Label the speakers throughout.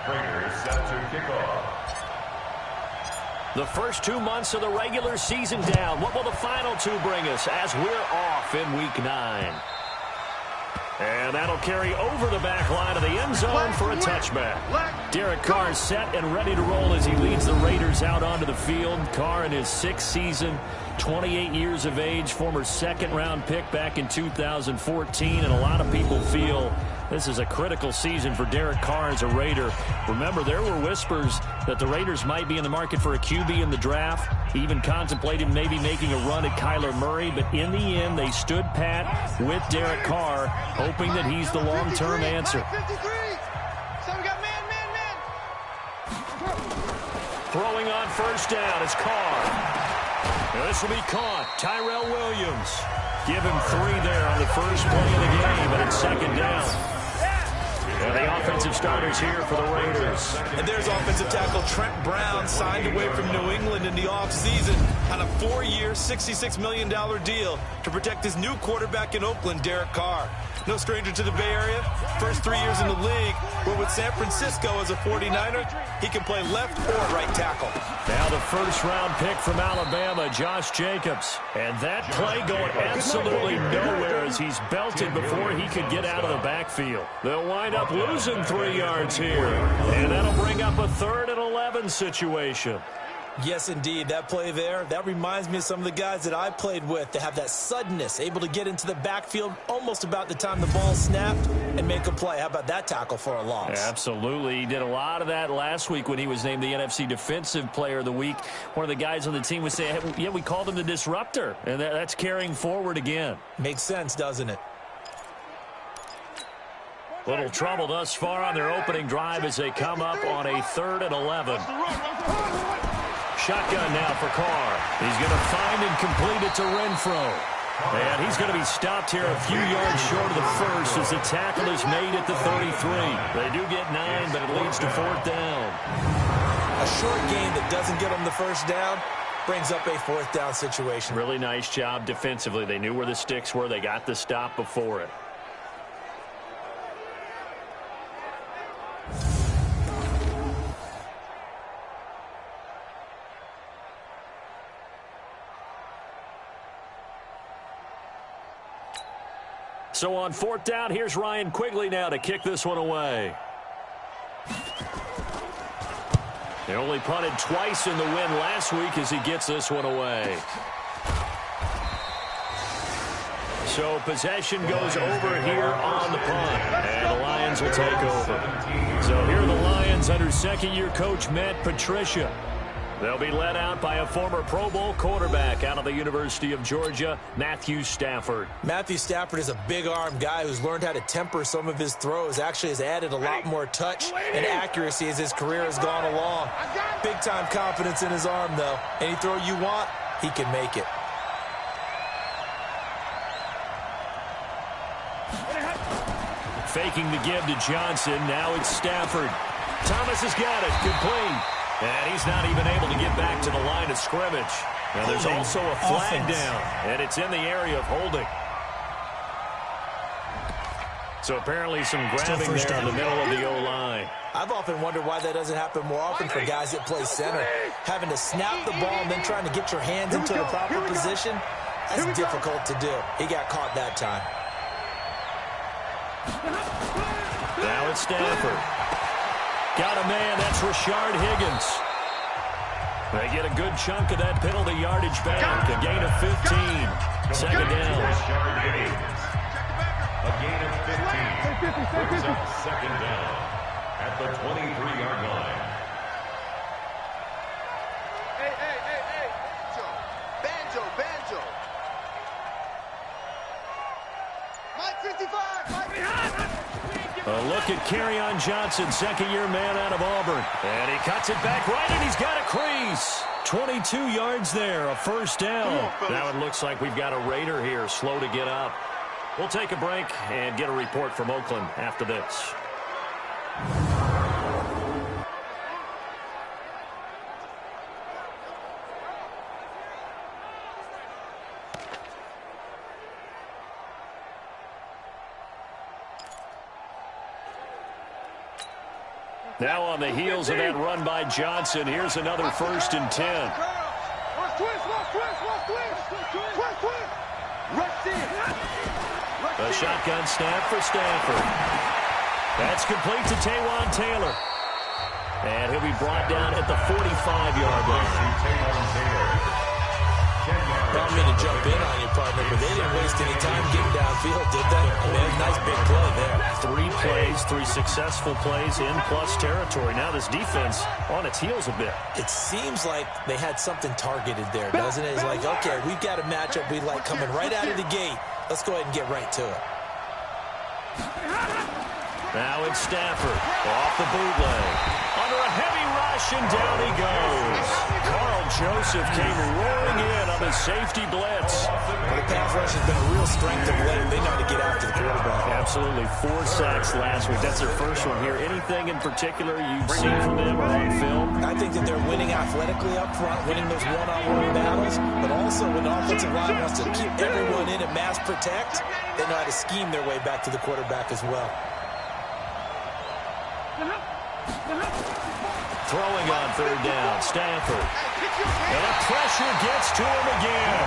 Speaker 1: Raiders set to kick off.
Speaker 2: The first 2 months of the regular season down. What will the final 2 bring us as we're off in Week 9? And that'll carry over the back line of the end zone for a touchback. Derek Carr is set and ready to roll as he leads the Raiders out onto the field. Carr in his 6th season, 28 years of age, former second-round pick back in 2014. And a lot of people feel this is a critical season for Derek Carr as a Raider. Remember, there were whispers that the Raiders might be in the market for a QB in the draft, even contemplated maybe making a run at Kyler Murray. But in the end, they stood pat with Derek Carr, hoping that he's the long-term answer. Throwing on first down is Carr. Now this will be caught. Tyrell Williams. Give him 3 there on the first play of the game, but it's second down. And the offensive starters here for the Raiders.
Speaker 3: And there's offensive tackle Trent Brown, signed away from New England in the offseason on a 4-year, $66 million deal to protect his new quarterback in Oakland, Derek Carr. No stranger to the Bay Area. First 3 years in the league, but with San Francisco as a 49er, he can play left or right tackle.
Speaker 2: Now the first-round pick from Alabama, Josh Jacobs. And that play going absolutely nowhere as he's belted before he could get out of the backfield. They'll wind up losing 3 yards here. And that'll bring up a 3rd and 11 situation.
Speaker 3: Yes, indeed. That play there, that reminds me of some of the guys that I played with to have that suddenness, able to get into the backfield almost about the time the ball snapped and make a play. How about that tackle for a loss?
Speaker 2: Absolutely. He did a lot of that last week when he was named the NFC Defensive Player of the Week. One of the guys on the team would say, hey, yeah, we called him the disruptor, and that's carrying forward again.
Speaker 3: Makes sense, doesn't it?
Speaker 2: Little trouble thus far on their opening drive as they come up on a 3rd and 11. Shotgun now for Carr. He's going to find and complete it to Renfro. And he's going to be stopped here a few yards short of the first as the tackle is made at the 33. They do get 9, but it leads to 4th down.
Speaker 3: A short gain that doesn't get them the first down brings up a 4th down situation.
Speaker 2: Really nice job defensively. They knew where the sticks were. They got the stop before it. So on 4th down, here's Ryan Quigley now to kick this one away. They only punted twice in the win last week as he gets this one away. So possession goes over here on the punt, and the Lions will take over. So here are the Lions under 2nd-year coach Matt Patricia. They'll be led out by a former Pro Bowl quarterback out of the University of Georgia, Matthew Stafford.
Speaker 3: Matthew Stafford is a big-arm guy who's learned how to temper some of his throws. Actually has added a lot more touch and accuracy as his career has gone along. Big-time confidence in his arm, though. Any throw you want, he can make it.
Speaker 2: Faking the give to Johnson. Now it's Stafford. Thomas has got it. Complete. And he's not even able to get back to the line of scrimmage. Now there's also a flag down, and it's in the area of holding. So apparently some grabbing there in the middle of the O-line.
Speaker 3: I've often wondered why that doesn't happen more often for guys that play center. Having to snap the ball and then trying to get your hands into the proper position, that's difficult to do. He got caught that time.
Speaker 2: Now it's Stafford. Got a man, that's Rashard Higgins. They get a good chunk of that penalty yardage back. A gain of 15. Second down.
Speaker 1: A gain of 15. Brings up second down at the 23-yard line.
Speaker 4: Hey. Banjo. Mike 55.
Speaker 2: A look at Kerryon Johnson, 2nd-year man out of Auburn. And he cuts it back right, and he's got a crease. 22 yards there, a 1st down. Now it looks like we've got a Raider here, slow to get up. We'll take a break and get a report from Oakland after this. Now on the heels of that run by Johnson, here's another 1st and 10. A shotgun snap for Stanford. That's complete to Taywan Taylor. And he'll be brought down at the 45-yard line.
Speaker 3: I don't mean to jump in on you, partner, but they didn't waste any time getting downfield, did they? I mean, nice big play there.
Speaker 2: 3 plays, 3 successful plays in plus territory. Now this defense on its heels a bit.
Speaker 3: It seems like they had something targeted there, doesn't it? It's like, okay, we've got a matchup we like coming right out of the gate. Let's go ahead and get right to it.
Speaker 2: Now it's Stafford off the bootleg. Under a heavy rush, and down he goes. Carl Joseph came roaring in on the safety blitz.
Speaker 3: Well, the pass rush has been a real strength of late. They know how to get after the quarterback.
Speaker 2: Absolutely. 4 sacks last week. That's their first one here. Anything in particular you've seen from them or on film?
Speaker 3: I think that they're winning athletically up front, winning those one-on-one battles, but also when the offensive line wants to keep everyone in and mass protect, they know how to scheme their way back to the quarterback as well.
Speaker 2: Throwing on 3rd down, Stanford. And the pressure gets to him again.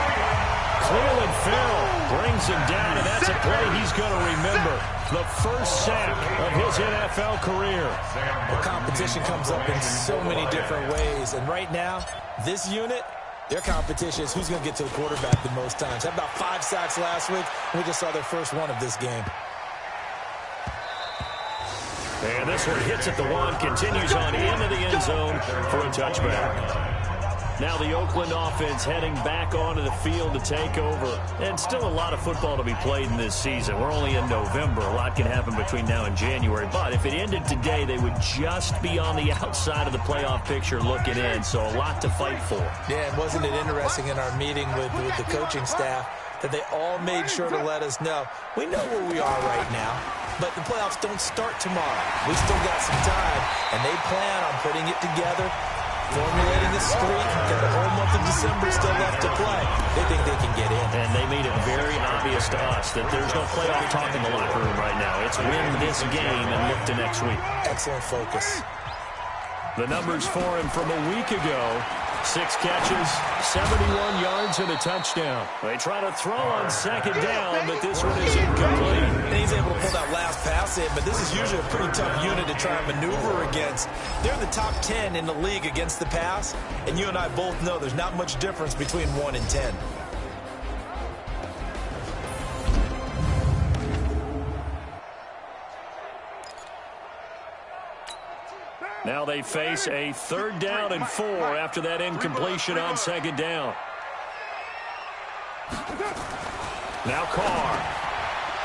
Speaker 2: Cleveland Phil brings him down, and that's a play he's going to remember. The first sack of his NFL career.
Speaker 3: The competition comes up in so many different ways, and right now, this unit, their competition is who's going to get to the quarterback the most times. Had about 5 sacks last week, and we just saw their first one of this game.
Speaker 2: And this one hits at the 1, continues on into the end zone for a touchback. Now the Oakland offense heading back onto the field to take over. And still a lot of football to be played in this season. We're only in November. A lot can happen between now and January. But if it ended today, they would just be on the outside of the playoff picture looking in. So a lot to fight for.
Speaker 3: Yeah, and wasn't it interesting in our meeting with the coaching staff that they all made sure to let us know, we know where we are right now, but the playoffs don't start tomorrow. We still got some time, and they plan on putting it together, formulating a streak, and the whole month of December still left to play. They think they can get in.
Speaker 2: And they made it very obvious to us that there's no playoff talk in the locker room right now. It's win this game and look to next week.
Speaker 3: Excellent focus.
Speaker 2: The numbers for him from a week ago: 6 catches, 71 yards, and a touchdown. They try to throw on 2nd down, but this one is incomplete.
Speaker 3: And he's able to pull that last pass in, but this is usually a pretty tough unit to try and maneuver against. They're in the top 10 in the league against the pass, and you and I both know there's not much difference between 1 and 10.
Speaker 2: Now they face a 3rd down and 4 after that incompletion on 2nd down. Now Carr.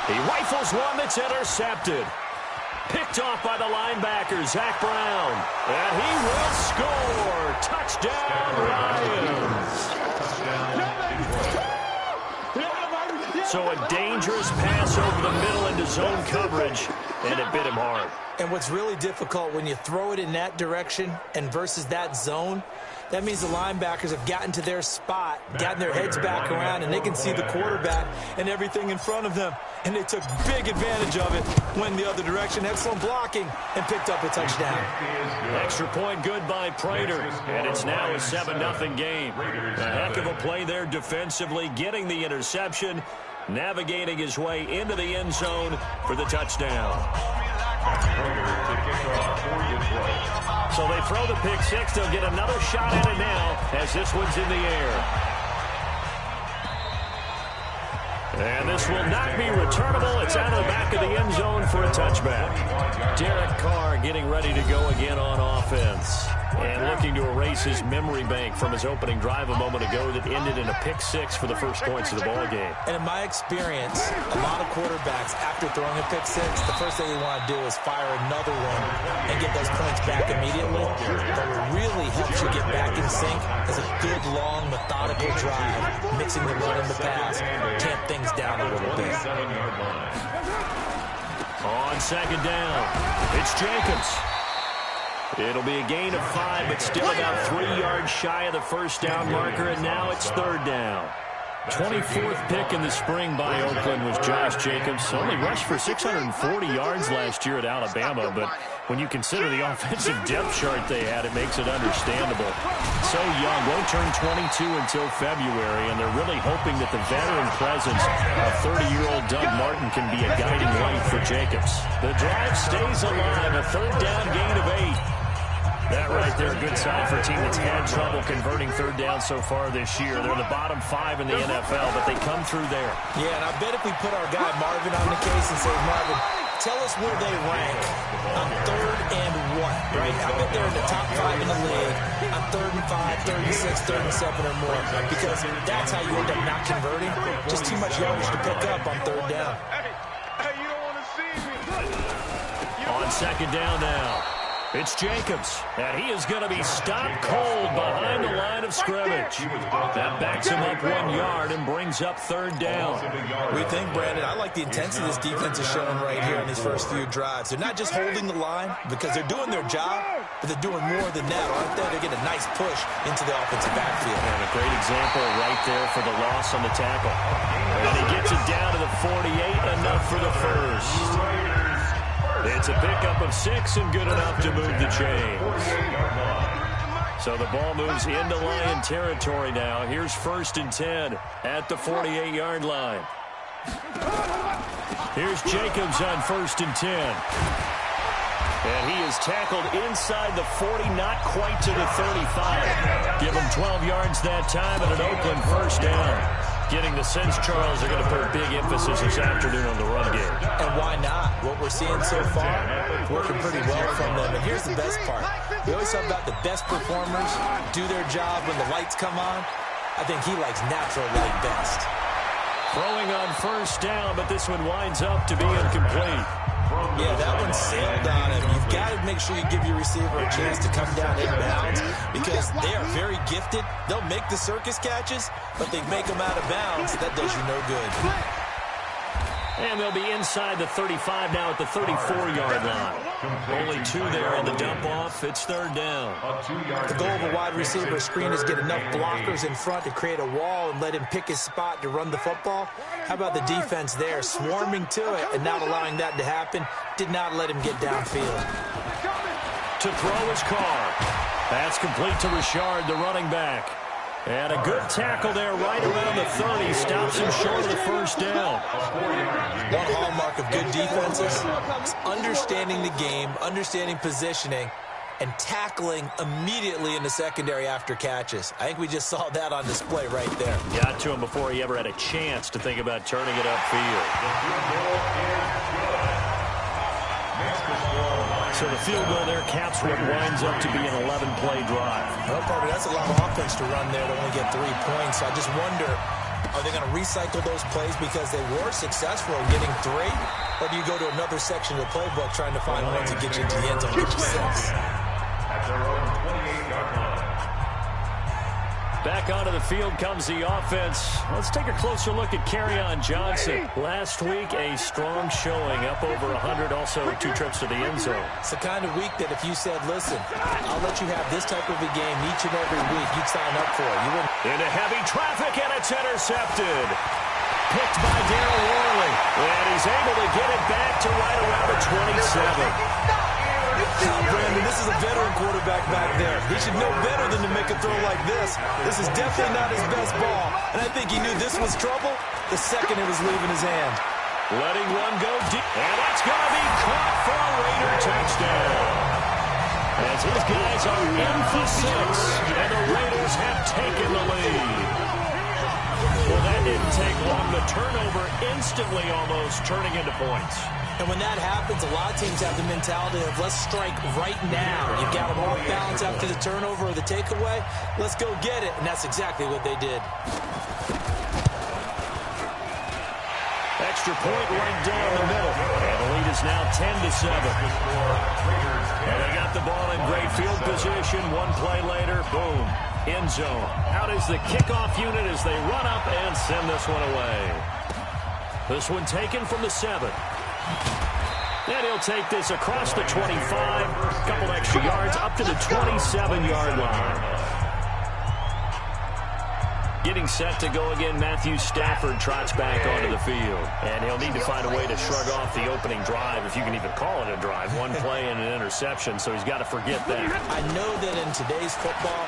Speaker 2: He rifles one that's intercepted. Picked off by the linebacker, Zach Brown. And he will score. Touchdown, Lions. So a dangerous pass over the middle into zone coverage, and it bit him hard.
Speaker 3: And what's really difficult when you throw it in that direction and versus that zone, that means the linebackers have gotten to their spot, gotten their heads back around, and they can see the quarterback and everything in front of them. And they took big advantage of it, went the other direction, excellent blocking, and picked up a touchdown.
Speaker 2: Extra point good by Prater, and it's now a 7-0 game. A heck of a play there defensively, getting the interception, navigating his way into the end zone for the touchdown. So they throw the pick 6. They'll get another shot at it now as this one's in the air. And this will not be returnable. It's out of the back of the end zone for a touchback. Derek Carr getting ready to go again on offense. And looking to erase his memory bank from his opening drive a moment ago that ended in a pick 6 for the first points of the ball game.
Speaker 3: And in my experience, a lot of quarterbacks, after throwing a pick 6, the first thing they want to do is fire another one and get those points back immediately. But what really helps you get back in sync is a good, long, methodical drive, mixing the run and the pass, tamp things down a little bit.
Speaker 2: On 2nd down, it's Jacobs. It'll be a gain of 5, but still about 3 yards shy of the first down marker, and now it's 3rd down. 24th pick in the spring by Oakland was Josh Jacobs. Only rushed for 640 yards last year at Alabama, but When you consider the offensive depth chart they had, it makes it understandable. So young, won't turn 22 until February, and they're really hoping that the veteran presence of 30-year-old Doug Martin can be a guiding light for Jacobs. The drive stays alive, a third down gain of 8. That right there, a good sign for a team that's had trouble converting third down so far this year. They're in the bottom 5 in the NFL, but they come through there.
Speaker 3: Yeah, and I bet if we put our guy Marvin on the case and say, Marvin, tell us where they rank on 3rd and what, right? I bet they're in the top 5 in the league on 3rd and 5, 3rd and 6, 3rd and 7 or more, because that's how you end up not converting. Just too much yardage to pick up on 3rd down.
Speaker 4: Hey, you don't want to see me.
Speaker 2: On 2nd down now. It's Jacobs, and he is going to be stopped cold behind the line of scrimmage. That backs him up 1 yard and brings up 3rd down.
Speaker 3: We think, Brandon, I like the intensity this defense is showing right here in these first few drives. They're not just holding the line because they're doing their job, but they're doing more than that, aren't they? They're getting a nice push into the offensive backfield.
Speaker 2: And a great example right there for the loss on the tackle. And he gets it down to the 48, enough for the first. It's a pickup of 6 and good enough to move the chains. So the ball moves into Lion territory now. Here's 1st and 10 at the 48-yard line. Here's Jacobs on 1st and 10. And he is tackled inside the 40, not quite to the 35. Give him 12 yards that time and an Oakland 1st down. Getting the sense, Charles, they're going to put a big emphasis this afternoon on the run game.
Speaker 3: And why not? What we're seeing so far, working pretty well from them. And here's the best part. We always talk about the best performers do their job when the lights come on. I think he likes natural light best.
Speaker 2: Throwing on 1st down, but this one winds up to be incomplete.
Speaker 3: Yeah, that one sailed on him. You've got to make sure you give your receiver a chance to come down inbounds because they are very gifted. They'll make the circus catches, but they make them out of bounds. That does you no good.
Speaker 2: And they'll be inside the 35 now at the 34-yard line. Only 2 there on the dump-off. It's 3rd down.
Speaker 3: The goal of a wide receiver screen is get enough blockers in front to create a wall and let him pick his spot to run the football. How about the defense there, swarming to it and not allowing that to happen? Did not let him get downfield.
Speaker 2: To throw his car. That's complete to Richard, the running back. And a good tackle there right around the 30. Stops him short of the 1st down.
Speaker 3: One hallmark of good defenses is understanding the game, understanding positioning, and tackling immediately in the secondary after catches. I think we just saw that on display right there.
Speaker 2: Got to him before he ever had a chance to think about turning it upfield. So the field goal there caps what winds up to be an 11-play drive.
Speaker 3: Well, Carter, that's a lot of offense to run there to only get 3 points. So I just wonder, are they going to recycle those plays because they were successful in getting 3? Or do you go to another section of the playbook trying to find one to get you into the end zone and get you 6?
Speaker 1: At their own 28-yard line.
Speaker 2: Back onto the field comes the offense. Let's take a closer look at Kerryon Johnson. Last week, a strong showing, up over 100, also 2 trips to the end zone.
Speaker 3: It's the kind of week that if you said, listen, I'll let you have this type of a game each and every week, you'd sign up for it. You wouldn't.
Speaker 2: Into heavy traffic, and it's intercepted. Picked by Darryl Worley. And he's able to get it back to right around the 27.
Speaker 3: Brandon, this is a veteran quarterback back there. He should know better than to make a throw like this. This is definitely not his best ball. And I think he knew this was trouble the second it was leaving his hand.
Speaker 2: Letting one go deep. And that's going to be caught for a Raider touchdown. As his guys are in for 6. And the Raiders have taken the lead. Well, that didn't take long. The turnover instantly almost turning into points.
Speaker 3: And when that happens, a lot of teams have the mentality of let's strike right now. You've got them off balance after the turnover or the takeaway. Let's go get it. And that's exactly what they did.
Speaker 2: Extra point right down the middle. And the lead is now 10-7. And they got the ball in great field position. 1 play later, boom, end zone. Out is the kickoff unit as they run up and send this one away. This one taken from the 7. And he'll take this across the 25. A couple extra yards up to the 27-yard line. Getting set to go again, Matthew Stafford trots back onto the field. And he'll need to find a way to shrug off the opening drive, if you can even call it a drive. One play and an interception, so he's got to forget that.
Speaker 5: I know that in today's football,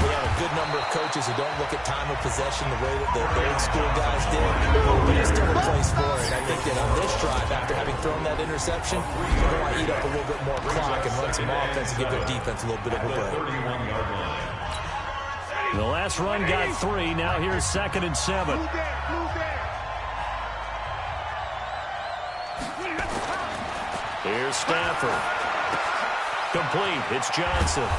Speaker 5: we have a good number of coaches who don't look at time of possession the way that the old school guys did. But there's still a place for it. I think that on this drive, after having thrown that interception, they're going to eat up a little bit more clock and run some offense and give their defense a little bit of a break.
Speaker 2: The last run got 3. Now here's 2nd and 7. Here's Stafford. Complete. It's Johnson.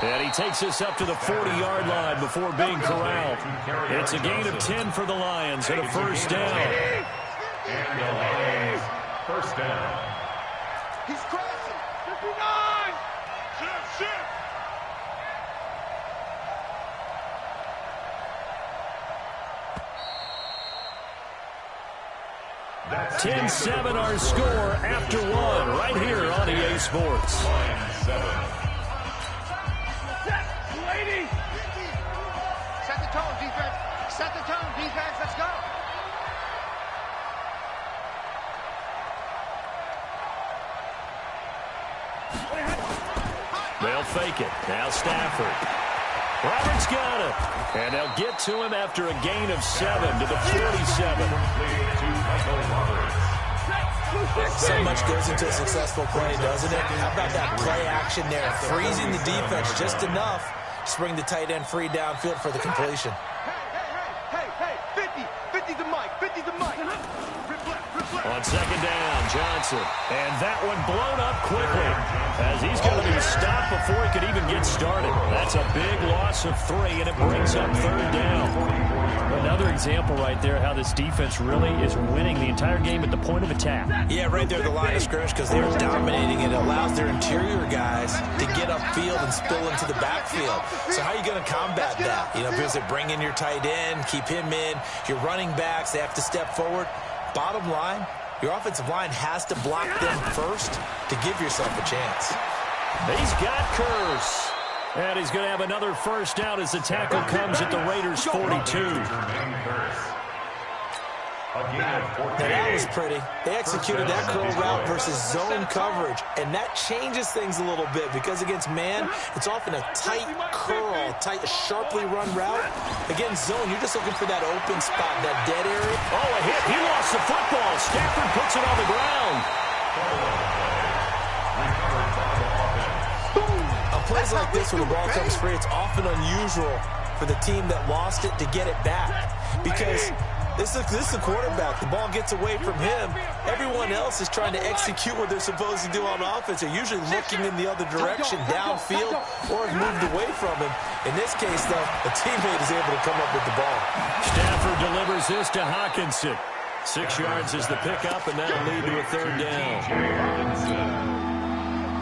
Speaker 2: And he takes us up to the 40-yard line before being corralled. It's a gain of 10 for the Lions and a first down.
Speaker 1: And the Lions, first down.
Speaker 4: He's crossing. 59. Shift.
Speaker 2: 10-7 our score after 1 right here on EA Sports.
Speaker 4: Lady. Set the tone, defense. Set the tone, defense. Let's go.
Speaker 2: They'll fake it. Now Stafford. Roberts got it. And they'll get to him after a gain of 7 to the 47.
Speaker 5: So much goes into a successful play, doesn't it? How about that play action there? Freezing the defense just enough to bring the tight end free downfield for the completion.
Speaker 4: Hey, 50 to Mike, 50 to Mike.
Speaker 2: On 2nd down, Johnson. And that one blown up quickly as he's going to be stopped before he could even get started. That's a big loss of 3, and it brings up 3rd down. Another example right there how this defense really is winning the entire game at the point of attack.
Speaker 5: Yeah, right there at the line of scrimmage because they're dominating. It allows their interior guys to get upfield and spill into the backfield. So how are you going to combat that? You know, because they bring in your tight end, keep him in. Your running backs, they have to step forward. Bottom line, your offensive line has to block them first to give yourself a chance.
Speaker 2: He's got Curse. And he's going to have another first down as the tackle comes at the Raiders' 42.
Speaker 5: Now that was pretty. They executed that curl route versus zone coverage, and that changes things a little bit because against man, it's often a tight curl, tight, sharply run route. Against zone, you're just looking for that open spot, that dead area.
Speaker 2: Oh, a hit. He lost the football. Stafford puts it on the ground.
Speaker 5: On plays like this, when the ball comes free, it's often unusual for the team that lost it to get it back because this is the quarterback. The ball gets away from him. Everyone else is trying to execute what they're supposed to do on offense. They're usually looking in the other direction, downfield, or have moved away from him. In this case, though, a teammate is able to come up with the ball.
Speaker 2: Stafford delivers this to Hawkinson. 6 yards is the pickup, and that'll lead to a 3rd down.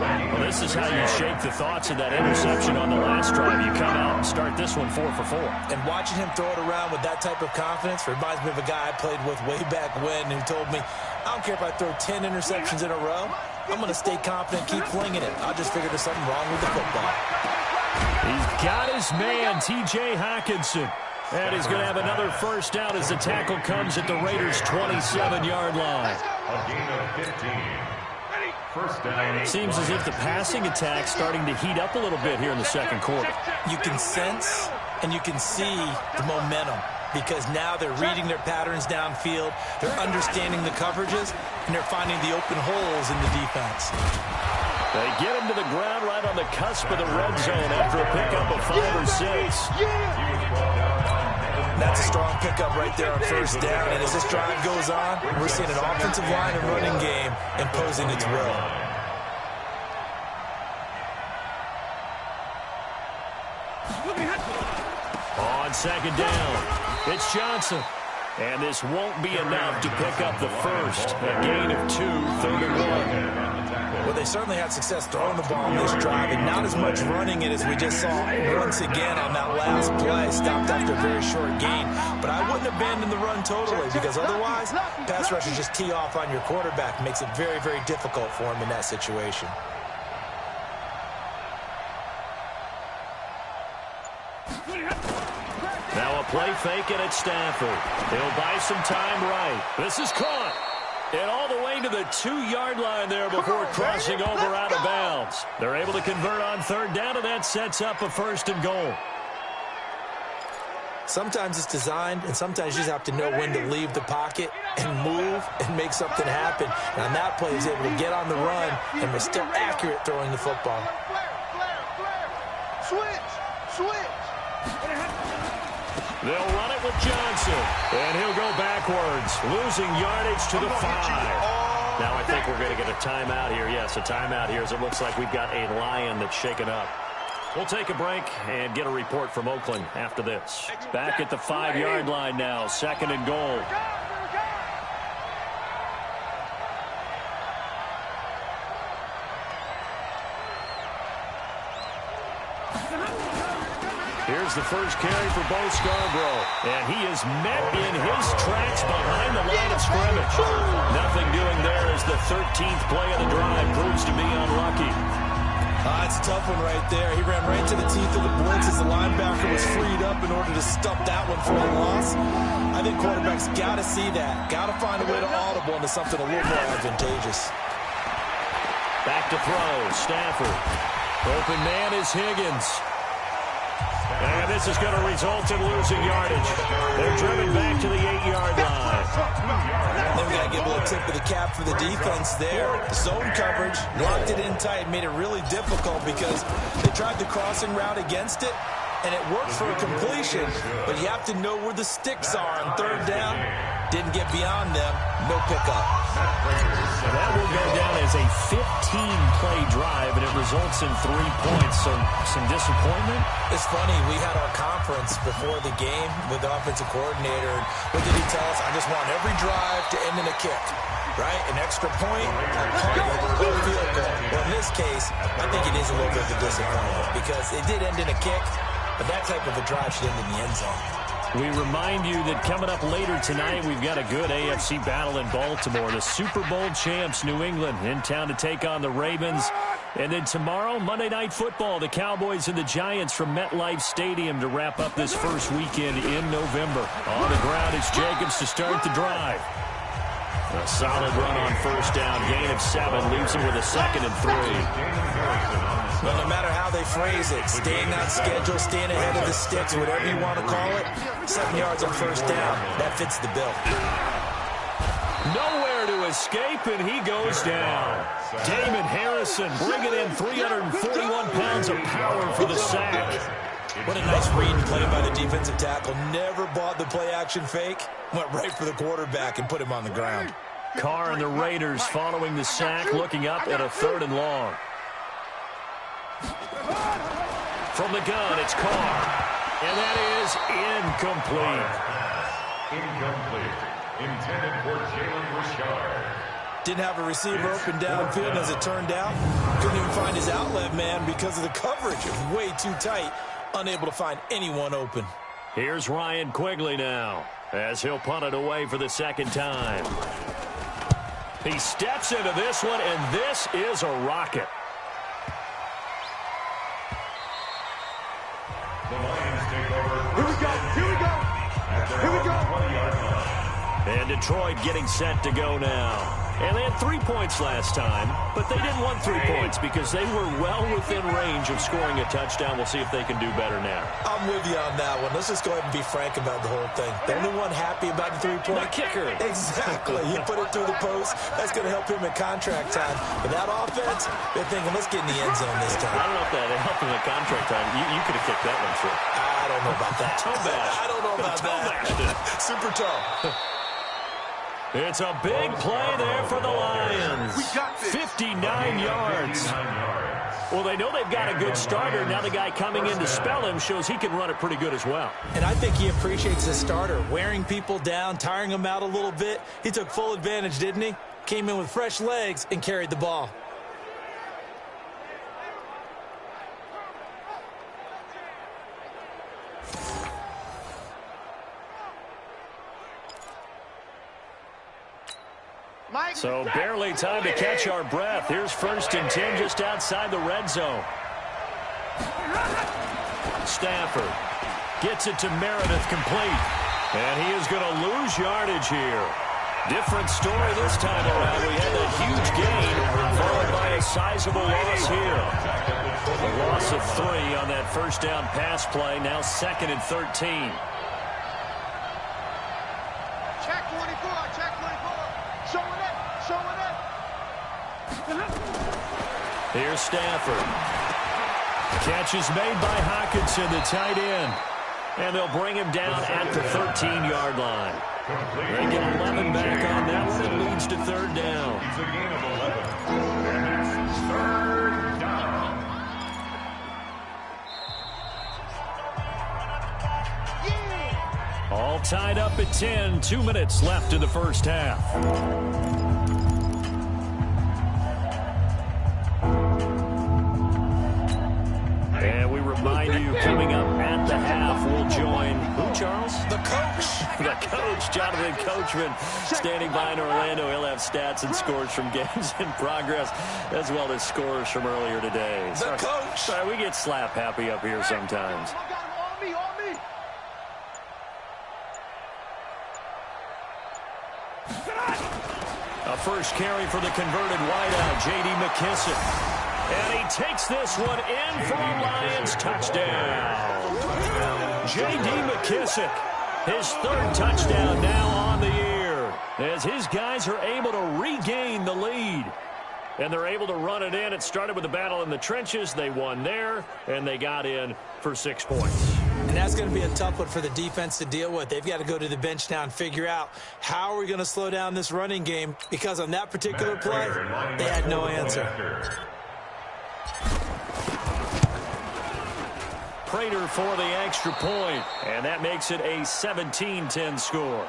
Speaker 2: Well, this is how you shake the thoughts of that interception on the last drive. You come out and start this one 4 for 4.
Speaker 5: And watching him throw it around with that type of confidence reminds me of a guy I played with way back when who told me, I don't care if I throw 10 interceptions in a row. I'm going to stay confident, keep flinging it. I'll just figure there's something wrong with the football.
Speaker 2: He's got his man, T.J. Hawkinson. And he's going to have another first down as the tackle comes at the Raiders' 27-yard line.
Speaker 1: A gain of 15. First down.
Speaker 2: Seems as if the passing attack's starting to heat up a little bit here in the second quarter.
Speaker 5: You can sense and you can see the momentum because now they're reading their patterns downfield, they're understanding the coverages, and they're finding the open holes in the defense.
Speaker 2: They get him to the ground right on the cusp of the red zone after a pickup of 5 or 6.
Speaker 5: That's a strong pickup right there on first down. And as this drive goes on, we're seeing an offensive line and running game imposing its will.
Speaker 2: On 2nd down, it's Johnson. And this won't be enough to pick up the first. A gain of 2, 3rd and 1.
Speaker 5: Well, they certainly had success throwing the ball on this drive, and not as much running it as we just saw once again on that last play. Stopped after a very short gain. But I wouldn't abandon the run totally because otherwise, pass rushers just tee off on your quarterback. Makes it very, very difficult for him in that situation.
Speaker 2: Now a play fake, and it's Stafford. He'll buy some time right. This is caught. And all the way to the 2-yard line there before crossing over out of bounds. They're able to convert on third down, and that sets up a 1st and goal.
Speaker 5: Sometimes it's designed, and sometimes you just have to know when to leave the pocket and move and make something happen. And on that play, he's able to get on the run and was still accurate throwing the football.
Speaker 4: Switch.
Speaker 2: They'll run it with Johnson, and he'll go backwards, losing yardage to the 5. Now I think we're going to get a timeout here. Yes, a timeout here, as it looks like we've got a lion that's shaken up. We'll take a break and get a report from Oakland after this. Back at the 5-yard line now, 2nd and goal. Here's the first carry for Bo Scarborough, and he is met in his tracks behind the line of scrimmage. Nothing doing there as the 13th play of the drive proves to be unlucky.
Speaker 5: It's a tough one right there. He ran right to the teeth of the blitz as the linebacker was freed up in order to stop that one for a loss. I think quarterbacks got to see that. Got to find a way to audible into something a little more advantageous.
Speaker 2: Back to throw, Stafford. Open man is Higgins. And this is going to result in losing yardage. They're driven back to the 8-yard line.
Speaker 5: Then we got to give a little tip of the cap for the defense there. Zone coverage, locked it in tight, made it really difficult because they tried the crossing route against it, and it worked for a completion, but you have to know where the sticks are on third down. Didn't get beyond them, no pickup.
Speaker 2: That will go down as a 15-play drive, and it results in 3 points. So some disappointment.
Speaker 5: It's funny, we had our conference before the game with the offensive coordinator. What did he tell us? I just want every drive to end in a kick, right? An extra point, a punt, or a field goal. Well, in this case, I think it is a little bit of a disappointment because it did end in a kick, but that type of a drive should end in the end zone.
Speaker 2: We remind you that coming up later tonight, we've got a good AFC battle in Baltimore. The Super Bowl champs, New England, in town to take on the Ravens. And then tomorrow, Monday Night Football, the Cowboys and the Giants from MetLife Stadium to wrap up this first weekend in November. On the ground, it's Jacobs to start the drive. A solid run on first down. Gain of 7 leaves him with a 2nd and 3.
Speaker 5: Well, no matter how they phrase it, staying on schedule, staying ahead of the sticks, whatever you want to call it, 7 yards on first down, that fits the bill.
Speaker 2: Nowhere to escape, and he goes down. Damon Harrison bringing in 341 pounds of power for the sack.
Speaker 5: What a nice read and play by the defensive tackle. Never bought the play-action fake. Went right for the quarterback and put him on the ground.
Speaker 2: Carr and the Raiders following the sack, looking up at a 3rd and long. From the gun, it's Carr. And that is incomplete.
Speaker 1: Incomplete. Intended for Jalen Richard.
Speaker 5: Didn't have a receiver open downfield, as it turned out. Couldn't even find his outlet man because of the coverage. It was way too tight. Unable to find anyone open.
Speaker 2: Here's Ryan Quigley now, as he'll punt it away for the 2nd time. He steps into this one, and this is a rocket.
Speaker 1: The Lions take over.
Speaker 4: Here we go. Here we go.
Speaker 1: 20-yard line.
Speaker 2: And Detroit getting set to go now. And they had 3 points last time, but they didn't want 3 points because they were well within range of scoring a touchdown. We'll see if they can do better now.
Speaker 5: I'm with you on that one. Let's just go ahead and be frank about the whole thing. The only one happy about the 3-point
Speaker 2: kicker.
Speaker 5: Exactly. He put it through the post. That's going to help him at contract time. But that offense, they're thinking, let's get in the end zone this time.
Speaker 2: I don't know if that helped him at contract time. You could have kicked that one through.
Speaker 5: I don't know about that.
Speaker 2: Toe bash.
Speaker 5: I don't know about that. Super toe.
Speaker 2: It's a big play there for the Lions. 59 yards. Well, they know they've got a good starter. Now the guy coming in to spell him shows he can run it pretty good as well.
Speaker 5: And I think he appreciates his starter, wearing people down, tiring them out a little bit. He took full advantage, didn't he? Came in with fresh legs and carried the ball.
Speaker 2: So barely time to catch our breath. Here's 1st and 10 just outside the red zone. Stafford Gets it to Meredith complete. And he is going to lose yardage here. Different story this time around. We had that huge gain followed by a sizable loss here. A loss of 3 on that first down pass play. Now 2nd and 13.
Speaker 4: Check 24, check 24. Showing it, showing it.
Speaker 2: Here's Stafford. Catch is made by Hockenson, the tight end. And they'll bring him down at the 13-yard line. They get 11 back on that one. It leads to 3rd down.
Speaker 1: It's a gain of 11. And it's 3rd down.
Speaker 2: All tied up at 10. 2 minutes left in the first half. And we remind you, coming up at the half, we'll join who, Charles?
Speaker 5: The coach.
Speaker 2: The coach, Jonathan Coachman, standing by in Orlando. He'll have stats and scores from games in progress, as well as scores from earlier today.
Speaker 5: The coach.
Speaker 2: Sorry, we get slap happy up here sometimes.
Speaker 4: On me, on me.
Speaker 2: A first carry for the converted wideout, J.D. McKissick. And he takes this one in for a Lions touchdown. J.D. McKissick, his 3rd touchdown now on the year, as his guys are able to regain the lead. And they're able to run it in. It started with a battle in the trenches. They won there, and they got in for 6 points.
Speaker 5: And that's going to be a tough one for the defense to deal with. They've got to go to the bench now and figure out how are we going to slow down this running game, because on that particular play, they had no answer.
Speaker 2: Prater for the extra point, and that makes it a 17-10 score.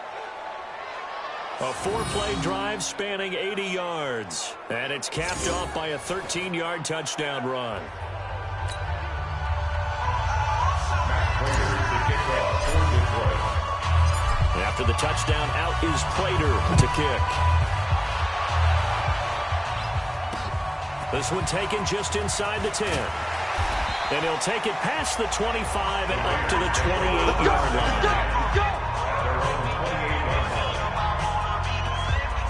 Speaker 2: A 4-play drive spanning 80 yards, and it's capped off by a 13-yard touchdown run. After the touchdown, out is Prater to kick. This one taken just inside the 10. And he'll take it past the 25 and up to the 28-yard line.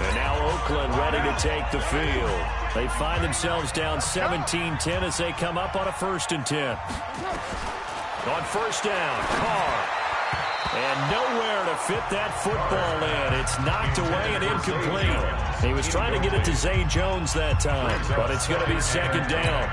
Speaker 2: And now Oakland ready to take the field. They find themselves down 17-10 as they come up on a 1st and 10. On first down, Carr. And nowhere to fit that football in. It's knocked away and incomplete. He was trying to get it to Zay Jones that time, but it's going to be 2nd down.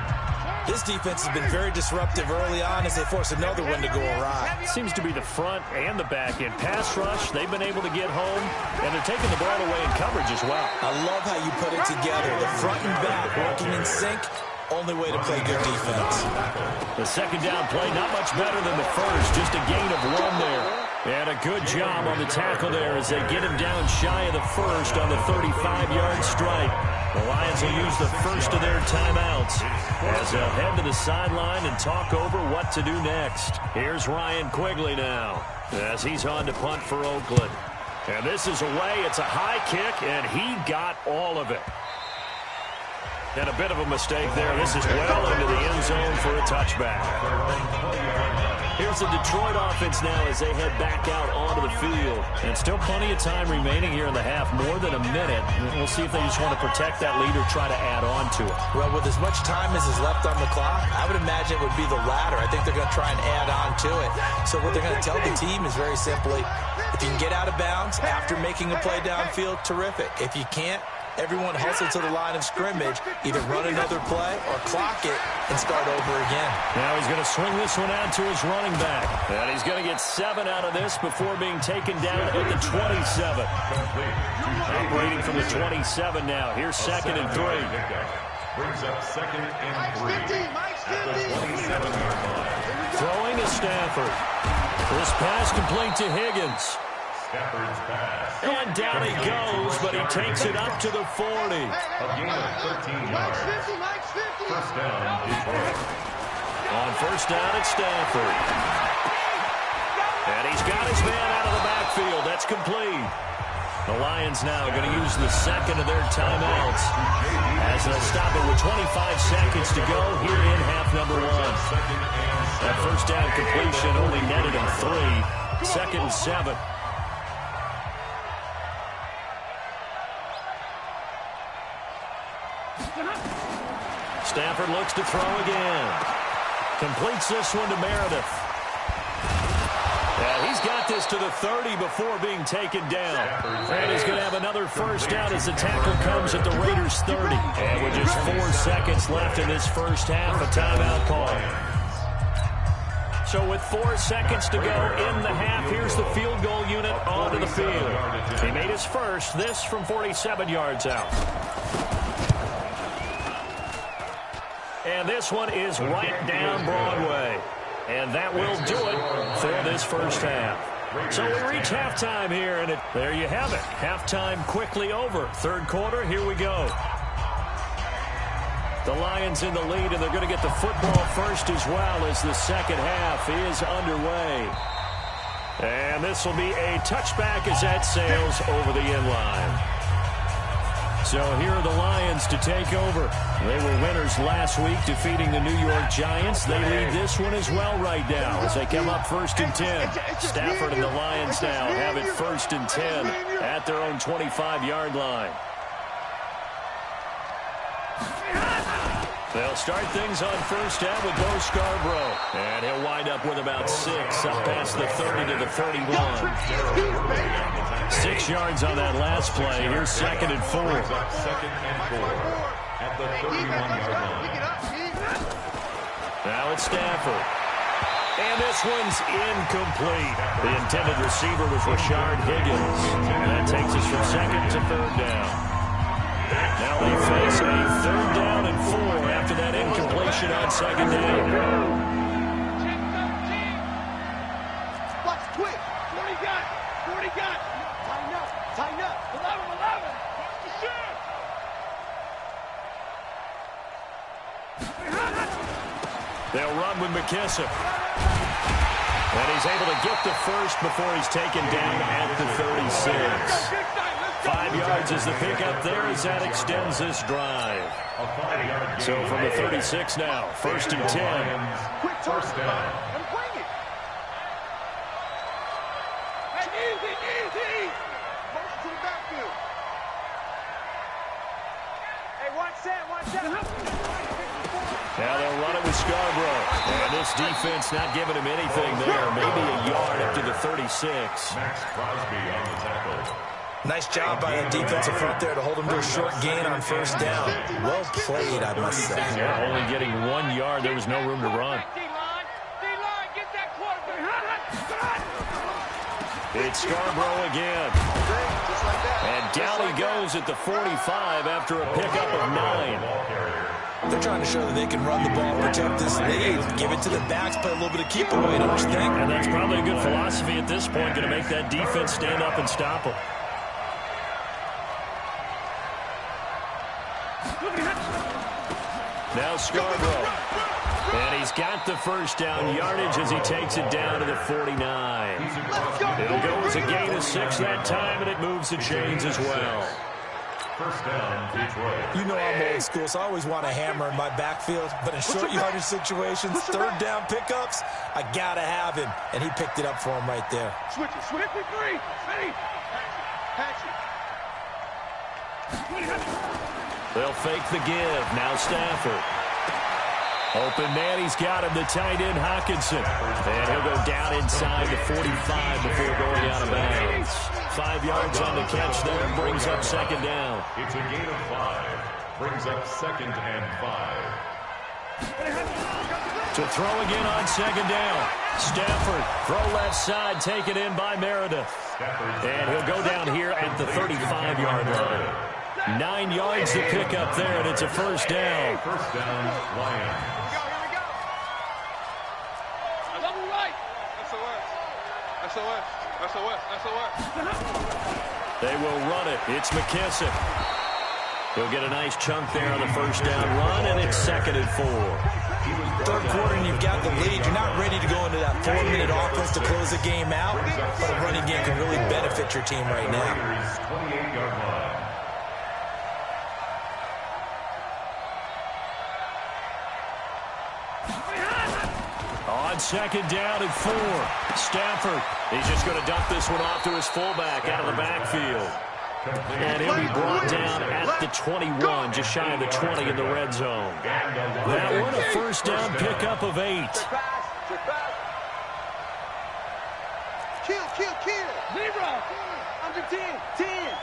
Speaker 5: This defense has been very disruptive early on as they force another one to go awry.
Speaker 2: Seems to be the front and the back end. Pass rush, they've been able to get home, and they're taking the ball away in coverage as well.
Speaker 5: I love how you put it together. The front and back working in sync. Only way to play good defense.
Speaker 2: The 2nd down play, not much better than the first. Just a gain of 1 there. And a good job on the tackle there as they get him down shy of the first on the 35-yard strike. The Lions will use the first of their timeouts as they'll head to the sideline and talk over what to do next. Here's Ryan Quigley now as he's on to punt for Oakland. And this is away. It's a high kick, and he got all of it. And a bit of a mistake there. This is well into the end zone for a touchback. Here's the Detroit offense now as they head back out onto the field. And still plenty of time remaining here in the half, more than a minute. We'll see if they just want to protect that lead or try to add on to it.
Speaker 5: Well, with as much time as is left on the clock, I would imagine it would be the latter. I think they're going to try and add on to it. So what they're going to tell the team is very simply, if you can get out of bounds after making a play downfield, terrific. If you can't, everyone hustle to the line of scrimmage, either run another play or clock it and start over again.
Speaker 2: Now he's going to swing this one out to his running back. And he's going to get 7 out of this before being taken down at the 27. Operating from the 27 now. Here's 2nd and 3.
Speaker 1: Brings up 2nd and 3 at the 27-yard line.
Speaker 2: Throwing to Stafford. This pass complete to Higgins.
Speaker 1: Stafford's pass.
Speaker 2: And down he goes, but he takes it up to the 40.
Speaker 1: A gain of 13 yards. First down, Detroit.
Speaker 2: On first down, it's Stafford. And he's got his man out of the backfield. That's complete. The Lions now are going to use the 2nd of their timeouts as they'll stop it with 25 seconds to go here in half number 1. That first down completion only netted him 3 and 7. Stafford looks to throw again. Completes this one to Meredith. And he's got this to the 30 before being taken down. And he's going to have another first down as the tackle comes at the Raiders' 30. And with just 4 seconds left in this first half, a timeout call. So with 4 seconds to go in the half, here's the field goal unit onto the field. He made his first, this from 47 yards out. And this one is right down Broadway. And that will do it for this first half. So we reach halftime here, and there you have it. Halftime quickly over. Third quarter, here we go. The Lions in the lead, and they're going to get the football first as well as the second half is underway. And this will be a touchback as that sails over the end line. So here are the Lions to take over. They were winners last week, defeating the New York Giants. They lead this one as well right now as they come up 1st and 10. Stafford and the Lions now have it 1st and 10 at their own 25-yard line. They'll start things on first down with Bo Scarborough. And he'll wind up with about 6 up past the 30 to the 31. 6 yards on that last play. Here's 2nd and 4.
Speaker 1: At the 31-yard line.
Speaker 2: Now it's Stafford. And this one's incomplete. The intended receiver was Rashard Higgins. And that takes us from 2nd to 3rd down. Now they face a 3rd down and 4 after that incompletion on 2nd down.
Speaker 4: Watch, quick. 40 got. 40 got. Tighten up. Tighten up. 11. Watch the shot.
Speaker 2: They'll run with McKissick. And he's able to get the first before he's taken down at the 36. 5 yards is the pickup there as that extends this drive. So from the 36 now, 1st and 10.
Speaker 4: Quick first down. And bring it. Hey, easy. Motion to the backfield. Hey, watch that.
Speaker 2: Now they'll run it with Scarborough. And this defense not giving him anything there. Maybe a yard up to the 36.
Speaker 1: Max Crosby on the tackle.
Speaker 5: Nice job by the defensive front there to hold him to a short gain on first down. Well played, I must say.
Speaker 2: Yeah, only getting 1 yard. There was no room to run.
Speaker 4: D-line, get that quarterback.
Speaker 2: It's Scarborough again. And down he goes at the 45 after a pickup of 9.
Speaker 5: They're trying to show that they can run the ball, protect this lead, give it to the backs, play a little bit of keep away, don't you think?
Speaker 2: And that's probably a good philosophy at this point, going to make that defense stand up and stop them. Now Scarborough. And he's got the first down yardage as he takes it down to the 49. It'll go as a gain of 6 that time, and it moves the chains as well.
Speaker 1: First down, Detroit.
Speaker 5: You know I'm old school, so I always want a hammer in my backfield. But in short yardage situations, 3rd down pickups, I got to have him. And he picked it up for him right there.
Speaker 4: Switch it. 3. Ready? Patch it.
Speaker 2: They'll fake the give. Now Stafford. Open man, he's got him, the tight end Hawkinson. And he'll go down inside the 45 before going out of bounds. 5 yards on the catch there, brings up 2nd down.
Speaker 1: It's a gain of 5. Brings up 2nd and 5.
Speaker 2: To throw again on 2nd down. Stafford, throw left side, taken in by Meredith. And he'll go down here at the 35-yard line. 9 yards to pick up there, and it's a first down.
Speaker 1: First down, Lions.
Speaker 4: Here we go. Double right. SOS.
Speaker 2: They will run it. It's McKissick. He'll get a nice chunk there on the first down run, and it's 2nd and 4.
Speaker 5: 3rd quarter, and you've got the lead. You're not ready to go into that 4-minute offense to close the game out, but a running game can really benefit your team right now.
Speaker 1: 28-yard line.
Speaker 2: On second down and 4. Stafford, he's just going to dump this one off to his fullback out of the backfield. And he'll be brought down at the 21, just shy of the 20 in the red zone. That one a first down pickup of 8.
Speaker 4: Kill. 0. Under 10. 10.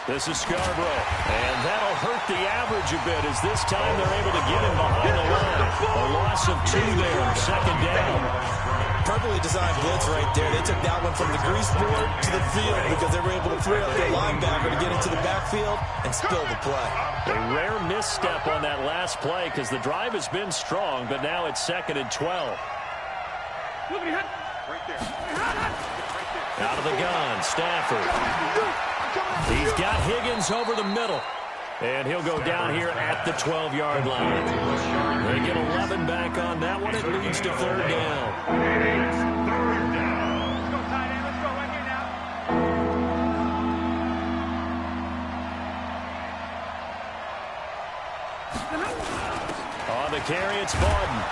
Speaker 2: This is Scarborough, and that'll hurt the average a bit as this time they're able to get him behind the line. A loss of 2 there, second down.
Speaker 5: Perfectly designed blitz right there. They took that one from the grease board to the field because they were able to free up their linebacker to get into the backfield and spill the play.
Speaker 2: A rare misstep on that last play because the drive has been strong, but now it's second and 12. Out of the gun, Stafford. He's got Higgins over the middle. And he'll go down here at the 12-yard line. They get 11 back on that one. It leads to third down.
Speaker 4: Let's go, tight end. Let's go right here now.
Speaker 2: On the carry, it's Borden.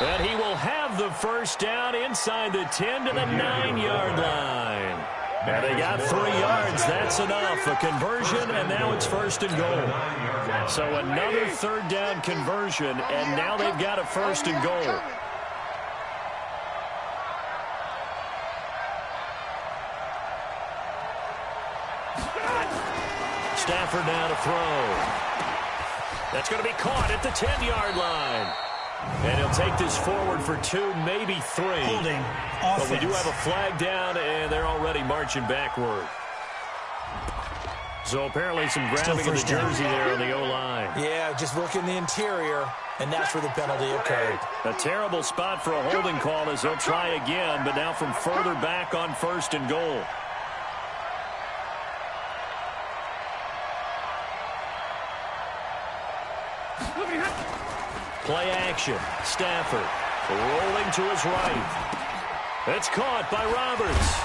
Speaker 2: And he will have the first down inside the 10 to the 9-yard line. And they got 3 yards. That's enough. A conversion, and now it's first and goal. So another third down conversion, and now they've got a first and goal. Stafford now to throw. That's going to be caught at the 10-yard line. And he'll take this forward for 2, maybe 3.
Speaker 6: Holding
Speaker 2: But
Speaker 6: offense.
Speaker 2: we do have a flag down, and they're already marching backward. So apparently some grabbing of the jersey there on the O-line.
Speaker 5: Yeah, just working the interior, and that's where the penalty occurred.
Speaker 2: A terrible spot for a holding call as they'll try again, but now from further back on first and goal. Play action. Stafford rolling to his right. It's caught by Roberts.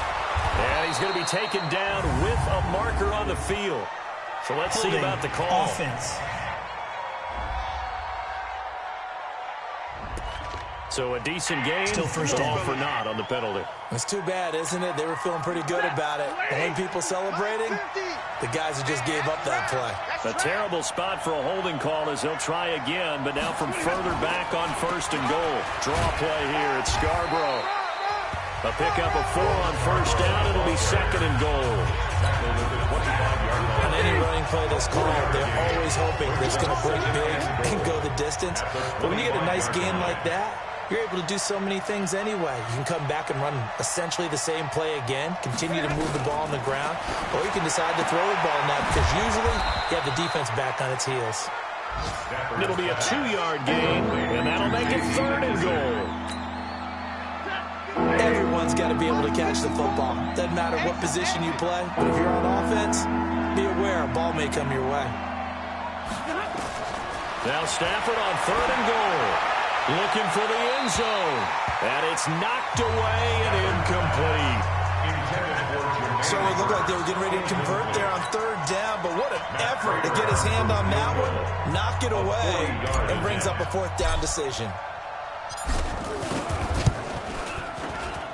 Speaker 2: And he's going to be taken down with a marker on the field. So let's see about the call.
Speaker 6: Offense.
Speaker 2: So a decent game,
Speaker 6: Still first
Speaker 2: but all
Speaker 6: down.
Speaker 2: for naught on the penalty.
Speaker 5: It's too bad, isn't it? They were feeling pretty good about it. The only people celebrating, the guys who just gave up that play.
Speaker 2: A terrible spot for a holding call as they'll try again, but now from further back on first and goal. Draw play here at Scarborough. A pickup of 4 on first down. It'll be second and goal.
Speaker 5: On any running play that's called, they're always hoping that it's going to break big and go the distance. But when you get a nice game like that, you're able to do so many things anyway. You can come back and run essentially the same play again, continue to move the ball on the ground, or you can decide to throw the ball now because usually you have the defense back on its heels.
Speaker 2: It'll be a 2-yard gain, and that'll make it third and goal.
Speaker 5: Everyone's got to be able to catch the football. Doesn't matter what position you play, but if you're on offense, be aware a ball may come your way.
Speaker 2: Now Stafford on third and goal. Looking for the end zone. And it's knocked away and incomplete.
Speaker 5: So it looked like they were getting ready to convert there on third down, but what an effort to get his hand on that one, knock it away, and brings up a fourth down decision.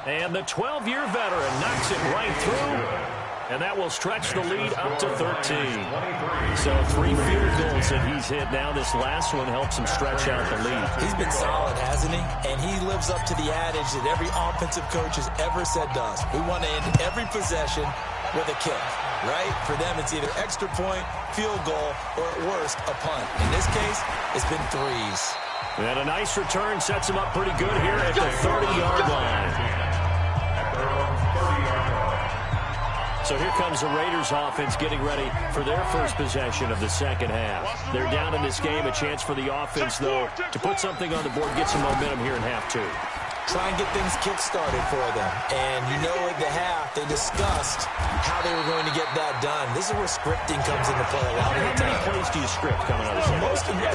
Speaker 2: And the 12-year veteran knocks it right through. And that will stretch the lead up to 13. So 3 field goals that he's hit now. This last one helps him stretch out the lead.
Speaker 5: He's been solid, hasn't he? And he lives up to the adage that every offensive coach has ever said to us. We want to end every possession with a kick, right? For them, it's either extra point, field goal, or at worst, a punt. In this case, it's been 3s.
Speaker 2: And a nice return sets him up pretty good here at the 30-yard line. So here comes the Raiders offense getting ready for their first possession of the second half. They're down in this game. A chance for the offense, though, to put something on the board, get some momentum here in half 2.
Speaker 5: Try and get things kick-started for them. And you know at the half, they discussed how they were going to get that done. This is where scripting comes into play a lot of the
Speaker 2: How many
Speaker 5: time.
Speaker 2: plays do you script coming out of the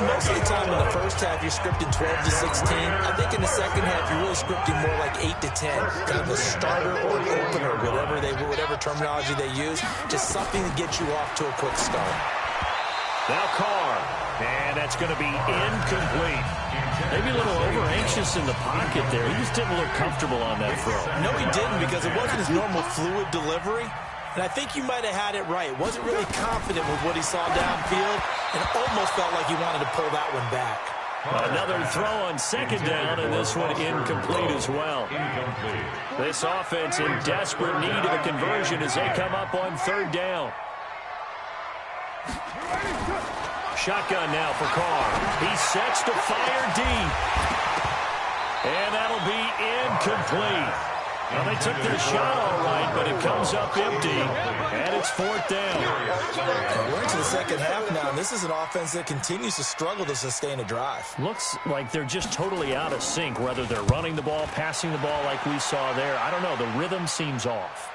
Speaker 5: Most of the time in the first half, you're scripting 12 to 16. I think in the second half, you're really scripting more like 8 to 10. Kind of a starter or an opener, whatever terminology they use. Just something to get you off to a quick start.
Speaker 2: Now Carr And that's going to be incomplete. Maybe a little over-anxious in the pocket there. He just didn't look comfortable on that throw.
Speaker 5: No, he didn't, because it wasn't his normal fluid delivery. And I think you might have had it right. Wasn't really confident with what he saw downfield and almost felt like he wanted to pull that one back.
Speaker 2: Another throw on second down, and this one incomplete as well. This offense in desperate need of a conversion as they come up on third down. Shotgun now for Carr. He sets to fire deep. And that'll be incomplete. Well, they took their shot all right, but it comes up empty, and it's fourth down.
Speaker 5: We're into the second half now, and this is an offense that continues to struggle to sustain a drive.
Speaker 2: Looks like they're just totally out of sync, whether they're running the ball, passing the ball like we saw there. I don't know. The rhythm seems off.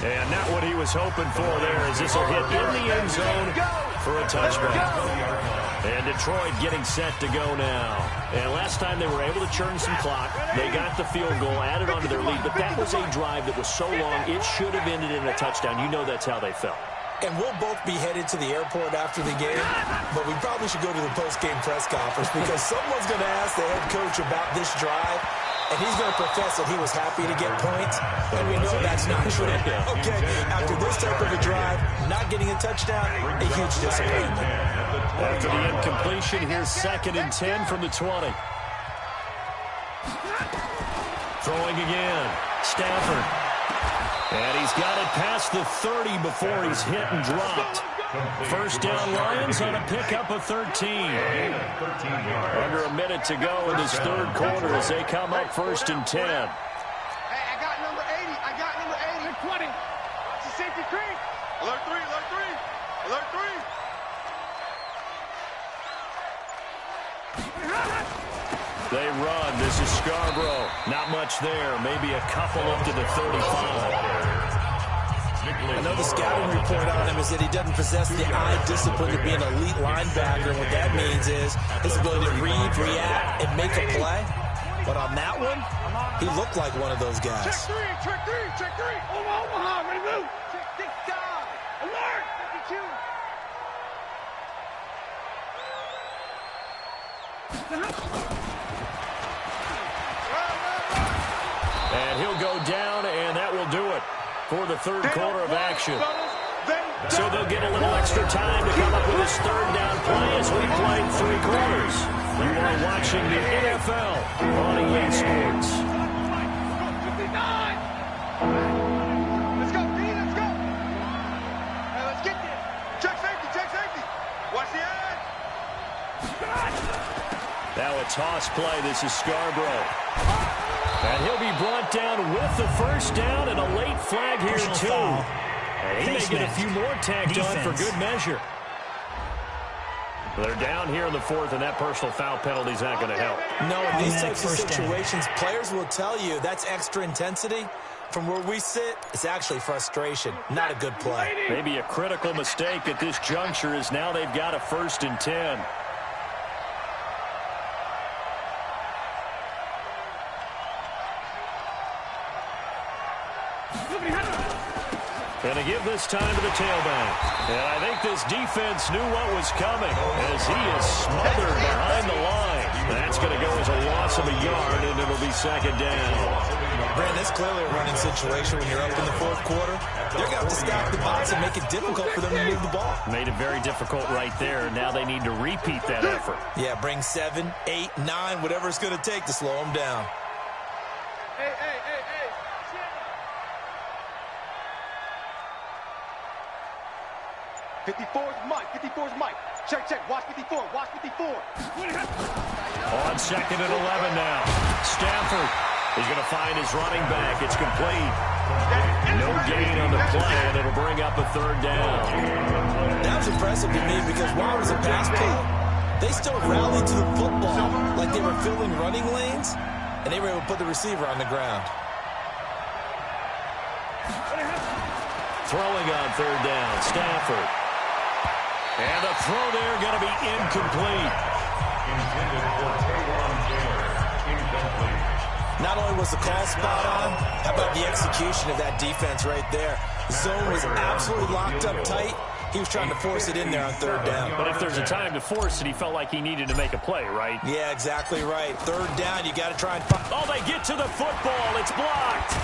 Speaker 2: And not what he was hoping for there, as this will hit in the end zone for a touchback. And Detroit getting set to go now. And last time they were able to churn some clock. They got the field goal, added onto their lead. But that was a drive that was so long, it should have ended in a touchdown. You know that's how they felt.
Speaker 5: And we'll both be headed to the airport after the game, but we probably should go to the post-game press conference because someone's going to ask the head coach about this drive, and he's going to profess that he was happy to get points, and we know that's not true. Okay, after this type of a drive, not getting a touchdown, a huge disappointment.
Speaker 2: After the incompletion, here's 2nd and 10 from the 20. Throwing again, Stafford. And he's got it past the 30 before he's hit and dropped. First down, Lions on a pickup of 13. Under a minute to go in this third quarter as they come up 1st and 10.
Speaker 4: Hey, I got number 80. I got number 80. 20. It's a safety creek. Alert 3, alert 3. Alert 3.
Speaker 2: They run. This is Scarborough. Not much there. Maybe a couple up to the 35.
Speaker 5: I know the scouting report on him is that he doesn't possess the eye discipline to be an elite linebacker. And what that means is his ability to read, react, and make a play. But on that one, he looked like one of those guys.
Speaker 4: Check 3, check 3, check 3. Omaha, ready to move. Check 6 side. Alert. 52.
Speaker 2: And he'll go down, and that will do it for the third quarter of action. So they'll get a little extra time to come up with his third down play as we played 3 quarters. You are watching the NFL on EA Sports.
Speaker 4: 59. Let's go, B, let's go. Hey, let's get this. Check safety, check safety. Watch the edge.
Speaker 2: Now a toss play. This is Scarborough. And he'll be brought down with the first down and a late flag here, too. And he may get a few more tacked on for good measure. They're down here in the 4th, and that personal foul penalty is not going to help.
Speaker 5: No, in these types of situations, players will tell you that's extra intensity. From where we sit, it's actually frustration, not a good play.
Speaker 2: Maybe a critical mistake at this juncture is now they've got a 1st and 10. And to give this time to the tailback. And I think this defense knew what was coming as he is smothered behind the line. That's going to go as a loss of a yard, and it'll be 2nd down.
Speaker 5: Brandon, it's clearly a running situation when you're up in the 4th quarter. They're going to have to stack the box and make it difficult for them to move the ball.
Speaker 2: Made it very difficult right there. Now they need to repeat that effort.
Speaker 5: Yeah, bring 7, 8, 9, whatever it's going to take to slow them down.
Speaker 4: Hey, hey, hey, hey. 54's Mike. 54's Mike. Check, check. Watch 54. Watch 54.
Speaker 2: On 2nd and 11 now. Stafford is going to find his running back. It's complete. No gain on the play, and it'll bring up a 3rd down.
Speaker 5: That was impressive to me because while it was a pass play, they still rallied to the football like they were filling running lanes, and they were able to put the receiver on the ground.
Speaker 2: Throwing on 3rd down, Stafford. And the throw there going to be incomplete.
Speaker 1: Intended for Taywan James. Incomplete.
Speaker 5: Not only was the call spot on, how about the execution of that defense right there? Zone was absolutely locked up tight. He was trying to force it in there on third down.
Speaker 2: But if there's a time to force it, he felt like he needed to make a play, right?
Speaker 5: Yeah, exactly right. Third down, you got to try and find.
Speaker 2: Oh, they get to the football. It's blocked.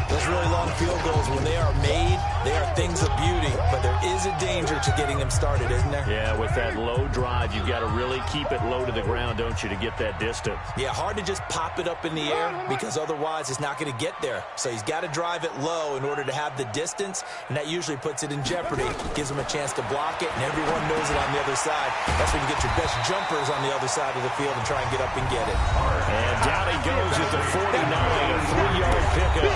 Speaker 5: Those really long field goals, when they are made, they are things of beauty. But there is a danger to getting them started, isn't there?
Speaker 2: Yeah, with that low drive, you've got to really keep it low to the ground, don't you, to get that distance.
Speaker 5: Yeah, hard to just pop it up in the air because otherwise it's not going to get there. So he's got to drive it low in order to have the distance, and that usually puts it in jeopardy, gives him a chance to block it, and everyone knows it on the other side. That's when you get your best jumpers on the other side of the field and try and get up and get it.
Speaker 2: And down he goes at the 49, a 3-yard pickup.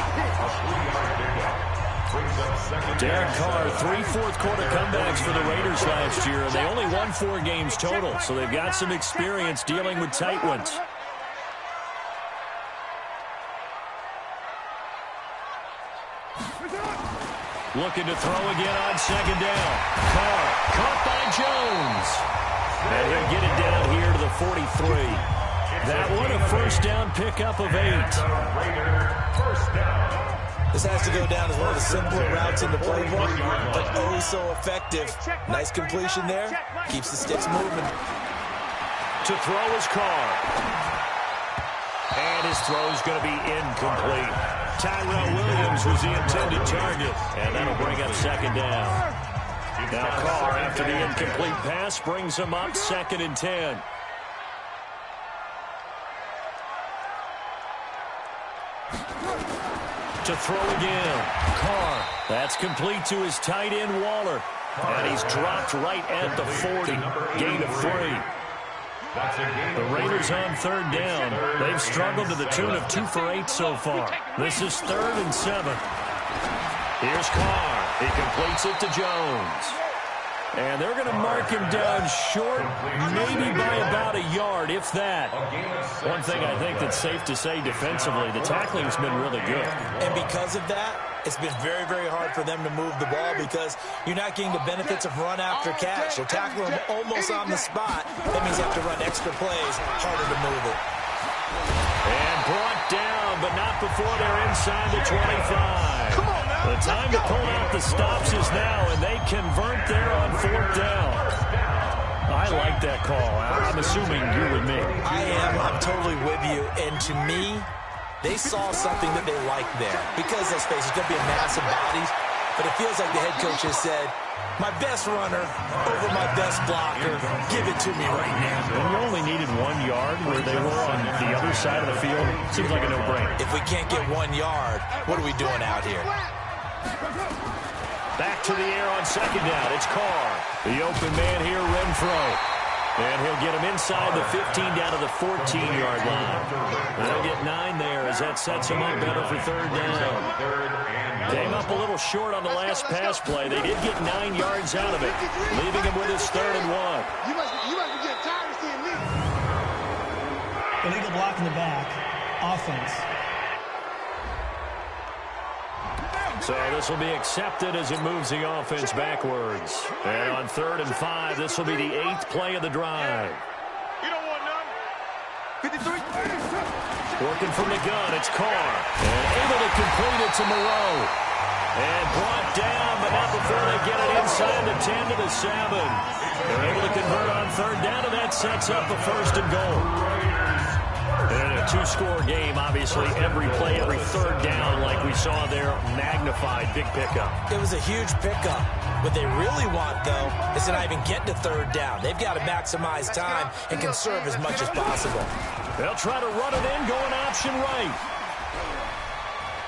Speaker 2: Derek Carr, 3 fourth-quarter comebacks for the Raiders last year, and they only won 4 games total, so they've got some experience dealing with tight ones. Looking to throw again on second down. Carr caught by Jones. And he'll get it down here to the 43. That one a first down pickup of 8.
Speaker 5: This has to go down as one of the simpler routes in the playbook, but oh so effective. Nice completion there. Keeps the sticks moving.
Speaker 2: To throw is Carr. And his throw is going to be incomplete. Tyrell Williams was the intended target, and that'll bring up second down. Now Carr, after the incomplete pass, brings him up 2nd and 10. To throw again. Carr. That's complete to his tight end, Waller. And he's dropped right at the 40. Gain of 3. The Raiders on third down. They've struggled to the tune of 2 for 8 so far. This is 3rd and 7. Here's Carr. He completes it to Jones. And they're going to mark him down short, maybe by about a yard, if that. One thing I think that's safe to say defensively, the tackling's been really good.
Speaker 5: And because of that, it's been very, very hard for them to move the ball because you're not getting the benefits of run after catch. They're tackling them almost on the spot. That means you have to run extra plays, harder to move it.
Speaker 2: And brought down, but not before they're inside the 25. Come on now. The time to pull out the stops is now, and they convert there on 4th down. I like that call. I'm assuming you're with me.
Speaker 5: I am. I'm totally with you. And to me, they saw something that they liked there. Because, let's face it, it's going to be a massive bodies, but it feels like the head coach has said, my best runner over my best blocker. Give it to me right now.
Speaker 2: And you only needed 1 yard where they were on the other side of the field. Seems like a no-brainer.
Speaker 5: If we can't get 1 yard, what are we doing out here?
Speaker 2: Back to the air on second down. It's Carr. The open man here, Renfro. And he'll get him inside the 15 down to the 14-yard line. They'll get 9 there as that sets him up better for third down. Came up a little short on the last pass play. They did get 9 yards out of it, leaving him with his 3rd and 1.
Speaker 4: You must be getting tired of seeing me.
Speaker 6: Illegal block in the back. Offense.
Speaker 2: So this will be accepted as it moves the offense backwards. And on 3rd and 5, this will be the 8th play of the drive.
Speaker 4: You don't want none. 53.
Speaker 2: Working from the gun, it's Carr. And able to complete it to Moreau. And brought down, but not before they get it inside the 10 to the 7. They're able to convert on 3rd down, and that sets up a 1st and goal. And a 2-score game, obviously, every play, every 3rd down, like we saw there, magnified, big pickup.
Speaker 5: It was a huge pickup. What they really want, though, is to not even get to 3rd down. They've got to maximize time and conserve as much as possible.
Speaker 2: They'll try to run it in, going option right.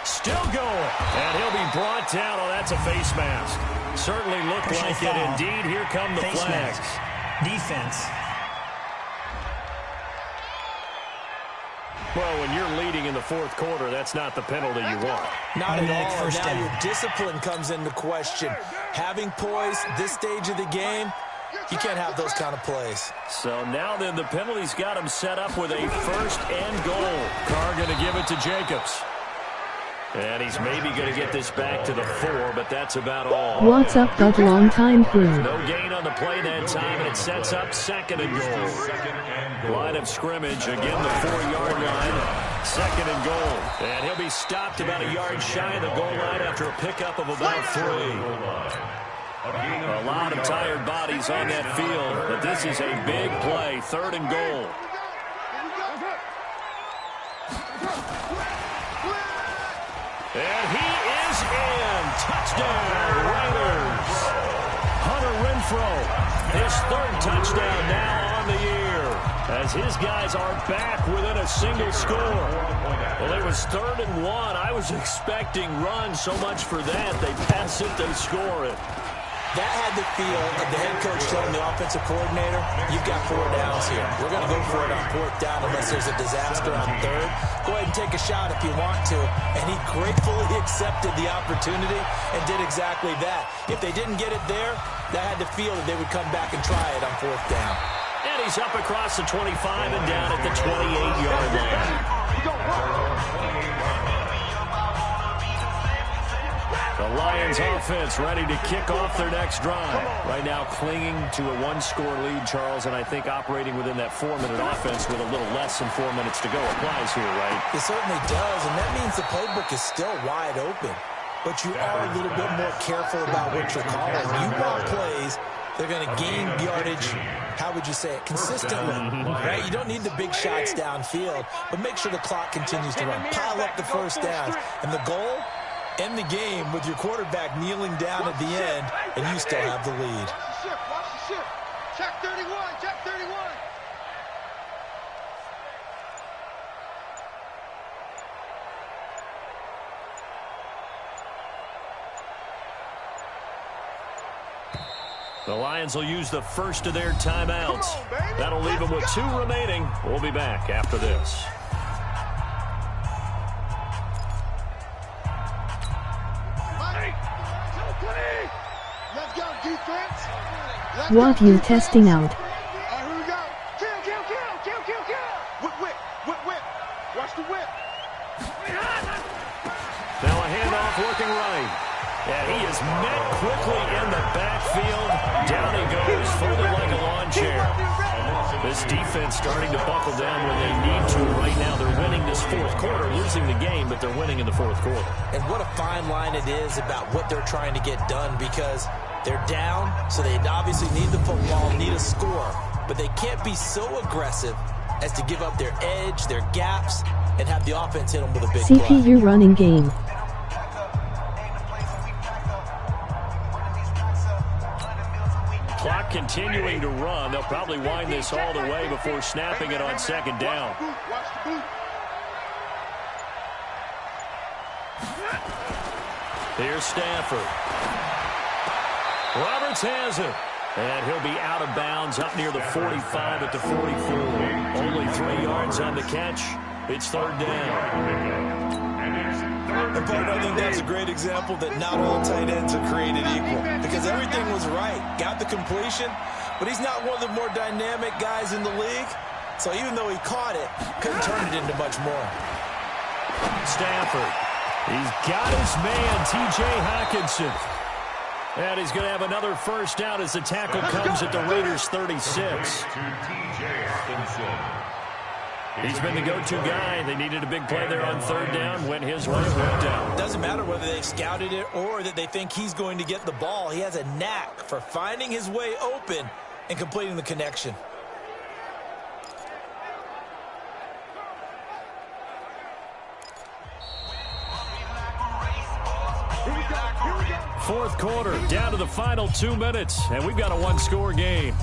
Speaker 2: Still going. And he'll be brought down. Oh, that's a face mask. Certainly looked like it. Indeed, here come the
Speaker 6: face
Speaker 2: flags.
Speaker 6: masks. Defense.
Speaker 2: Well, when you're leading in the 4th quarter, that's not the penalty you want.
Speaker 5: Not at all.
Speaker 6: First
Speaker 5: now
Speaker 6: down.
Speaker 5: your discipline comes into question. Having poise this stage of the game, you can't have those kind of plays.
Speaker 2: So now then, the penalty's got him set up with a 1st and goal. Carr going to give it to Jacobs. And he's maybe going to get this back to the 4, but that's about all.
Speaker 7: What's up, Doug? Long time crew.
Speaker 2: No gain on the play that time, and it sets up 2nd and goal. Line of scrimmage, again the 4-yard line. Second and goal. And he'll be stopped about a yard shy of the goal line after a pickup of about 3. A lot of tired bodies on that field, but this is a big play. Third and goal. And he is in. Touchdown, Raiders. Hunter Renfrow, his 3rd touchdown now on the year, as his guys are back within a single score. Well, it was 3rd and 1. I was expecting run so much for that. They pass it, they score it.
Speaker 5: That had the feel of the head coach telling the offensive coordinator, you've got 4 downs here. We're going to go for it on 4th down unless there's a disaster on 3rd. Go ahead and take a shot if you want to. And he gratefully accepted the opportunity and did exactly that. If they didn't get it there, that had the feel that they would come back and try it on 4th down.
Speaker 2: And he's up across the 25 and down at the 28-yard line. The Lions offense ready to kick off their next drive. Right now clinging to a 1-score lead, Charles, and I think operating within that 4-minute offense with a little less than 4 minutes to go applies here, right?
Speaker 5: It certainly does, and that means the playbook is still wide open. But you are a little bit more careful about what you're calling. You want plays, they're going to gain yardage, how would you say it, consistently, right? You don't need the big shots downfield, but make sure the clock continues to run. Pile up the first downs, and the goal, end the game with your quarterback kneeling down at the end, and you still have the lead.
Speaker 4: Watch the shift, watch the shift. Check 31, check 31.
Speaker 2: The Lions will use the first of their timeouts. That'll leave them with 2 remaining. We'll be back after this.
Speaker 4: Let's go, defense.
Speaker 7: What you testing out?
Speaker 4: All right, here we go. Kill. Whip. Watch the whip.
Speaker 2: Now a handoff working right. And he is met quickly in the backfield. Down he goes, folded like a lawn chair. This defense starting to buckle down when they need to right now. They're winning this 4th quarter, losing the game, but they're winning in the 4th quarter.
Speaker 5: And what a fine line it is about what they're trying to get done, because they're down, so they obviously need the football, need a score. But they can't be so aggressive as to give up their edge, their gaps, and have the offense hit them with a big play.
Speaker 7: CPU running game.
Speaker 2: Clock continuing to run. They'll probably wind this all the way before snapping it on 2nd down. Here's Stafford. Roberts has it. And he'll be out of bounds up near the 45 at the 44. Only 3 yards on the catch. It's 3rd down.
Speaker 5: And Bart, I think that's a great example that not all tight ends are created equal, because everything was right. Got the completion, but he's not one of the more dynamic guys in the league. So even though he caught it, couldn't turn it into much more.
Speaker 2: Stafford. He's got his man, T.J. Hockenson. And he's going to have another first down as the tackle comes at the Raiders' 36. He's been the go-to guy. They needed a big play there on 3rd down. Went his way, went down.
Speaker 5: Doesn't matter whether they've scouted it or that they think he's going to get the ball. He has a knack for finding his way open and completing the connection.
Speaker 2: Fourth quarter, down to the final 2 minutes, and we've got a 1-score game.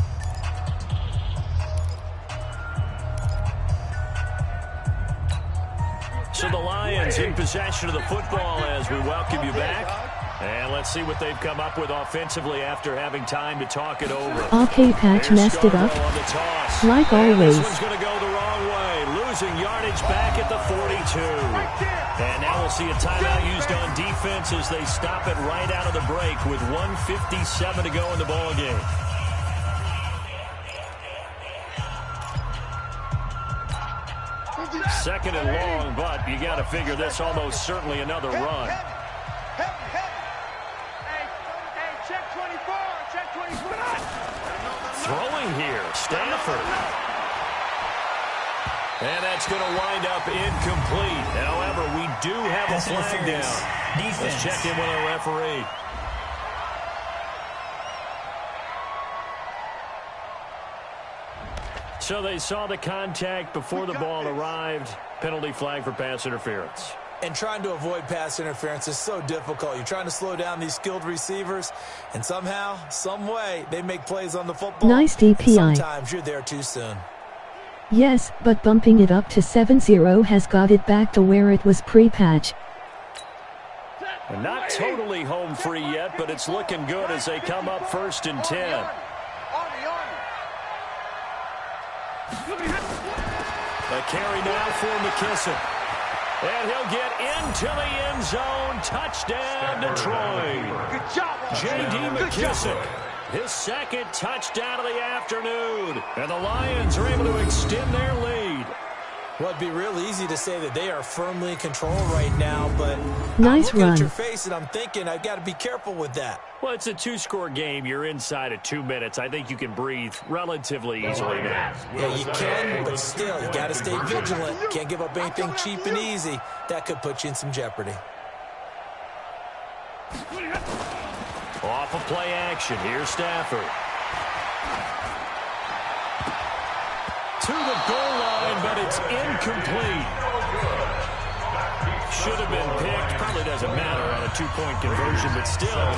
Speaker 2: So the Lions in possession of the football as we welcome you back. And let's see what they've come up with offensively after having time to talk it over.
Speaker 7: Okay, Patch messed it up. Like always.
Speaker 2: This one's going to go the wrong way. Losing yardage back at the 42. And now we'll see a timeout used on defense as they stop it right out of the break with 1:57 to go in the ball game. Second and long, but you got to figure this almost certainly another run.
Speaker 4: Hey, check 24, check 24.
Speaker 2: Throwing here, Stafford. And that's going to wind up incomplete. However, we do have a flag down.
Speaker 6: Defense.
Speaker 2: Let's check in with our referee. So they saw the contact before the ball arrived. Penalty flag for pass interference.
Speaker 5: And trying to avoid pass interference is so difficult. You're trying to slow down these skilled receivers, and somehow, some way, they make plays on the football.
Speaker 7: Nice DPI.
Speaker 5: Sometimes you're there too soon.
Speaker 7: Yes, but bumping it up to 7-0 has got it back to where it was pre-patch.
Speaker 2: Not totally home free yet, but it's looking good as they come up 1st and 10. A carry now for McKissick. And he'll get into the end zone. Touchdown, Detroit.
Speaker 4: Good job,
Speaker 2: J.D. McKissick, his second touchdown of the afternoon. And the Lions are able to extend their lead.
Speaker 5: Well, it'd be real easy to say that they are firmly in control right now, but
Speaker 7: Nice
Speaker 5: I'm looking
Speaker 7: run.
Speaker 5: at your face and I'm thinking I've got to be careful with that.
Speaker 2: Well, it's a 2-score game. You're inside of 2 minutes. I think you can breathe relatively easily now.
Speaker 5: Yeah, you can, but still, you got to stay vigilant. Can't give up anything cheap and easy. That could put you in some jeopardy.
Speaker 2: Off of play action. Here's Stafford. To the goal line, but it's incomplete. Should have been picked. Probably doesn't matter on a 2-point conversion, but still,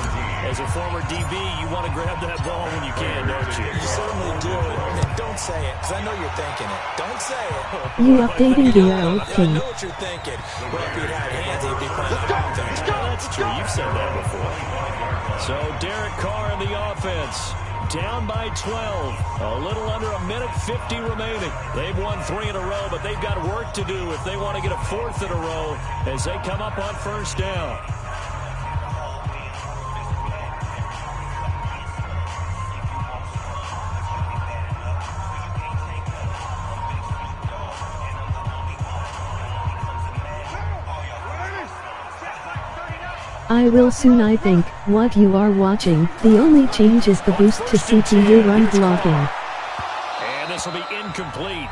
Speaker 2: as a former DB, you want to grab that ball when you can, don't you?
Speaker 5: You certainly do. And don't say it, because I know you're thinking it. Don't say it.
Speaker 7: You updating your old
Speaker 5: I
Speaker 7: thing.
Speaker 5: know what you're thinking. Well, if he'd had hands, he'd be playing the offense.
Speaker 2: That's true. You've said that before. So Derek Carr in the offense. Down by 12. A little under a minute 50 remaining. They've won 3 in a row, but they've got work to do if they want to get a 4th in a row as they come up on 1st down.
Speaker 7: I will soon, I think. What you are watching, the only change is the boost to CPU run blocking.
Speaker 2: And this will be incomplete.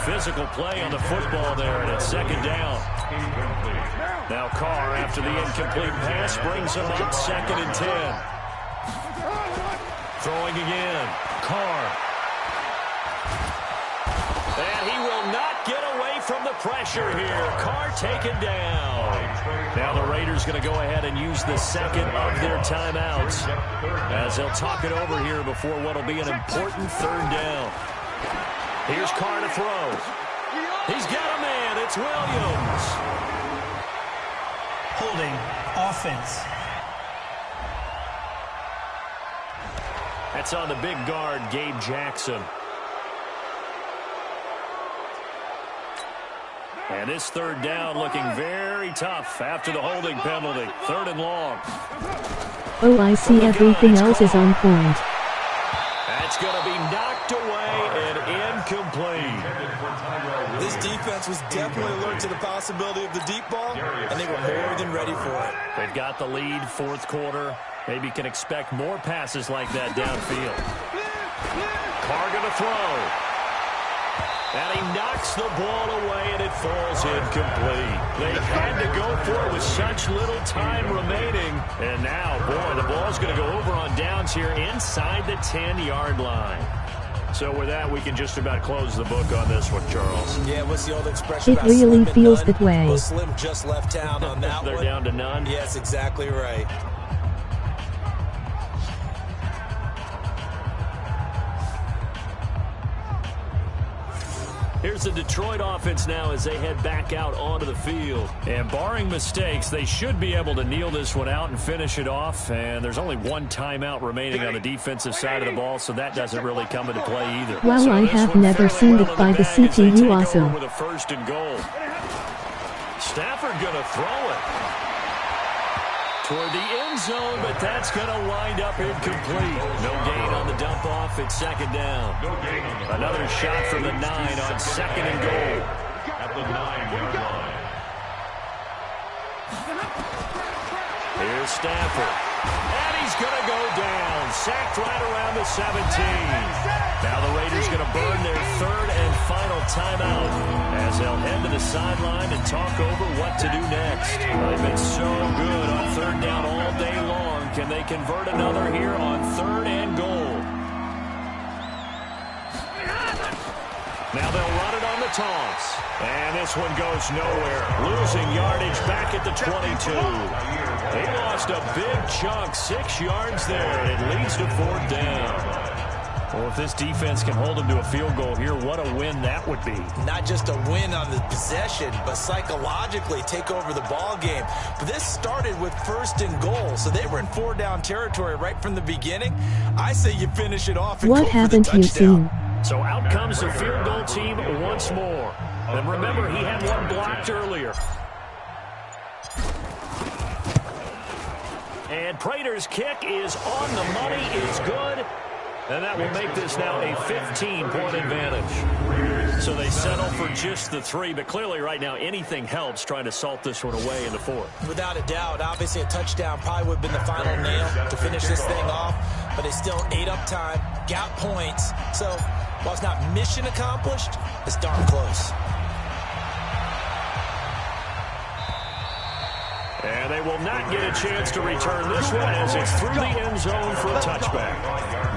Speaker 2: Physical play on the football there, and it's 2nd down. Now Carr, after the incomplete pass, brings him up 2nd and 10. Throwing again. Carr. And he will not get away from the pressure here. Carr taken down. Now the Raiders going to go ahead and use the 2nd of their timeouts as they'll talk it over here before what will be an important 3rd down. Here's Carr to throw. He's got a man. It's Williams.
Speaker 6: Holding. Offense.
Speaker 2: That's on the big guard, Gabe Jackson. And this 3rd down looking very tough after the holding penalty. 3rd and long.
Speaker 7: Oh, I see, everything else is on point.
Speaker 2: That's going to be knocked away and incomplete.
Speaker 5: This defense was definitely alert to the possibility of the deep ball, and they were more than ready for it.
Speaker 2: They've got the lead, 4th quarter. Maybe can expect more passes like that downfield. Carr going to throw. And he knocks the ball away, and it falls incomplete. They had to go for it with such little time remaining. And now, boy, the ball's going to go over on downs here inside the 10-yard line. So with that, we can just about close the book on this one, Charles.
Speaker 5: Yeah, what's the old expression
Speaker 7: It
Speaker 5: about
Speaker 7: really
Speaker 5: slim and
Speaker 7: feels
Speaker 5: none?
Speaker 7: that way.
Speaker 5: Well, Slim just left town on that
Speaker 2: They're
Speaker 5: one.
Speaker 2: down to none?
Speaker 5: Yes, exactly right.
Speaker 2: Here's the Detroit offense now as they head back out onto the field. And barring mistakes, they should be able to kneel this one out and finish it off. And there's only 1 timeout remaining on the defensive side of the ball, so that doesn't really come into play either.
Speaker 7: Well,
Speaker 2: So
Speaker 7: I
Speaker 2: this
Speaker 7: have
Speaker 2: one
Speaker 7: never
Speaker 2: fairly
Speaker 7: seen
Speaker 2: well
Speaker 7: it
Speaker 2: in
Speaker 7: by the
Speaker 2: bag as they
Speaker 7: CPU
Speaker 2: take
Speaker 7: also.
Speaker 2: over with a 1st and goal. Stafford going to throw it toward the end zone, but that's going to wind up incomplete. No gain on the dump off. It's 2nd down. Another shot from the 9 on 2nd and goal.
Speaker 1: At the 9-yard line.
Speaker 2: Here's Stafford. And he's going to go down. Sacked right around the 17. Now the Raiders going to burn their 3rd and final timeout as they'll head to the sideline and talk over what to do next. They've been so good on third down all day long. Can they convert another here on third and goal? Now they'll run it on the toss. And this one goes nowhere. Losing yardage back at the 22. They lost a big chunk, 6 yards there, and it leads to fourth down. Well, if this defense can hold them to a field goal here, what a win that would be.
Speaker 5: Not just a win on the possession, but psychologically take over the ball game. But this started with first and goal, so they were in 4-down territory right from the beginning. I say you finish it off and
Speaker 7: what
Speaker 5: go for the
Speaker 7: haven't you
Speaker 5: touchdown.
Speaker 7: seen?
Speaker 2: So out comes the field goal team once more. And remember, he had one blocked earlier. And Prater's kick is on the money, is good. And that will make this now a 15-point advantage. So they settle for just the 3, but clearly right now anything helps trying to salt this one away in the 4th.
Speaker 5: Without a doubt, obviously a touchdown probably would have been the final nail to finish this thing off, but they still ate up time, got points. So while it's not mission accomplished, it's darn close.
Speaker 2: And they will not get a chance to return this one as it's through the end zone for a touchback.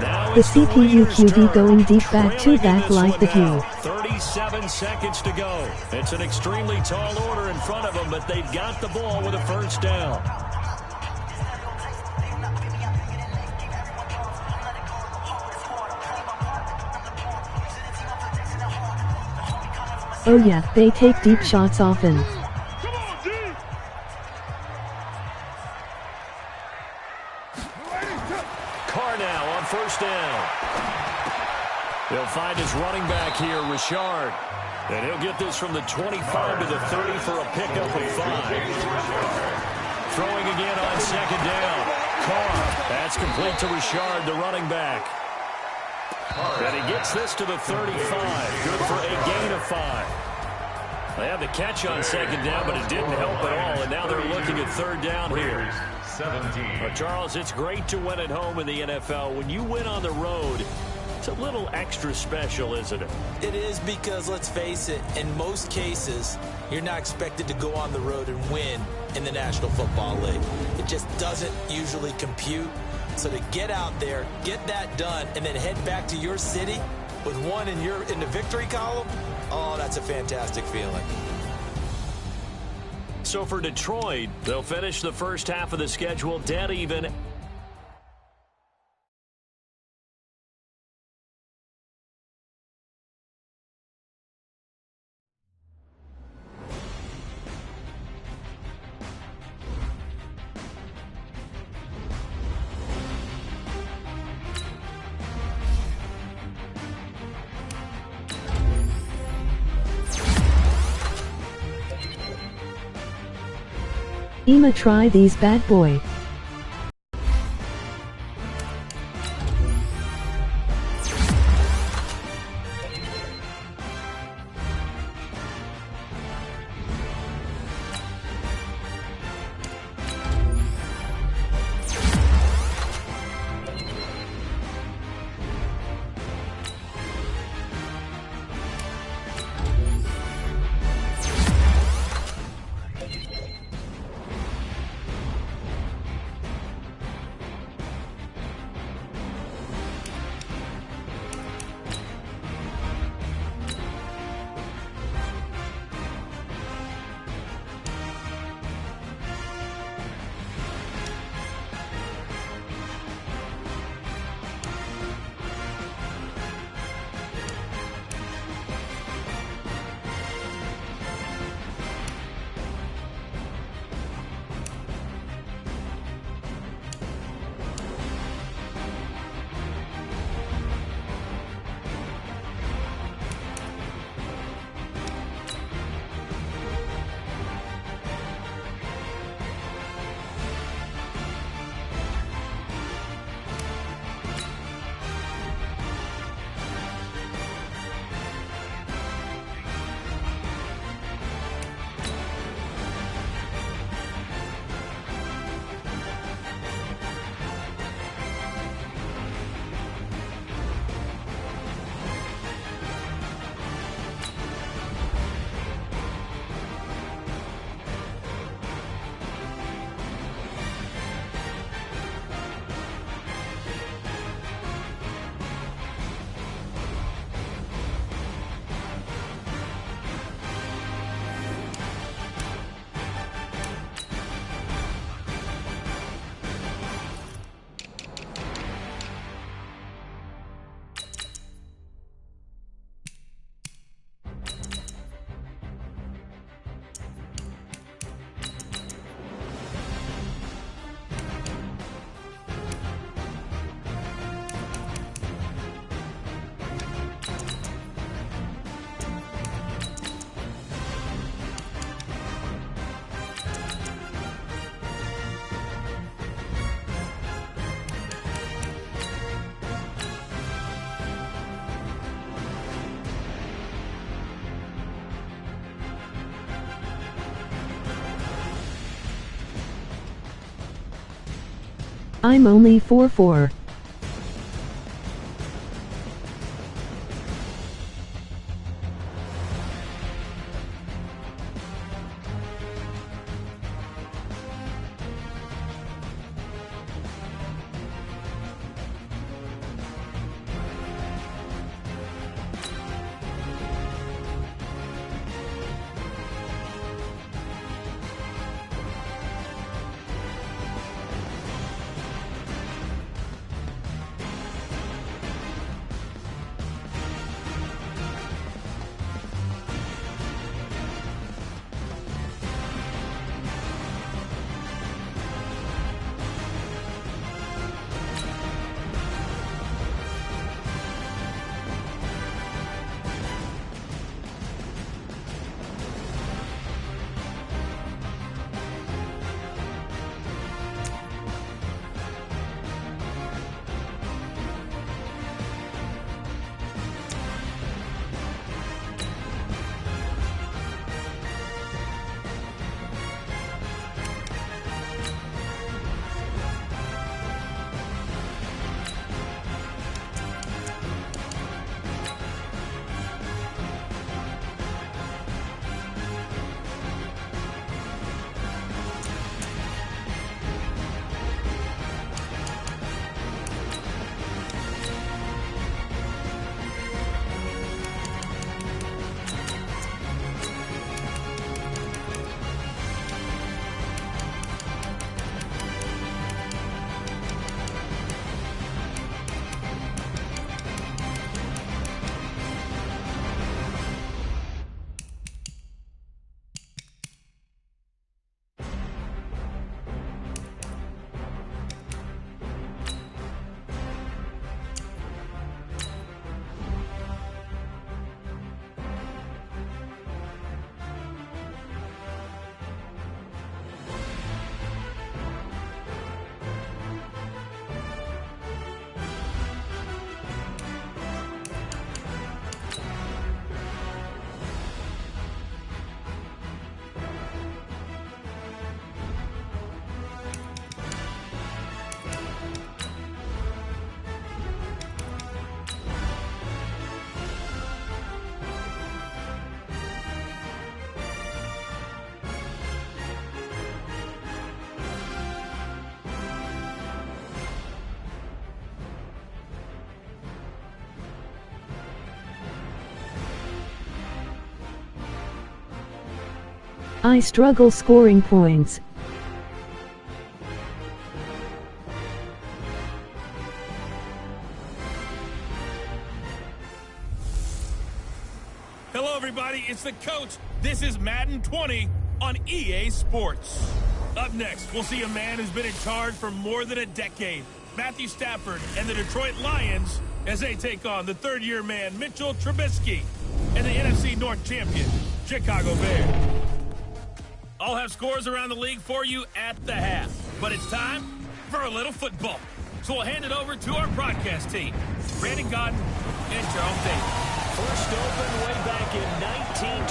Speaker 2: Now
Speaker 7: The CPU QB going deep back to back like the Q.
Speaker 2: 37 seconds to go. It's an extremely tall order in front of them, but they've got the ball with a first down.
Speaker 7: Oh yeah, they take deep shots often.
Speaker 2: First down. They'll find his running back here, Richard. And he'll get this from the 25 to the 30 for a pickup of 5. Throwing again on second down. Carr. That's complete to Richard, the running back. And he gets this to the 35. Good for a gain of 5. They had the catch on second down, but it didn't help at all. And now they're looking at third down here.
Speaker 1: 17.
Speaker 2: Well, Charles, it's great to win at home in the NFL. When you win on the road, it's a little extra special, isn't it?
Speaker 5: It is because, let's face it, in most cases, you're not expected to go on the road and win in the National Football League. It just doesn't usually compute. So to get out there, get that done, and then head back to your city with one in the victory column, oh, that's a fantastic feeling.
Speaker 2: So for Detroit, they'll finish the first half of the schedule dead even.
Speaker 7: I'ma try these bad boy. I'm only 4'4". I struggle scoring points.
Speaker 8: Hello, everybody. It's the coach. This is Madden 20 on EA Sports. Up next, we'll see a man who's been in charge for more than a decade, Matthew Stafford and the Detroit Lions, as they take on the third-year man, Mitchell Trubisky, and the NFC North champion, Chicago Bears. I'll have scores around the league for you at the half, but it's time for a little football. So we'll hand it over to our broadcast team, Brandon Godden and Charles Davis.
Speaker 2: First opened way back in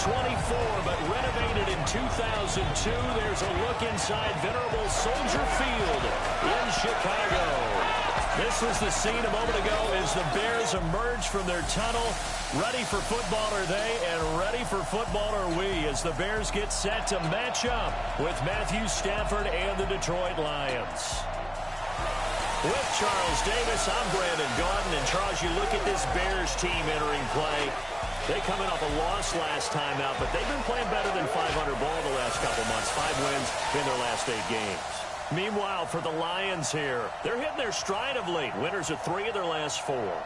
Speaker 2: 1924, but renovated in 2002. There's a look inside venerable Soldier Field in Chicago. This was the scene a moment ago as the Bears emerged from their tunnel. Ready for football are they, and ready for football are we, as the Bears get set to match up with Matthew Stafford and the Detroit Lions. With Charles Davis, I'm Brandon Gaudin. And Charles, you look at this Bears team entering play. They coming off a loss last time out, but they've been playing better than 500 ball the last couple months. 5 wins in their last 8 games. Meanwhile, for the Lions here, they're hitting their stride of late. Winners of 3 of their last 4.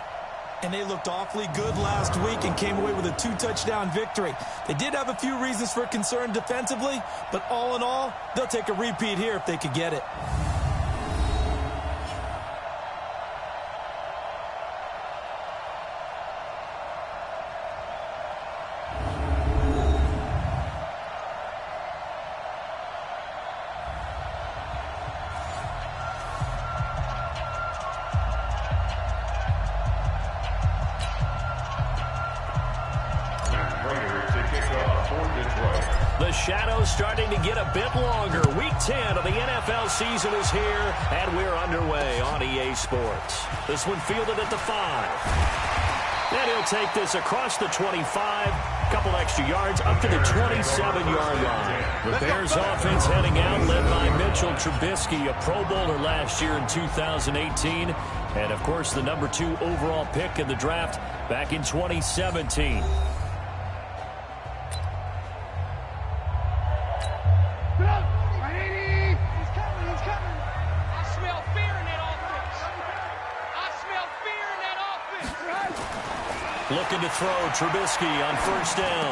Speaker 5: And they looked awfully good last week and came away with a 2-touchdown victory. They did have a few reasons for concern defensively, but all in all, they'll take a repeat here if they could get it.
Speaker 2: The shadow's starting to get a bit longer. Week 10 of the NFL season is here, and we're underway on EA Sports. This one fielded at the 5. And he'll take this across the 25, couple extra yards, up to the 27-yard line. The Bears offense heading out, led by Mitchell Trubisky, a Pro Bowler last year in 2018. And, of course, the number 2 overall pick in the draft back in 2017. Looking to throw, Trubisky on first down.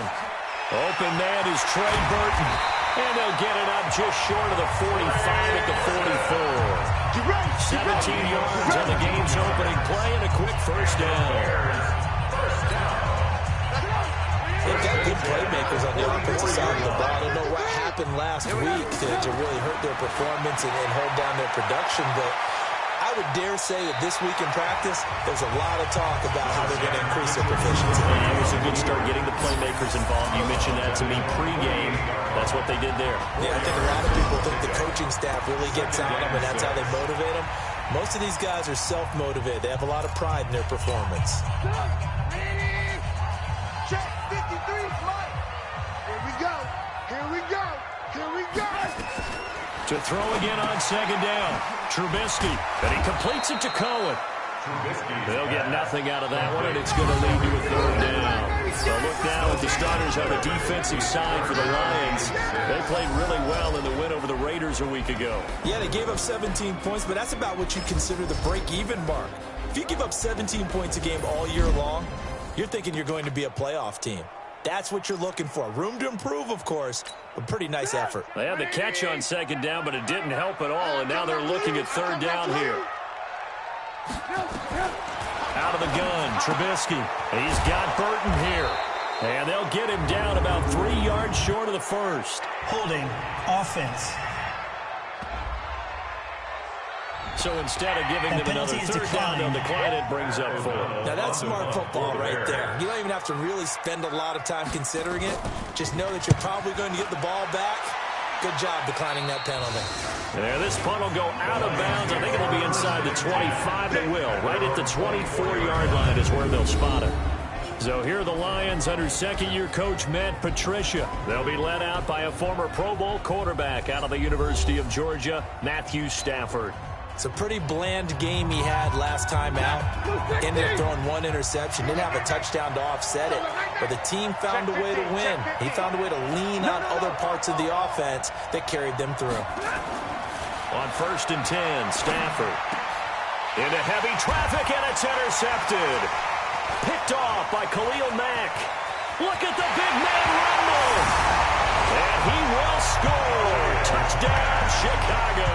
Speaker 2: Open man is Trey Burton. And they'll get it up just short of the 45 at the 44. 17 yards on the game's opening play and a quick first down.
Speaker 5: They've got good playmakers on the offensive side of the ball. I don't know what happened last week to really hurt their performance and hold down their production, but I would dare say that this week in practice, there's a lot of talk about how they're going to increase their proficiency.
Speaker 2: It was a good start getting the playmakers involved. You mentioned that to me pregame. That's what they did there.
Speaker 5: Yeah, I think a lot of people think the coaching staff really gets on them, and that's how they motivate them. Most of these guys are self-motivated. They have a lot of pride in their performance.
Speaker 4: Check 53, Mike. Here we go. Here we go. Here we go.
Speaker 2: To throw again on second down. Trubisky, and he completes it to Cohen. They'll get nothing out of that one, and it's going to lead to a third down. So look now at the starters on the defensive side for the Lions. They played really well in the win over the Raiders a week ago.
Speaker 5: Yeah, they gave up 17 points, but that's about what you consider the break-even mark. If you give up 17 points a game all year long, you're thinking you're going to be a playoff team. That's what you're looking for. Room to improve, of course, but pretty nice effort.
Speaker 2: They had the catch on second down, but it didn't help at all, and now they're looking at third down here. Out of the gun, Trubisky. He's got Burton here. And they'll get him down about 3 yards short of the first.
Speaker 6: Holding offense.
Speaker 2: So instead of giving them another third down, they'll decline it, brings up 4.
Speaker 5: Now that's smart football right there. You don't even have to really spend a lot of time considering it. Just know that you're probably going to get the ball back. Good job declining that penalty.
Speaker 2: Yeah, this punt will go out of bounds. I think it'll be inside the 25. It will. Right at the 24-yard line is where they'll spot it. So here are the Lions under second-year coach Matt Patricia. They'll be led out by a former Pro Bowl quarterback out of the University of Georgia, Matthew Stafford.
Speaker 5: It's a pretty bland game he had last time out. Ended up throwing 1 interception. Didn't have a touchdown to offset it. But the team found a way to win. He found a way to lean on other parts of the offense that carried them through.
Speaker 2: On first and 10, Stafford. Into heavy traffic, and it's intercepted. Picked off by Khalil Mack. Look at the big man rumble. And he will score. Touchdown, Chicago.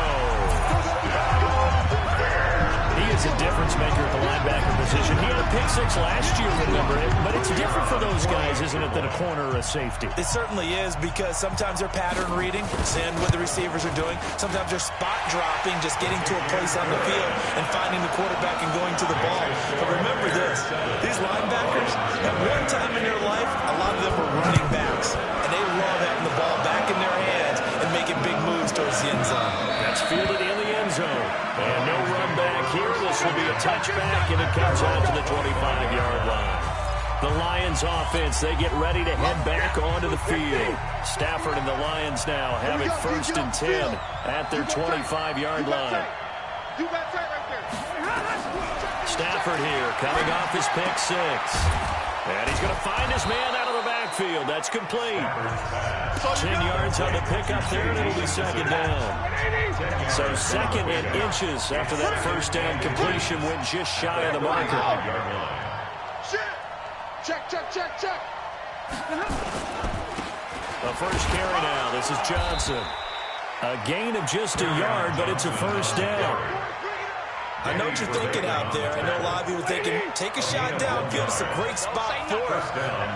Speaker 2: He is a difference maker at the linebacker position. He had a pick 6 last year, remember it, but it's different for those guys, isn't it, than a corner or a safety?
Speaker 5: It certainly is, because sometimes they're pattern reading, seeing what the receivers are doing. Sometimes they're spot dropping, just getting to a place on the field and finding the quarterback and going to the ball. But remember this, these linebackers, at one time in their life, a lot of them were running backs, and they love having the ball back in their hands and making big moves towards the end zone.
Speaker 2: That's fielded in the end zone. And no run back here. This will be a touchback, and it comes out to the 25-yard line. The Lions offense, they get ready to head back onto the field. Stafford and the Lions now have it first and 10 at their 25-yard line. Stafford here coming off his pick 6. And he's going to find his man out of the backfield. That's complete. 10 yards on the pickup there, and it'll be second down. So second and inches after that first down completion went just shy of the marker.
Speaker 4: Check, check, check, check.
Speaker 2: The first carry now. This is Johnson. A gain of just a yard, but it's a first down.
Speaker 5: I know what you're thinking out there. I know a lot of you are thinking, take a shot downfield. It's a great spot for it.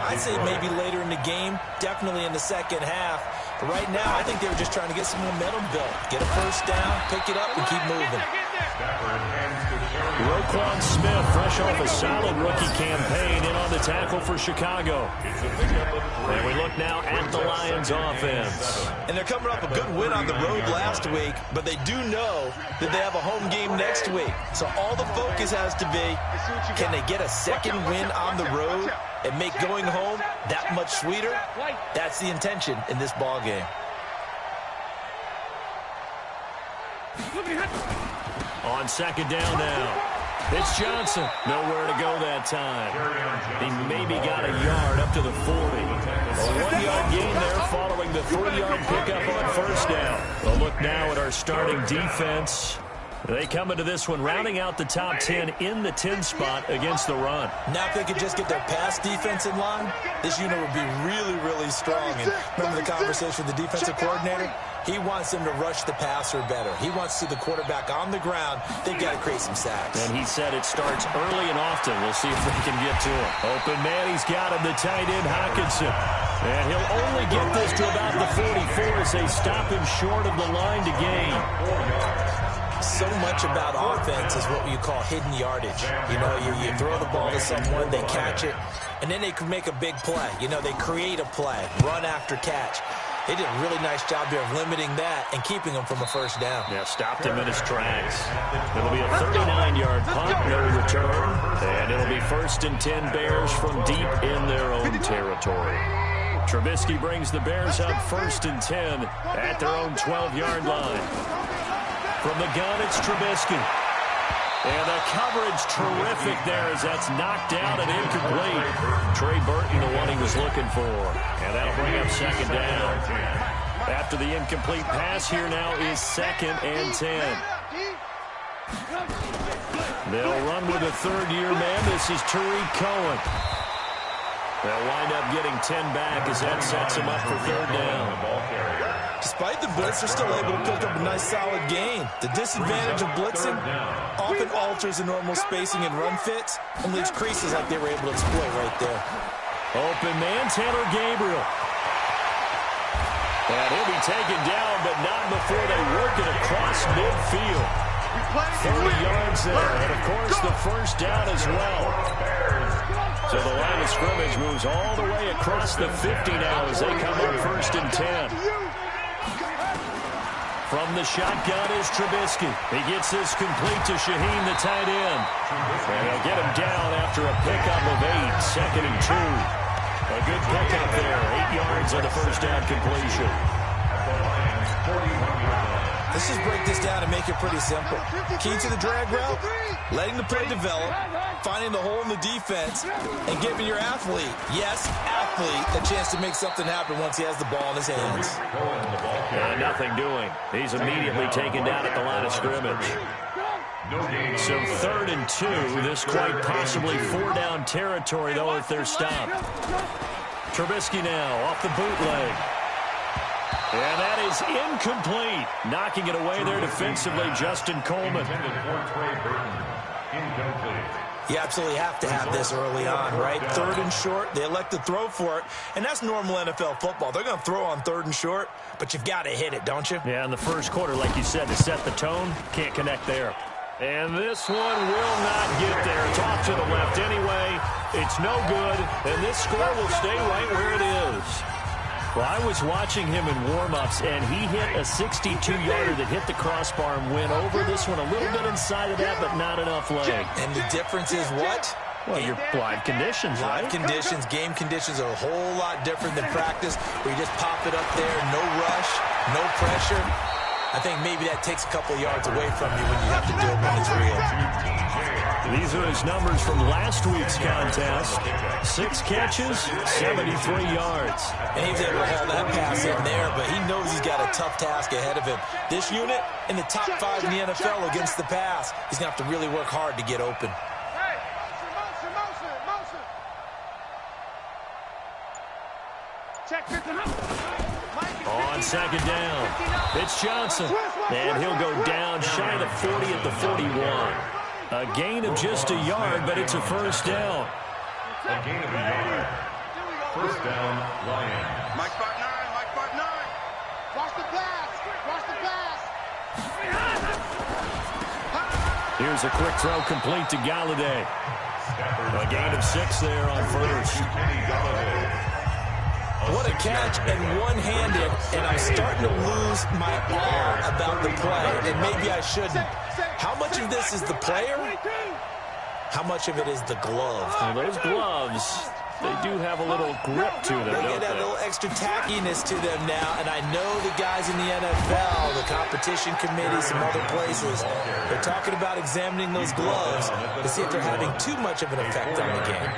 Speaker 5: I'd say maybe later in the game, definitely in the second half. But right now, I think they were just trying to get some momentum built. Get a first down, pick it up, and keep moving.
Speaker 2: Roquan Smith, fresh off a solid rookie campaign, in on the tackle for Chicago. And we look now at the Lions offense.
Speaker 5: And they're coming off a good win on the road last week, but they do know that they have a home game next week. So all the focus has to be, can they get a second win on the road and make going home that much sweeter? That's the intention in this ball game.
Speaker 2: On second down now. It's Johnson. Nowhere to go that time. He maybe got a yard up to the 40. A 1-yard gain there following the 3-yard pickup on first down. A look now at our starting defense. They come into this one rounding out the top 10 in the 10 spot against the run.
Speaker 5: Now if they could just get their pass defense in line, this unit would be really, really strong. And remember the conversation with the defensive coordinator? He wants them to rush the passer better. He wants to see the quarterback on the ground. They've got to create some sacks.
Speaker 2: And he said it starts early and often. We'll see if they can get to him. Open man, he's got him, the tight end, Hockenson. And he'll only get this to about the 44 as they stop him short of the line to gain.
Speaker 5: So much about offense is what you call hidden yardage. You know, you throw the ball to someone, they catch it, and then they can make a big play. You know, they create a play, run after catch. They did a really nice job here of limiting that and keeping him from a first down.
Speaker 2: Yeah, stopped him in his tracks. It'll be a 39-yard punt, no return. And it'll be 1st and 10 Bears from deep in their own territory. Trubisky brings the Bears up 1st and 10 at their own 12-yard line. From the gun, it's Trubisky. And the coverage terrific there as that's knocked out and incomplete. Trey Burton, the one he was looking for. And that'll bring up second down. After the incomplete pass, here now is 2nd and 10. They'll run with a third-year man. This is Tariq Cohen. They'll wind up getting 10 back as that sets him up for third down.
Speaker 5: Despite the blitz, they're still able to pick up a nice, solid gain. The disadvantage of blitzing often alters the normal spacing and run fits and leaves creases like they were able to exploit right there.
Speaker 2: Open man, Taylor Gabriel. And he'll be taken down, but not before they work it across midfield. 30 yards there, and of course the first down as well. So the line of scrimmage moves all the way across the 50 now as they come up 1st and 10. From the shotgun is Trubisky. He gets this complete to Shaheen, the tight end. And he'll get him down after a pickup of 8, 2nd and 2. A good pickup there, 8 yards on the first down completion.
Speaker 5: Let's just break this down and make it pretty simple. Key to the drag route, letting the play develop, finding the hole in the defense, and giving your athlete, yes, athlete, a chance to make something happen once he has the ball in his hands.
Speaker 2: Nothing doing. He's immediately taken down at the line of scrimmage. So 3rd and 2, this quite possibly 4-down territory, though, if they're stopped. Trubisky now off the bootleg. And that is incomplete. Knocking it away there defensively, Justin Coleman.
Speaker 5: You absolutely have to have this early on, right? 3rd and short, they elect to throw for it, and that's normal NFL football. They're going to throw on 3rd and short, but you've got to hit it, don't you?
Speaker 2: Yeah, in the first quarter, like you said, to set the tone, can't connect there. And this one will not get there. It's off to the left anyway. It's no good, and this score will stay right where it is. Well, I was watching him in warm-ups, and he hit a 62-yarder that hit the crossbar and went over. This one a little bit inside of that, but not enough leg.
Speaker 5: And the difference is what?
Speaker 2: Well, your live conditions, right?
Speaker 5: Live conditions, game conditions are a whole lot different than practice, where you just pop it up there, no rush, no pressure. I think maybe that takes a couple of yards away from you when you have to do it when it's real.
Speaker 2: These are his numbers from last week's contest. 6 catches, 73 yards.
Speaker 5: And he was able to haul that pass in there, but he knows he's got a tough task ahead of him. This unit in the top 5 in the NFL against the pass. He's going to have to really work hard to get open.
Speaker 2: On second down, it's Johnson. And he'll go down shy of the 40 at the 41. A gain of just a yard, but it's a first down.
Speaker 1: A gain of a yard. First down, Lions.
Speaker 4: Mike Part 9, Mike Part 9. Watch the pass. Watch the pass.
Speaker 2: Here's a quick throw complete to Galladay. A gain of 6 there on first.
Speaker 5: What a catch and one-handed, and I'm starting to lose my awe about the play, and maybe I shouldn't. How much of this is the player? How much of it is the glove?
Speaker 2: Well, those gloves, they do have a little grip to them,
Speaker 5: They
Speaker 2: don't
Speaker 5: get that
Speaker 2: they?
Speaker 5: little extra tackiness to them now, and I know the guys in the NFL, the competition committee, some other places, they're talking about examining those gloves to see if they're having too much of an effect on the game.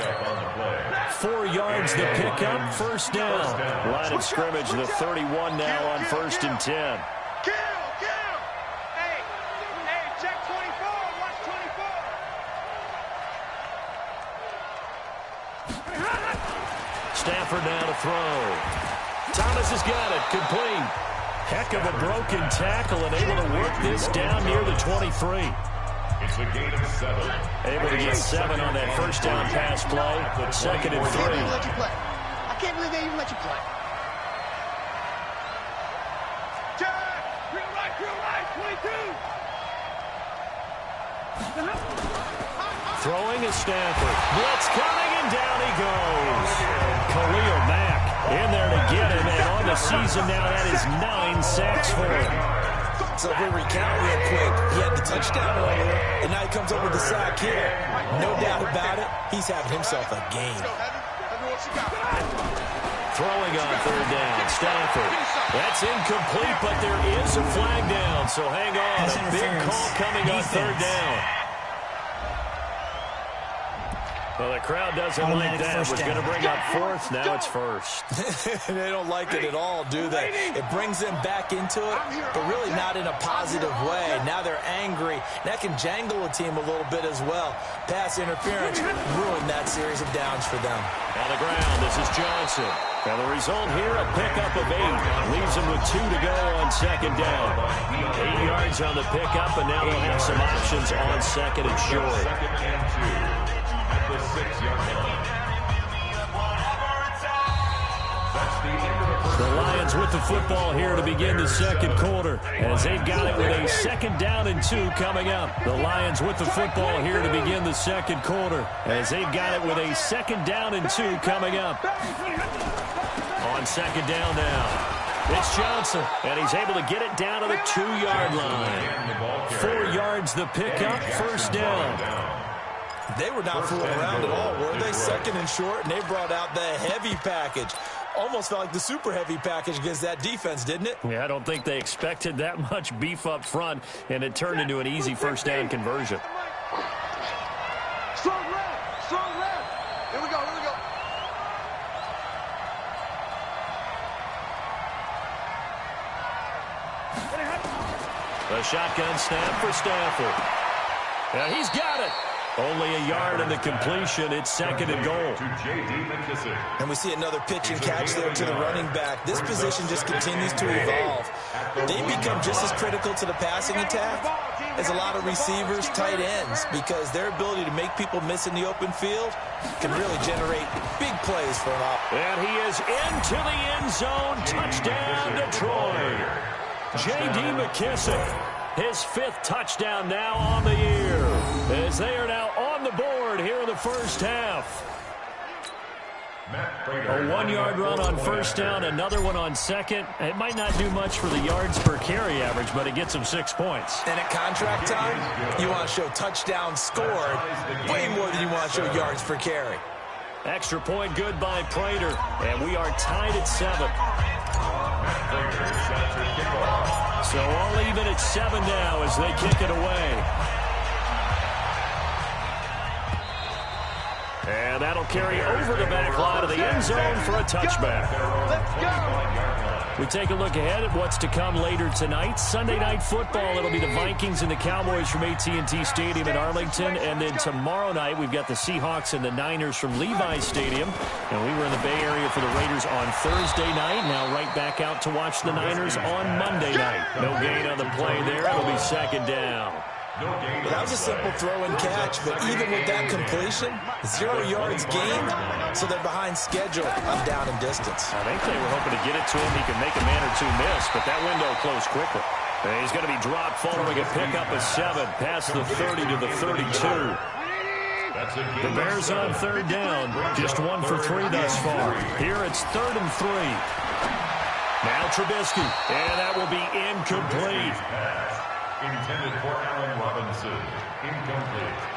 Speaker 2: 4 yards the pickup, first down. Line of scrimmage, the 31 now on 1st and 10.
Speaker 4: Kill! Hey, check 24. Watch 24.
Speaker 2: Stafford now to throw. Thomas has got it, complete. Heck of a broken tackle and able to work this down near the 23.
Speaker 1: It's a gain of 7.
Speaker 2: Able to get 7 on that first down pass play. 2nd and 3.
Speaker 4: I can't believe they even let you play. Check! Real right, 22.
Speaker 2: Throwing is Stafford. Blitz coming, and down he goes. Khalil Mack in there to get him, and on the season now, that is 9 sacks for him.
Speaker 5: So if we recount real quick, he had the touchdown earlier, and now he comes up with the sack here. No doubt about it, he's having himself a game.
Speaker 2: Throwing on 3rd down, Stafford. That's incomplete, but there is a flag down, so hang on.
Speaker 6: Pass
Speaker 2: A big
Speaker 6: interference.
Speaker 2: call coming on 3rd down. Well, the crowd doesn't like
Speaker 6: Automatic
Speaker 2: that.
Speaker 6: first
Speaker 2: Was going to
Speaker 6: down.
Speaker 2: bring up 4th. Now it's 1st.
Speaker 5: They don't like it at all, do they? It brings them back into it, but really not in a positive way. Now they're angry. That can jangle a team a little bit as well. Pass interference ruined that series of downs for them.
Speaker 2: On the ground, this is Johnson. And the result here, a pickup of 8. Leaves them with 2 to go on 2nd down. 8 yards on the pickup, and now they'll have some options on 2nd and short.
Speaker 1: 2nd and 2. At the 6-yard line. That's the end of the first.
Speaker 2: The Lions with the football here to begin the 2nd quarter, as they've got it with a 2nd down and 2 coming up. The Lions with the football here to begin the 2nd quarter, as they've got it with a 2nd down and 2 coming up. On 2nd down now, it's Johnson, and he's able to get it down to the 2-yard line. 4 yards the pickup, first down.
Speaker 5: They were not fooling around at all, were they? 2nd and short, and they brought out the heavy package. Almost felt like the super heavy package against that defense, didn't it?
Speaker 2: Yeah, I don't think they expected that much beef up front, and it turned into an easy first down conversion.
Speaker 4: Strong left. Here we go.
Speaker 2: A shotgun snap for Stafford. And he's got it. Only a yard in the completion. It's 2nd and goal.
Speaker 1: To J.D. McKissick.
Speaker 5: And we see another pitch and catch there to the running back. This position just continues to evolve. They become just as critical to the passing attack as a lot of receivers, tight ends, because their ability to make people miss in the open field can really generate big plays for an offense.
Speaker 2: And he is into the end zone. Touchdown, Detroit. J.D. McKissick. His 5th touchdown now on the year, as they are now on the board here in the first half. A 1-yard run on first down, another one on 2nd. It might not do much for the yards per carry average, but it gets him 6 points.
Speaker 5: And at contract time, you want to show touchdowns scored way more than you want to show yards per carry.
Speaker 2: Extra point good by Prater, and we are tied at 7. So all even at 7 now as they kick it away. And that'll carry over the back line of the end zone for a touchback.
Speaker 4: Let's go.
Speaker 2: We take a look ahead at what's to come later tonight. Sunday Night Football, it'll be the Vikings and the Cowboys from AT&T Stadium in Arlington. And then tomorrow night, we've got the Seahawks and the Niners from Levi's Stadium. And we were in the Bay Area for the Raiders on Thursday night. Now right back out to watch the Niners on Monday night. No gain on the play there. It'll be 2nd down.
Speaker 5: Well, that was a simple throw and catch, but even with that completion, 0 yards gained, so they're behind schedule on down and distance.
Speaker 2: I think they were hoping to get it to him. He could make a man or two miss, but that window closed quickly. And he's going to be dropped following a pickup of 7 past the 30 to the 32. The Bears on third down, just 1 for 3 thus far. Here it's 3rd and 3. Now Trubisky, and that will be incomplete.
Speaker 1: Intended for Allen Robinson. Incomplete.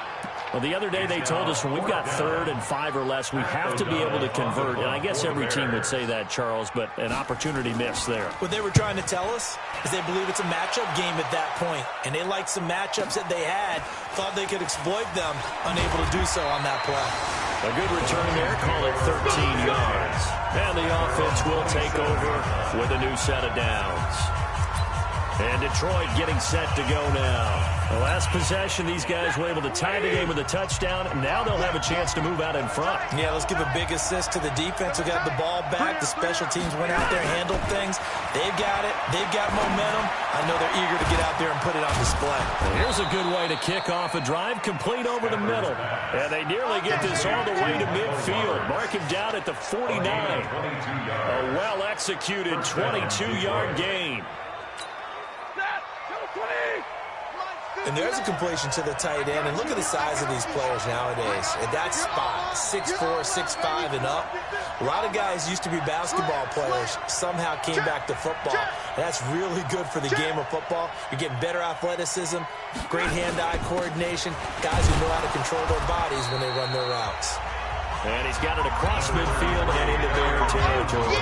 Speaker 2: Well, the other day they told us when we've got 3rd and 5 or less, we have to be able to convert. And I guess every team would say that, Charles, but an opportunity missed there.
Speaker 5: What they were trying to tell us is they believe it's a matchup game at that point, and they liked some matchups that they had, thought they could exploit them, unable to do so on that play.
Speaker 2: A good return there, call it 13 yards. And the offense will take over with a new set of downs. And Detroit getting set to go now. The last possession, these guys were able to tie the game with a touchdown. Now they'll have a chance to move out in front.
Speaker 5: Yeah, let's give a big assist to the defense who got the ball back. The special teams went out there, handled things. They've got it. They've got momentum. I know they're eager to get out there and put it on display.
Speaker 2: Here's a good way to kick off a drive, complete over the middle. And they nearly get this all the way to midfield. Mark him down at the 49. A well-executed 22-yard gain.
Speaker 5: And there's a completion to the tight end. And look at the size of these players nowadays. At that spot, 6'4", 6'5", and up. A lot of guys used to be basketball players, somehow came back to football. That's really good for the game of football. You're getting better athleticism, great hand-eye coordination, guys who know how to control their bodies when they run their routes.
Speaker 2: And he's got it across midfield and into their territory.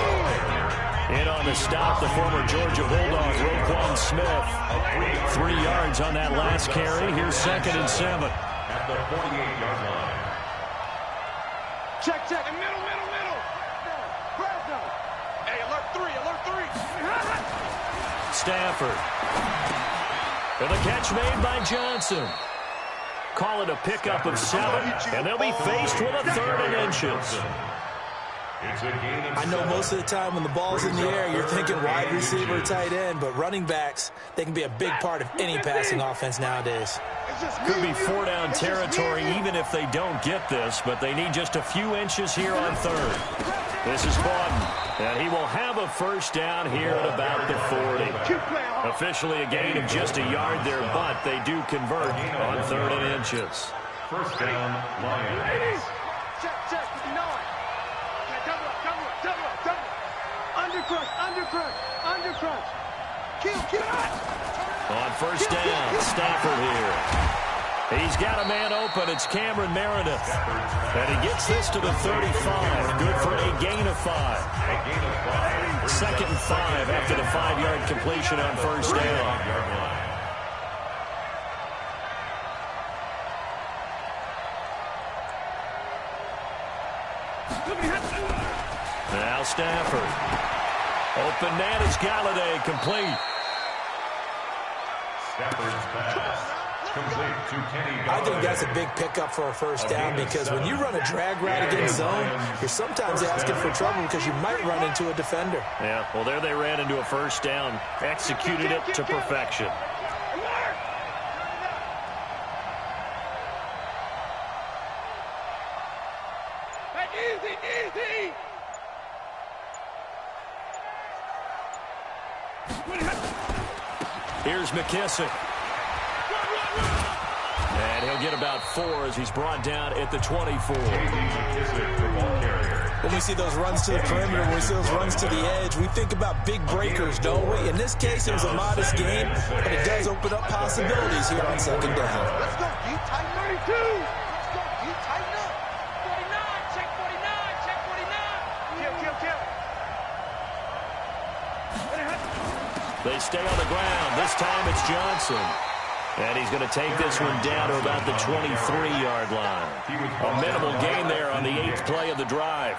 Speaker 2: In on the stop, the former Georgia Bulldog, Roquan Smith. 3 yards on that last carry. Here's 2nd and 7.
Speaker 1: At the 48-yard line.
Speaker 4: Check, check. Middle. Hey, alert 3.
Speaker 2: Stafford. And the catch made by Johnson. Call it a pickup of 7, and they'll be faced with a 3rd and inches.
Speaker 5: I know most of the time when the ball's in the air, you're thinking wide receiver, tight end, but running backs, they can be a big part of any passing offense nowadays.
Speaker 2: Could be 4-down territory even if they don't get this, but they need just a few inches here on 3rd. This is Bawden, and he will have a first down here at about the 40. Officially a gain of just a yard there, but they do convert on 3rd and inches.
Speaker 1: First down, Lions.
Speaker 4: Check, 59. Double up. Undercrush. Kill.
Speaker 2: On first down, Stafford here. He's got a man open. It's Cameron Meredith. And he gets this to the 35. Good for a gain of 5. 2nd and 5 after the 5-yard completion on first down. Now Stafford. Open man is Galladay, complete.
Speaker 1: Stafford's pass. Complete to Kenny Galladay.
Speaker 5: I think that's a big pickup for a first down because when you run a drag route against zone, you're sometimes asking for trouble because you might run into a defender.
Speaker 2: Yeah, well, there they ran into a first down. Executed it to perfection.
Speaker 4: Easy.
Speaker 2: Here's McKissick. And he'll get about 4 as he's brought down at the 24.
Speaker 5: When we see those runs to the perimeter, when we see those runs to the edge, we think about big breakers, don't we? In this case, it was a modest game, but it does open up possibilities here on 2nd down.
Speaker 4: Let's go, D. Tighten 32. Let's go, D. Tighten up. 49. Check 49. Kill.
Speaker 2: They stay on the ground. This time it's Johnson. And he's going to take this one down to about the 23-yard line. A minimal gain there on the 8th play of the drive.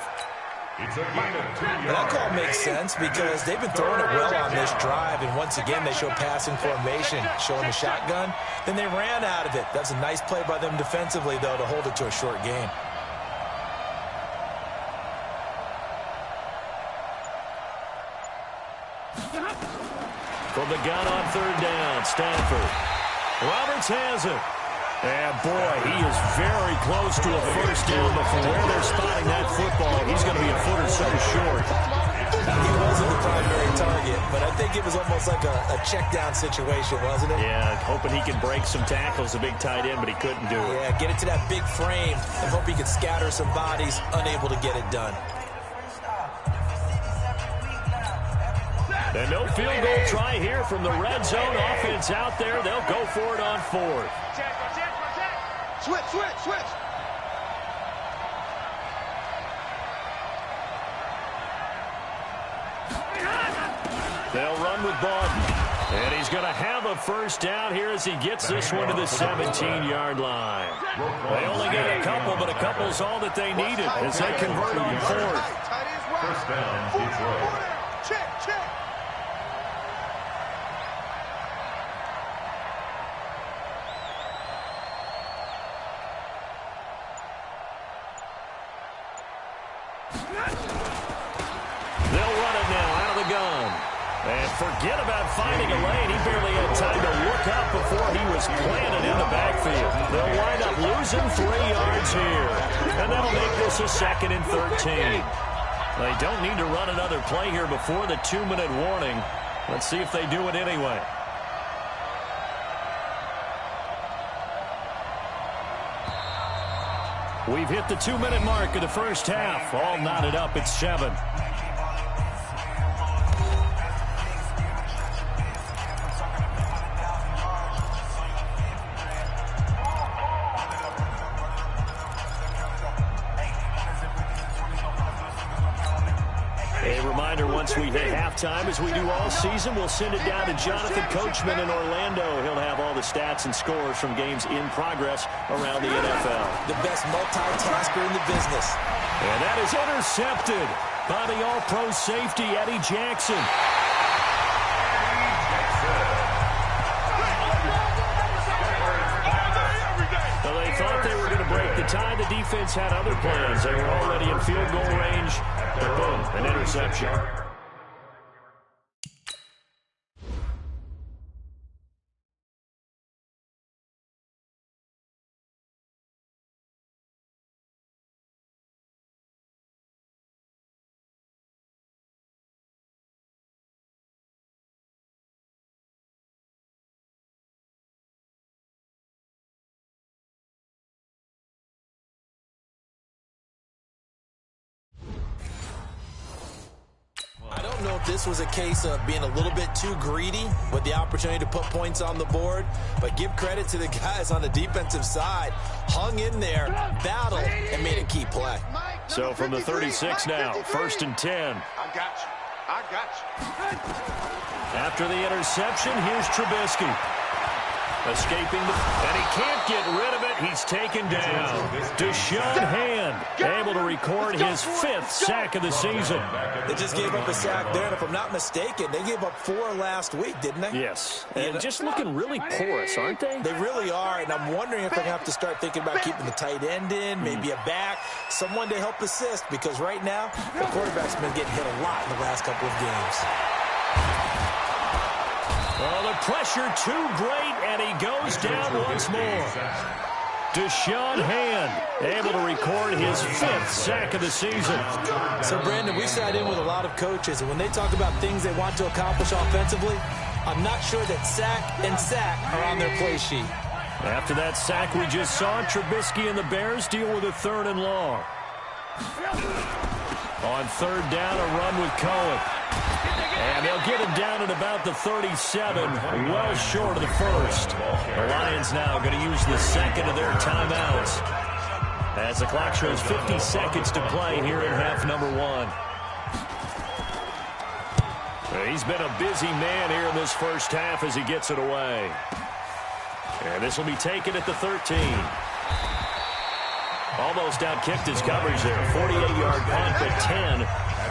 Speaker 1: It's a gain of 2 yards.
Speaker 5: That call makes sense because they've been throwing it well on this drive, and once again they show passing formation, showing the shotgun. Then they ran out of it. That's a nice play by them defensively, though, to hold it to a short gain.
Speaker 2: From the gun on 3rd down, Stafford. Roberts has it. And, boy, he is very close to a first down, but from where they're spotting that football, he's going to be a foot or so short.
Speaker 5: He wasn't the primary target, but I think it was almost like a check-down situation, wasn't it?
Speaker 2: Yeah, hoping he can break some tackles, a big tight end, but he couldn't do it.
Speaker 5: Yeah, get it to that big frame and hope he can scatter some bodies, unable to get it done.
Speaker 2: And no field goal try here from the red zone. Offense out there. They'll go for it on fourth.
Speaker 4: Switch.
Speaker 2: They'll run with Bawden. And he's going to have a first down here as he gets this one to the 17-yard line. They only get a couple, but a couple's all that they needed as they convert on fourth.
Speaker 1: First down, Detroit.
Speaker 4: Check.
Speaker 2: They'll run it now out of the gun. And forget about finding a lane. He barely had time to look up before he was planted in the backfield. They'll wind up losing 3 yards here. And that'll make this a 2nd and 13. They don't need to run another play here before the 2-minute warning. Let's see if they do it anyway. We've hit the 2-minute mark of the first half. All knotted up at 7. Once we hit halftime, as we do all season, we'll send it down to Jonathan Coachman in Orlando. He'll have all the stats and scores from games in progress around the NFL.
Speaker 5: The best multitasker in the business.
Speaker 2: And that is intercepted by the all-pro safety, Eddie Jackson. Well, they thought they were going to break the tie. The defense had other plans. They were already in field goal range. But boom, an interception.
Speaker 5: Know if this was a case of being a little bit too greedy with the opportunity to put points on the board, but give credit to the guys on the defensive side. Hung in there, battled, and made a key play.
Speaker 2: So from the 36 now, 1st and 10.
Speaker 4: I got you.
Speaker 2: After the interception, here's Trubisky. Escaping, and he can't get rid of it. He's taken down. Deshaun Hand able to record his 5th sack of the season.
Speaker 5: They just gave up a sack there, and if I'm not mistaken, they gave up 4 last week, didn't they?
Speaker 2: Yes, and just looking really porous, aren't they?
Speaker 5: They really are, and I'm wondering if they're going to have to start thinking about keeping the tight end in, maybe a back, someone to help assist, because right now, the quarterback's been getting hit a lot in the last couple of games.
Speaker 2: Well, the pressure too great, and he goes down once more. Deshaun Hand able to record his 5th sack of the season.
Speaker 5: So, Brandon, we sat in with a lot of coaches, and when they talk about things they want to accomplish offensively, I'm not sure that sack and sack are on their play sheet.
Speaker 2: After that sack we just saw, Trubisky and the Bears deal with a 3rd and long. On 3rd down, a run with Cohen. And they'll get him down at about the 37, well short of the 1st. The Lions now going to use the 2nd of their timeouts as the clock shows 50 seconds to play here in half number 1. He's been a busy man here in this first half as he gets it away. And this will be taken at the 13. Almost outkicked his coverage there. 48-yard punt, but 10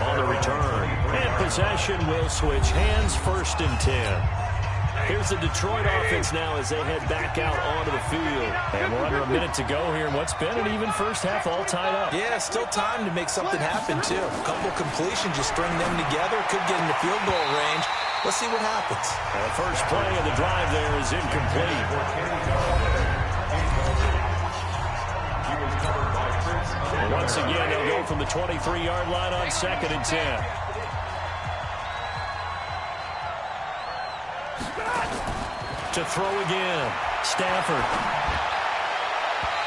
Speaker 2: on the return. And possession will switch hands, 1st and 10. Here's the Detroit offense now as they head back out onto the field. And we're under a minute to go here in what's been an even first half, all tied up.
Speaker 5: Yeah, still time to make something happen, too. A couple completions, just string them together. Could get in the field goal range. Let's see what happens.
Speaker 2: The first play of the drive there is incomplete. Once again, they'll go from the 23-yard line on 2nd and 10. To throw again. Stafford.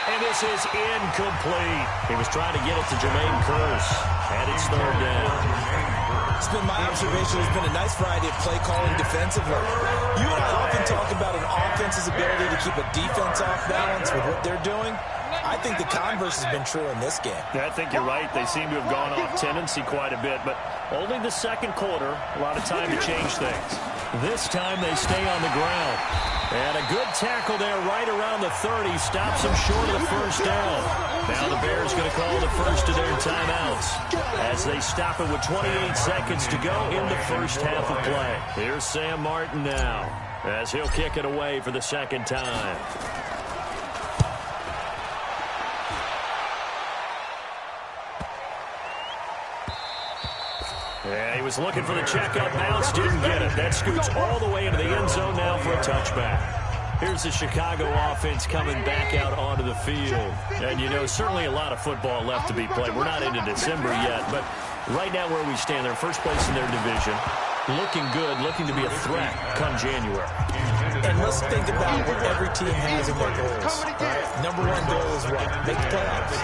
Speaker 2: And this is incomplete. He was trying to get it to Jermaine Kearse. And it's third down.
Speaker 5: It's been my observation. There's been a nice variety of play calling defensively. You and I often talk about an offense's ability to keep a defense off balance with what they're doing. I think the converse has been true in this game.
Speaker 2: Yeah, I think you're right. They seem to have gone off tendency quite a bit, but only the second quarter, a lot of time to change things. This time they stay on the ground. And a good tackle there right around the 30 stops them short of the first down. Now the Bears going to call the first of their timeouts as they stop it with 28 seconds to go in the first half of play. Here's Sam Martin now as he'll kick it away for the second time. Yeah, he was looking for the checkout bounce, didn't get it. That scoots all the way into the end zone now for a touchback. Here's the Chicago offense coming back out onto the field. And, you know, certainly a lot of football left to be played. We're not into December yet, but right now where we stand, they're first place in their division. Looking good, looking to be a threat come January.
Speaker 5: And let's think about what every team has in their goals. Right? Number one goal is what? Make the playoffs.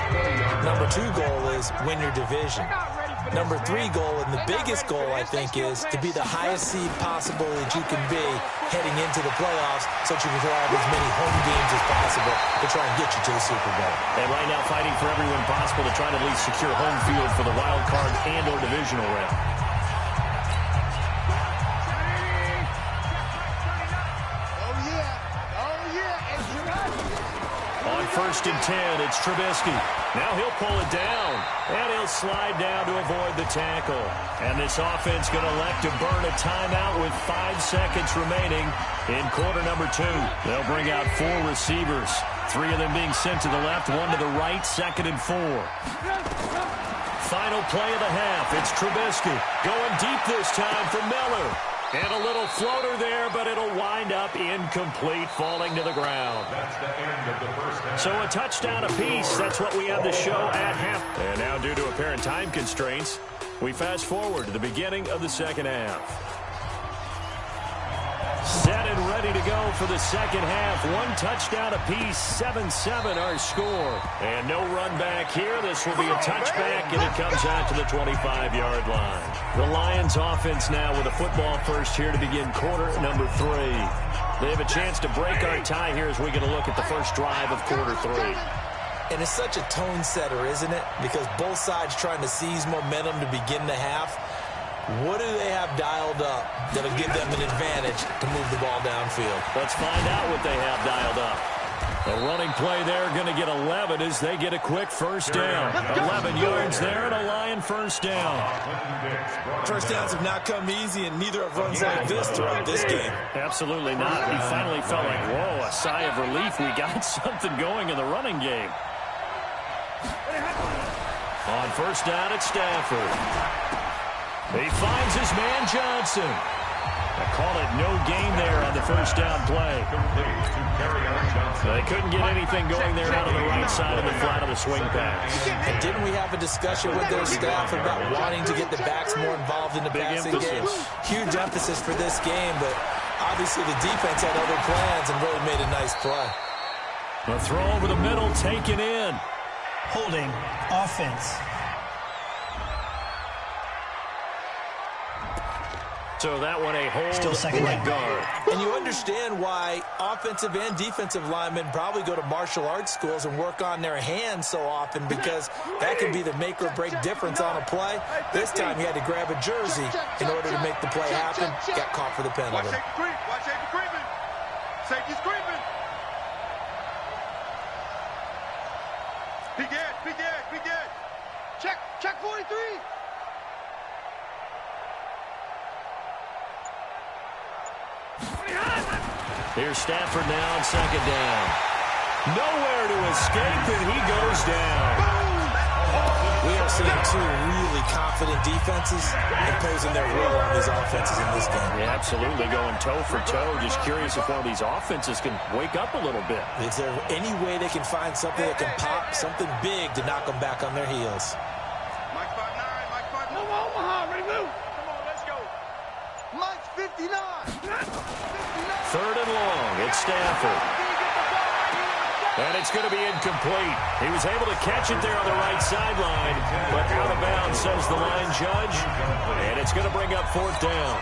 Speaker 5: Number two goal is win your division. Number three goal, and the biggest goal, I think, is to be the highest seed possible that you can be heading into the playoffs so that you can have as many home games as possible to try and get you to the Super Bowl.
Speaker 2: And right now fighting for every win possible to try to at least secure home field for the wild card and or divisional round. On 1st and 10, it's Trubisky. Now he'll pull it down, and he'll slide down to avoid the tackle. And this offense going to elect to burn a timeout with 5 seconds remaining in quarter number 2. They'll bring out 4 receivers, 3 of them being sent to the left, 1 to the right, 2nd and 4. Final play of the half. It's Trubisky going deep this time for Miller. And a little floater there, but it'll wind up incomplete, falling to the ground.
Speaker 1: That's the end of the first half.
Speaker 2: So a touchdown apiece. That's what we have the show at half. And now, due to apparent time constraints, we fast forward to the beginning of the second half. Set and ready to go for the second half. 1 touchdown apiece, 7-7 our score. And no run back here. This will be a touchback, and it comes out to the 25-yard line. The Lions offense now with a football first here to begin quarter number 3. They have a chance to break our tie here as we get a look at the first drive of quarter 3.
Speaker 5: And it's such a tone setter, isn't it? Because both sides trying to seize momentum to begin the half. What do they have dialed up that'll give them an advantage to move the ball downfield?
Speaker 2: Let's find out what they have dialed up. A running play there, going to get 11 as they get a quick first down. 11 yards there and a Lion first down.
Speaker 5: First downs have not come easy, and neither have runs like this throughout this game.
Speaker 2: Absolutely not. We finally felt like, whoa, a sigh of relief. We got something going in the running game. On first down, it's Stafford. He finds his man Johnson. I call it no gain there on the first down play. They couldn't get anything going there out of the right side of the flat of the swing pass.
Speaker 5: And didn't we have a discussion with their staff about wanting to get the backs more involved in the passing game? Huge emphasis for this game, but obviously the defense had other plans and really made a nice play.
Speaker 2: A throw over the middle taken in.
Speaker 6: Holding offense.
Speaker 2: So that one a hold.
Speaker 6: Still second
Speaker 2: right guard.
Speaker 5: And you understand why offensive and defensive linemen probably go to martial arts schools and work on their hands so often, because that can be the make or break difference on a play. This time he had to grab a jersey in order to make the play happen. Got caught for the penalty.
Speaker 4: Watch safety creep. Watch safety creeping. Safety's creeping. Begin. Check 43.
Speaker 2: Here's Stafford now on second down. Nowhere to escape, and he goes down.
Speaker 5: We are seeing 2 really confident defenses imposing their will on these offenses in this game.
Speaker 2: Yeah, absolutely, going toe for toe. Just curious if one of these offenses can wake up a little bit.
Speaker 5: Is there any way they can find something that can pop, something big to knock them back on their heels?
Speaker 4: Mike 5'9", Move, Omaha, ready, move. Come on, let's go. Mike's 59. 59.
Speaker 2: 3rd and long. It's Stafford. And it's going to be incomplete. He was able to catch it there on the right sideline, but out of bounds, says the line judge. And it's going to bring up 4th down.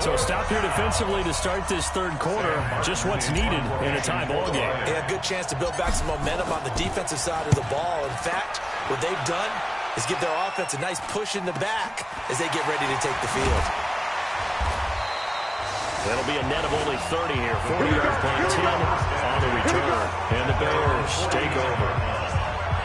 Speaker 8: So stop here defensively to start this 3rd quarter. Just what's needed in a tie ball game.
Speaker 5: Yeah, good chance to build back some momentum on the defensive side of the ball. In fact, what they've done is give their offense a nice push in the back as they get ready to take the field.
Speaker 2: That'll be a net of only 30 here. 40-yard punt, 10 on the return. And the Bears take over.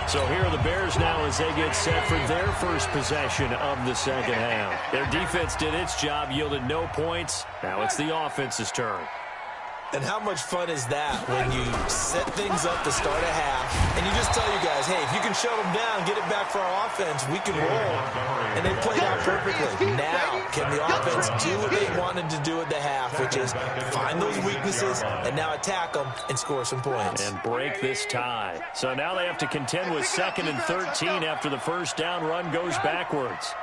Speaker 2: So here are the Bears now as they get set for their first possession of the 2nd half. Their defense did its job, yielded no points. Now it's the offense's turn.
Speaker 5: And how much fun is that when you set things up to start a half and you just tell your guys, hey, if you can shut them down, get it back for our offense, we can roll. And they played out perfectly. Now, can the offense do what they wanted to do at the half, which is find those weaknesses and now attack them and score some points.
Speaker 2: And break this tie. So now they have to contend with 2nd and 13 after the first down run goes backwards.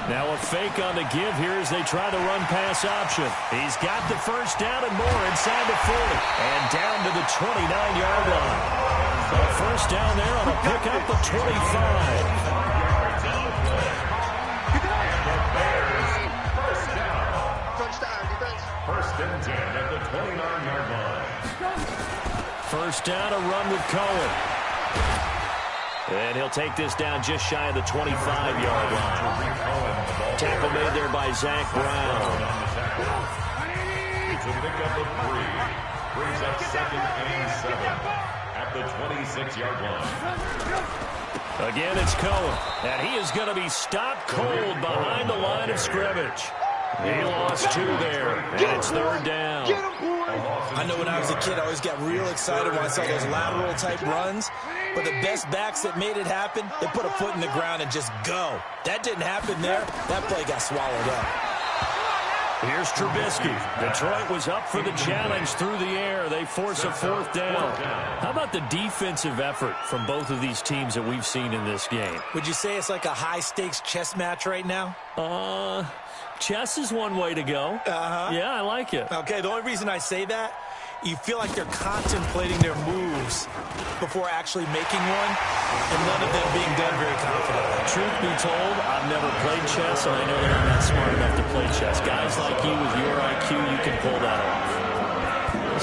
Speaker 2: Now a fake on the give here as they try the run-pass option. He's got the first down and more inside the 40. And down to the 29-yard line. A first down there on a pickup of 25.
Speaker 1: First and 10 at the 29-yard line.
Speaker 2: First down, a run with Cohen. And he'll take this down just shy of the 25-yard line. Tackle made there by Zach Brown.
Speaker 1: It's a pickup of 3. Brings up 2nd and 7 at the 26-yard line.
Speaker 2: Again, it's Cohen. And he is going to be stopped cold behind the line of scrimmage. He lost 2 there. And it's 3rd down.
Speaker 5: I know when I was a kid, I always got real excited when I saw those lateral-type runs. But the best backs that made it happen, they put a foot in the ground and just go. That didn't happen there. That play got swallowed up.
Speaker 2: Here's Trubisky. Detroit was up for the challenge through the air. They force a 4th down. How about the defensive effort from both of these teams that we've seen in this game?
Speaker 5: Would you say it's like a high-stakes chess match right now?
Speaker 2: Chess is one way to go. Yeah, I like it.
Speaker 5: Okay, the only reason I say that, you feel like they're contemplating their moves before actually making one, and none of them being done very confidently.
Speaker 2: Truth be told, I've never played chess, and I know that I'm not smart enough to play chess. Guys like you with your IQ, you can pull that off.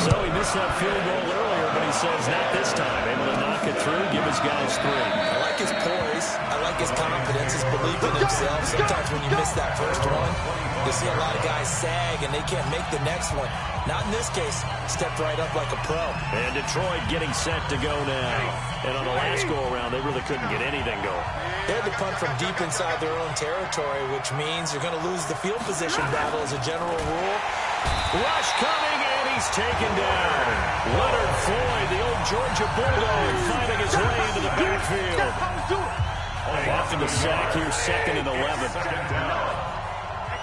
Speaker 2: So he missed that field goal earlier, but he says not this time. Able to knock it through, give his guys 3.
Speaker 5: I like his poise. I like his confidence, his belief in himself. Sometimes when you miss that first one, you see a lot of guys sag and they can't make the next one. Not in this case. Stepped right up like a pro.
Speaker 2: And Detroit getting set to go now. And on the last go-around, they really couldn't get anything going.
Speaker 5: They had to punt from deep inside their own territory, which means you're going to lose the field position battle as a general rule.
Speaker 2: Rush coming, and he's taken down. Leonard Floyd, the old Georgia Bulldog, finding his way into the backfield. After the sack here, 2nd and 11.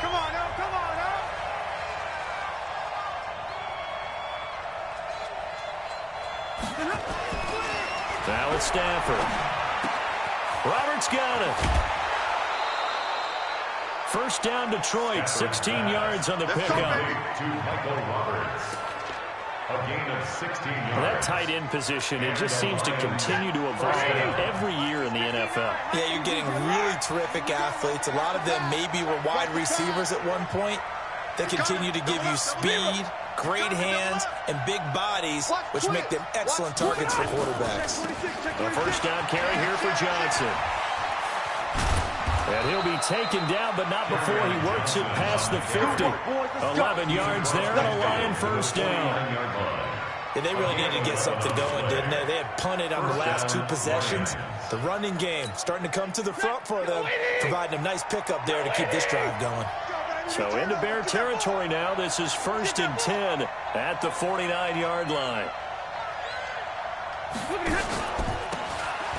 Speaker 4: Come on now, come on now.
Speaker 2: Now it's Stafford. Roberts got it. First down, Detroit, 16 yards on the pickup.
Speaker 1: To Michael Roberts. A gain of 16 yards.
Speaker 2: That tight end position, it just seems to continue to evolve every year in the NFL.
Speaker 5: Yeah, you're getting really terrific athletes. A lot of them maybe were wide receivers at one point. They continue to give you speed, great hands, and big bodies, which make them excellent targets for quarterbacks.
Speaker 2: The first down carry here for Johnson. And he'll be taken down, but not before he works it past the 50. 11 yards there and a Lion first down.
Speaker 5: Yeah, they really needed to get something going, didn't they? They had punted on the last 2 possessions. The running game starting to come to the front for them, providing a nice pickup there to keep this drive going.
Speaker 2: So into Bear territory now. This is 1st and 10 at the 49-yard line.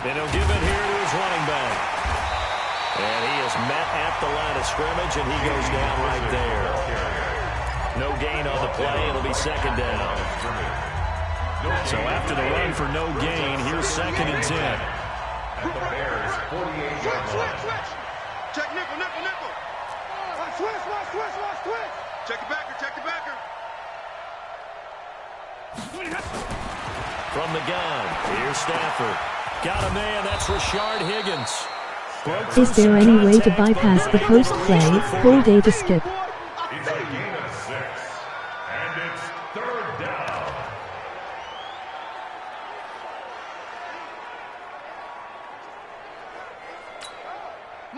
Speaker 2: And he'll give it here to his running back. And he is met at the line of scrimmage, and he goes down right there. No gain on the play. It'll be 2nd down. So after the run for no gain, here's 2nd and 10.
Speaker 1: At the Bears' 48-yard line.
Speaker 4: Check nickel, nickel, nickel. Check the backer, check the backer.
Speaker 2: From the gun, here's Stafford. Got a man, that's Rashard Higgins.
Speaker 7: Is there any way to bypass the post play, hold A to skip?
Speaker 1: It's a gain of 6, and it's 3rd down.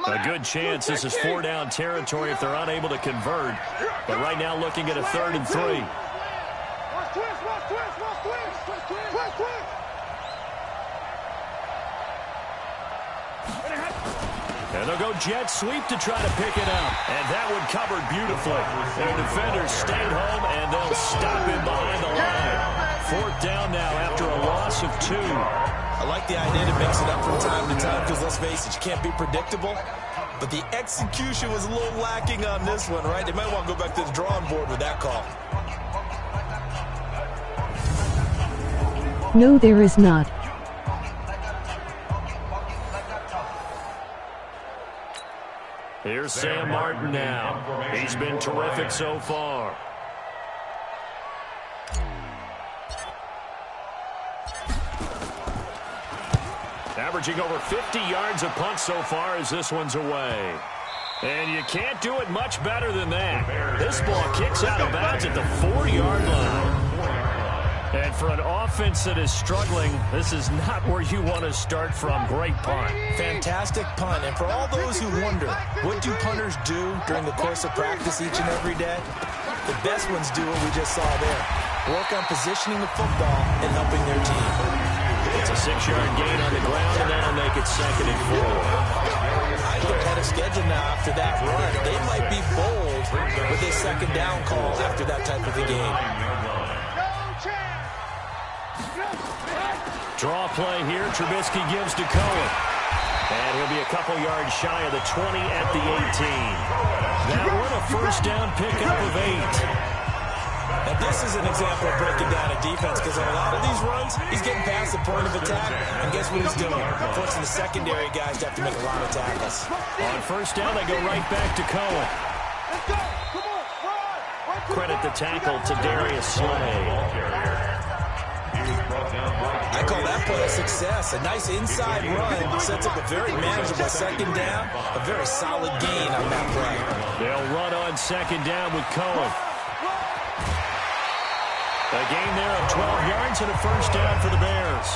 Speaker 2: A good chance this is 4-down territory if they're unable to convert. But right now looking at a 3rd and 3. And they'll go jet sweep to try to pick it up. And that one covered beautifully. Their defenders stayed home, and they'll stop him behind the line. 4th down now after a loss of 2.
Speaker 5: I like the idea to mix it up from time to time because, let's face it, you can't be predictable. But the execution was a little lacking on this one, right? They might want to go back to the drawing board with that call.
Speaker 7: No, there is not.
Speaker 2: Here's Sam Martin now. He's been terrific so far. Averaging over 50 yards a punt so far as this one's away. And you can't do it much better than that. This ball kicks out of bounds at the 40-yard line. And for an offense that is struggling, this is not where you want to start from. Great punt.
Speaker 5: Fantastic punt. And for all those who wonder, what do punters do during the course of practice each and every day? The best ones do what we just saw there. Work on positioning the football and helping their team.
Speaker 2: It's a 6-yard gain on the ground, and that'll make it 2nd and 4.
Speaker 5: I think they're ahead of schedule now after that run. They might be bold with a 2nd down call after that type of a game.
Speaker 2: Draw play here. Trubisky gives to Cohen. And he'll be a couple yards shy of the 20 at the 18. That one a 1st down pickup of 8.
Speaker 5: Now, this is an example of breaking down a defense because on a lot of these runs, he's getting past the point of attack, and guess what he's doing? Forcing the secondary guys to have to make a lot of tackles.
Speaker 2: On 1st down, they go right back to Cohen. Credit the tackle to Darius Slay.
Speaker 5: I call that play a success. A nice inside run sets up a very manageable 2nd down, a very solid gain on that play.
Speaker 2: They'll run on 2nd down with Cohen. A gain there of 12 yards and a 1st down for the Bears.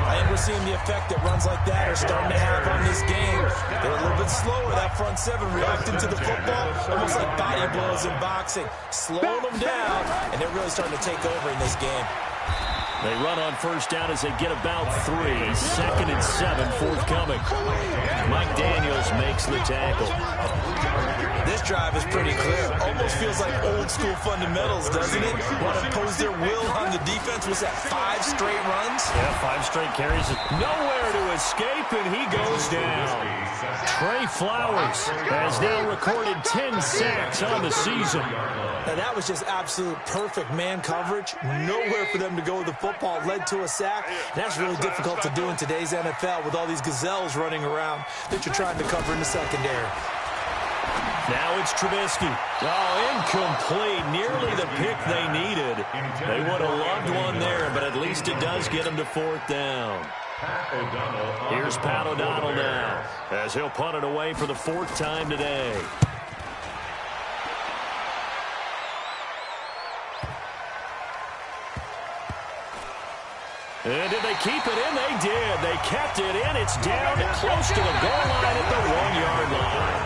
Speaker 5: I think we're seeing the effect that runs like that are starting to have on this game. They're a little bit slower, that front 7, reacting to the football, almost like body blows in boxing. Slowing them down, and they're really starting to take over in this game.
Speaker 2: They run on 1st down as they get about 3. 2nd and 7 forthcoming. Mike Daniels makes the tackle.
Speaker 5: This drive is pretty clear. Almost feels like old school fundamentals, doesn't it? Want to impose their will on the defense. Was that 5 straight runs?
Speaker 2: Yeah, 5 straight carries. Nowhere to escape, and he goes down. Trey Flowers has now recorded 10 sacks on the season.
Speaker 5: Now, that was just absolute perfect man coverage. Nowhere for them to go with the football. Led to a sack. That's really difficult to do in today's NFL with all these gazelles running around that you're trying to cover in the secondary.
Speaker 2: Now it's Trubisky. Oh, incomplete. Nearly the pick they needed. They would have loved one there, but at least it does get them to 4th down. Here's Pat O'Donnell now, as he'll punt it away for the 4th time today. And did they keep it in? They did. They kept it in. It's down close to the goal line at the 1-yard line.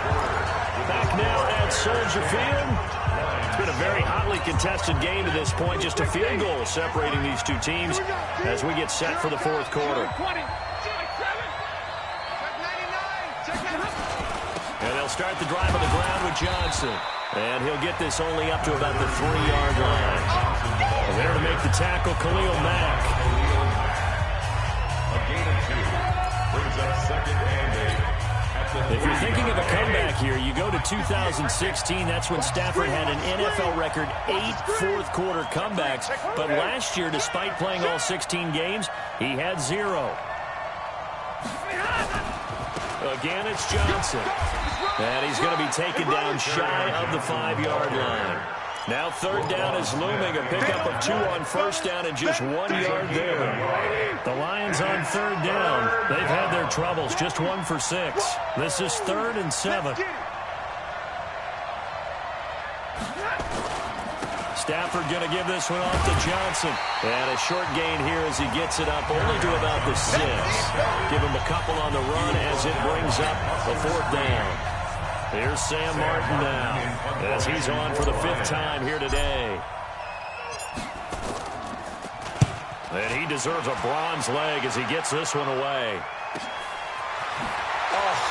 Speaker 2: Back now at Soldier Field. It's been a very hotly contested game to this point. Just a field goal separating these two teams as we get set for the 4th quarter. And they'll start the drive on the ground with Johnson. And he'll get this only up to about the 3-yard line. And there to make the tackle, Khalil Mack.
Speaker 1: A gain of 2 brings up 2nd and 8.
Speaker 2: If you're thinking of a comeback here, you go to 2016. That's when Stafford had an NFL record 8 fourth-quarter comebacks. But last year, despite playing all 16 games, he had 0. Again, it's Johnson. And he's going to be taken down shy of the 5-yard line. Now 3rd down is looming. A pickup of 2 on 1st down and just 1 yard there. The Lions on 3rd down. They've had their troubles. Just 1 for 6. This is 3rd and 7. Stafford going to give this one off to Johnson. And a short gain here as he gets it up only to about the 6. Give him a couple on the run as it brings up the 4th down. Here's Sam Martin now as he's on for the 5th time here today. And he deserves a bronze leg as he gets this one away.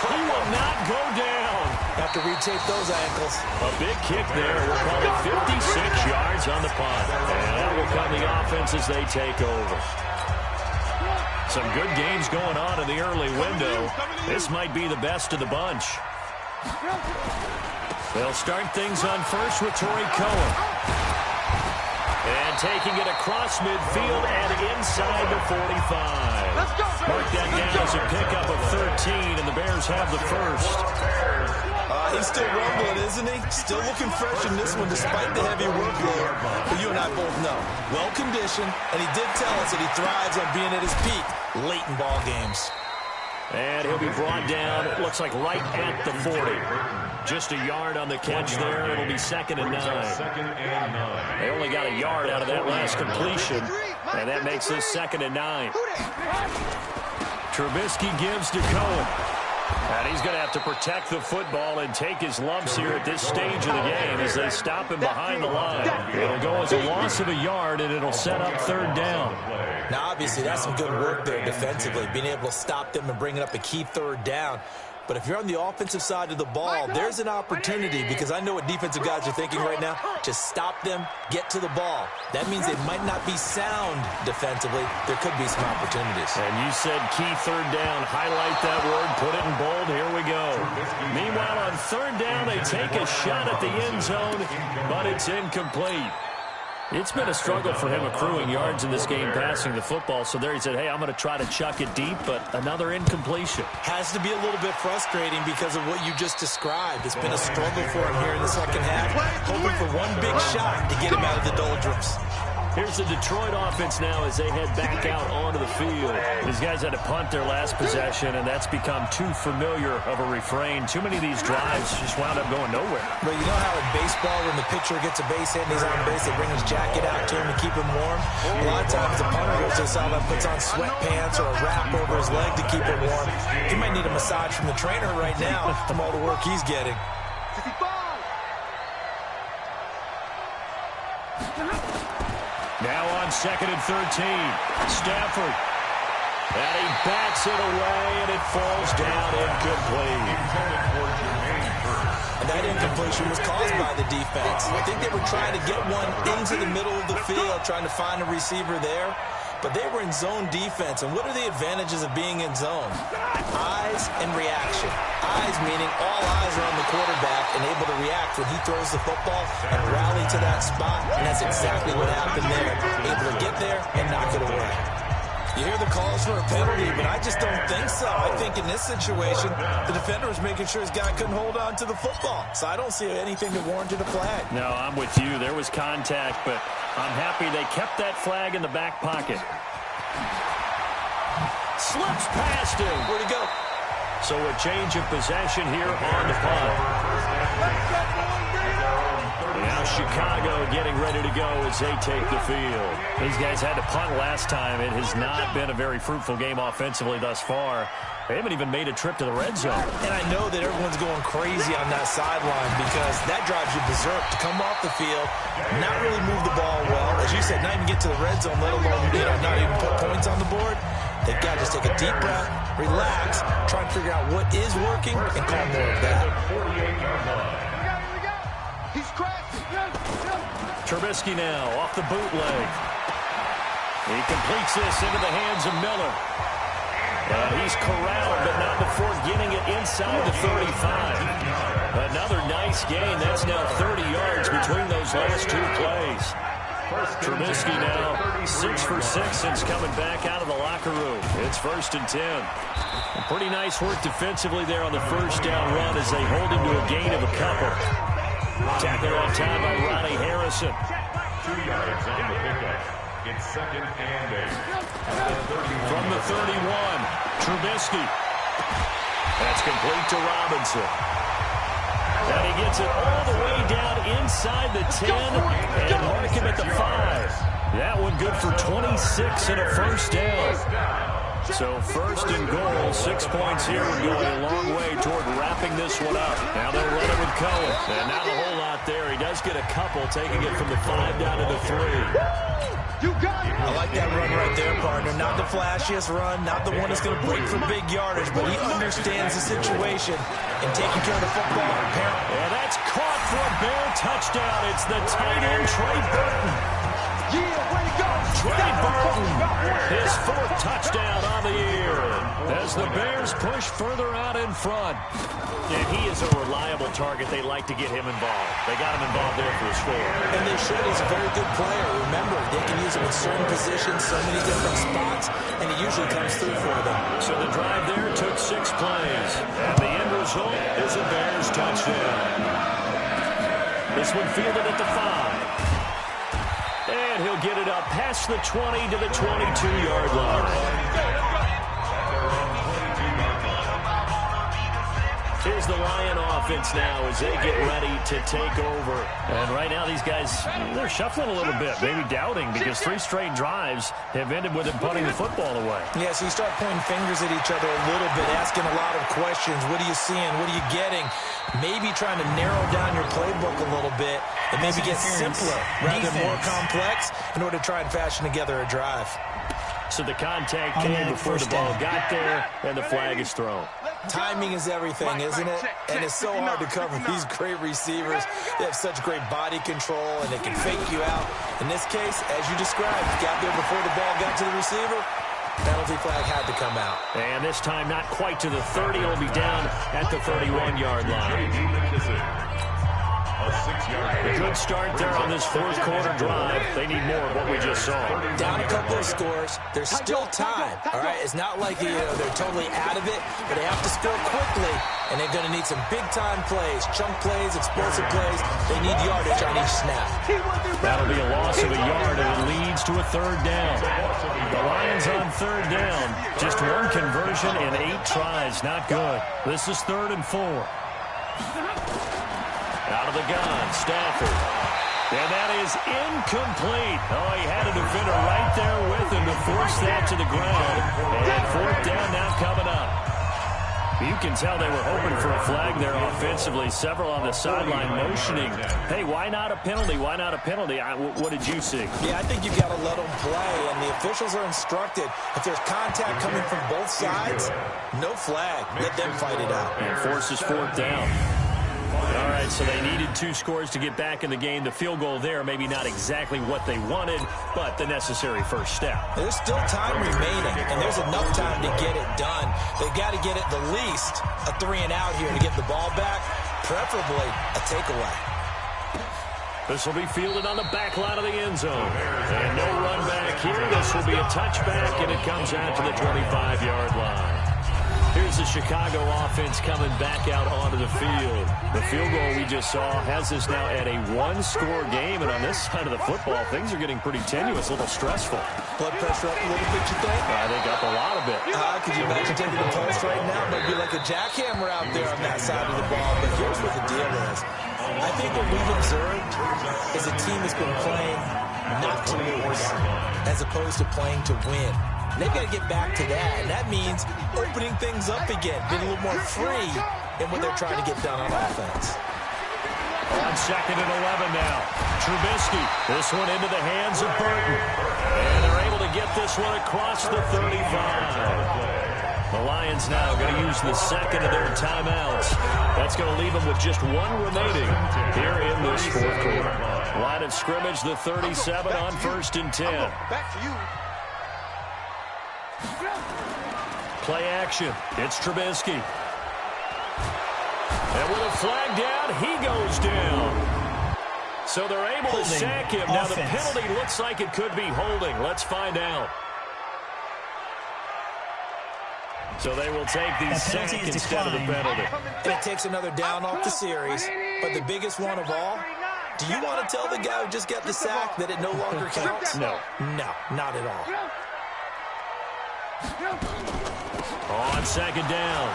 Speaker 2: He will not go down.
Speaker 5: Have to retape those ankles.
Speaker 2: A big kick there. We'll call it 56 yards on the punt. And that will come the offense as they take over. Some good games going on in the early window. This might be the best of the bunch. They'll start things on first with Torrey Cohen. And taking it across midfield and inside the 45. Mark that down as a pickup of 13, and the Bears have the first.
Speaker 3: He's still rumbling, isn't he? Still looking fresh in this one despite the heavy workload. But you and I both know, well-conditioned, and he did tell us that he thrives on being at his peak late in ball games.
Speaker 2: And he'll be brought down, it looks like right at the 40. Just a yard on the catch there. It'll be 2nd and 9. They only got a yard out of that last completion, and that makes this 2nd and 9. Trubisky gives to Cohen. And he's going to have to protect the football and take his lumps here at this stage of the game as they stop him behind the line. It'll go as a loss of a yard, and it'll set up 3rd down.
Speaker 5: Now, obviously, that's some good work there defensively, being able to stop them and bringing up a key 3rd down. But if you're on the offensive side of the ball, there's an opportunity, because I know what defensive guys are thinking right now. Just stop them, get to the ball. That means they might not be sound defensively. There could be some opportunities.
Speaker 2: And you said key 3rd down. Highlight that word, put it in bold. Here we go. Meanwhile, on 3rd down, they take a shot at the end zone, but it's incomplete. It's been a struggle for him accruing yards in this game passing the football. So there he said, hey, I'm going to try to chuck it deep, but another incompletion.
Speaker 5: Has to be a little bit frustrating because of what you just described. It's been a struggle for him here in the 2nd half, hoping for one big shot to get him out of the doldrums.
Speaker 2: Here's the Detroit offense now as they head back out onto the field. These guys had to punt their last possession, and that's become too familiar of a refrain. Too many of these drives just wound up going nowhere.
Speaker 5: But you know how in baseball, when the pitcher gets a base hit and he's on base, they bring his jacket out to him to keep him warm? A lot of times the punter goes to the sideline, puts on sweatpants or a wrap over his leg to keep him warm. He might need a massage from the trainer right now from all the work he's getting.
Speaker 2: Now on 2nd and 13, Stafford. And he backs it away, and it falls down incomplete.
Speaker 5: And that incompletion was caused by the defense. I think they were trying to get one into the middle of the field, trying to find a receiver there. But they were in zone defense. And what are the advantages of being in zone? Eyes and reaction. Eyes meaning all eyes are on the quarterback and able to react when he throws the football and rally to that spot. And that's exactly what happened there. Able to get there and knock it away. You hear the calls for a penalty, but I just don't think so. I think in this situation, the defender was making sure his guy couldn't hold on to the football. So I don't see anything that warranted a flag.
Speaker 2: No, I'm with you. There was contact, but I'm happy they kept that flag in the back pocket. Slips past him.
Speaker 5: Where'd he go?
Speaker 2: So a change of possession here on the punt. Now Chicago getting ready to go as they take the field. These guys had to punt last time. It has not been a very fruitful game offensively thus far. They haven't even made a trip to the red zone.
Speaker 5: And I know that everyone's going crazy on that sideline because that drives you berserk to come off the field, not really move the ball well. As you said, not even get to the red zone, let alone not even put points on the board. They've got to just take a deep breath, relax, try and figure out what is working, and call more of that.
Speaker 2: Trubisky now off the bootleg. He completes this into the hands of Miller. He's corralled, but not before getting it inside the 35. Another nice gain. That's now 30 yards between those last two plays. Trubisky now 6 for 6 since coming back out of the locker room. It's 1st and 10. And pretty nice work defensively there on the first down run as they hold him to a gain of a couple. Tackled on time by Ronnie Harrison.
Speaker 1: 2 yards on the pickup. It's 2nd and 8.
Speaker 2: From the 31, Trubisky. That's complete to Robinson. And he gets it all the way down inside the 10 and mark him at the 5. That one good for 26 and a first down. So 1st and goal, 6 points here. We're going a long way toward wrapping this one up. Now they'll run it with Cohen. And not a whole lot there. He does get a couple, taking it from the 5 down to the 3.
Speaker 5: I like that run right there, partner. Not the flashiest run, not the one that's going to break for big yardage, but he understands the situation and taking care of the football.
Speaker 2: And that's caught for a Bear touchdown. It's the tight end, Trey Burton. Trey Burton, his 4th touchdown on the year as the Bears push further out in front. And he is a reliable target. They like to get him involved. They got him involved there for a score.
Speaker 5: And they should. He's a very good player. Remember, they can use him in certain positions, so many different spots, and he usually comes through for them.
Speaker 2: So the drive there took 6 plays. And the end result is a Bears touchdown. This one fielded at the 5. And he'll get it up past the 20 to the 22-yard line. Here's the Lion offense now as they get ready to take over. And right now these guys, they're shuffling a little bit, maybe doubting, because 3 straight drives have ended with them punting the football away.
Speaker 5: Yeah, so you start pointing fingers at each other a little bit, asking a lot of questions. What are you seeing? What are you getting? Maybe trying to narrow down your playbook a little bit and maybe get simpler rather than more complex in order to try and fashion together a drive.
Speaker 2: So the contact came before the ball got there, and the flag is thrown.
Speaker 5: Timing is everything, isn't it? And it's so hard to cover these great receivers. They have such great body control, and they can fake you out. In this case, as you described, got there before the ball got to the receiver. Penalty flag had to come out.
Speaker 2: And this time not quite to the 30. It'll be down at the 31-yard line. A good start there on this 4th quarter drive. They need more of what we just saw.
Speaker 5: Down a couple of scores. There's still time. All right, it's not like they're totally out of it, but they have to score quickly, and they're going to need some big-time plays, chunk plays, explosive plays. They need yardage on each snap.
Speaker 2: That'll be a loss of a yard, and it leads to a 3rd down. The Lions on 3rd down. Just 1 conversion and 8 tries. Not good. This is 3rd and 4. Out of the gun, Stafford. And that is incomplete. Oh, he had a defender right there with him to force that to the ground. And 4th down now coming up. You can tell they were hoping for a flag there offensively. Several on the sideline motioning, hey, why not a penalty? Why not a penalty? What did you see?
Speaker 5: Yeah, I think you've got to let them play, and the officials are instructed. If there's contact coming from both sides, no flag. Let them fight it out.
Speaker 2: And forces 4th down. All right, so they needed 2 scores to get back in the game. The field goal there, maybe not exactly what they wanted, but the necessary first step.
Speaker 5: There's still time remaining, and there's enough time to get it done. They've got to get at the least a 3-and-out here to get the ball back, preferably a takeaway.
Speaker 2: This will be fielded on the back line of the end zone. And no run back here. This will be a touchback, and it comes out to the 25-yard line. Here's the Chicago offense coming back out onto the field. The field goal we just saw has us now at a 1-score game, and on this side of the football, things are getting pretty tenuous, a little stressful.
Speaker 5: Blood pressure up a little bit, you think?
Speaker 2: I think up a lot of it.
Speaker 5: Could you imagine taking the pulse right now? It might be like a jackhammer out there on that side of the ball, but here's what the deal is. I think what we've observed is a team that's been playing not to lose as opposed to playing to win. They've got to get back to that, and that means opening things up again, being a little more free in what they're trying to get done on offense.
Speaker 2: On 2nd and 11 now. Trubisky, this one into the hands of Burton. And they're able to get this one across the 35. The Lions now going to use the 2nd of their timeouts. That's going to leave them with just 1 remaining here in this 4th quarter. Line of scrimmage, the 37 on 1st and 10.
Speaker 4: Back to you.
Speaker 2: Play action. It's Trubisky. And with a flag down, he goes down. So they're able to sack him. Now the penalty looks like it could be holding. Let's find out. So they will take the sack instead of the penalty.
Speaker 5: And it takes another down off the series. But the biggest one of all, do you want to tell the guy who just got the sack that it no longer counts?
Speaker 2: No.
Speaker 5: No, not at all.
Speaker 2: On second down,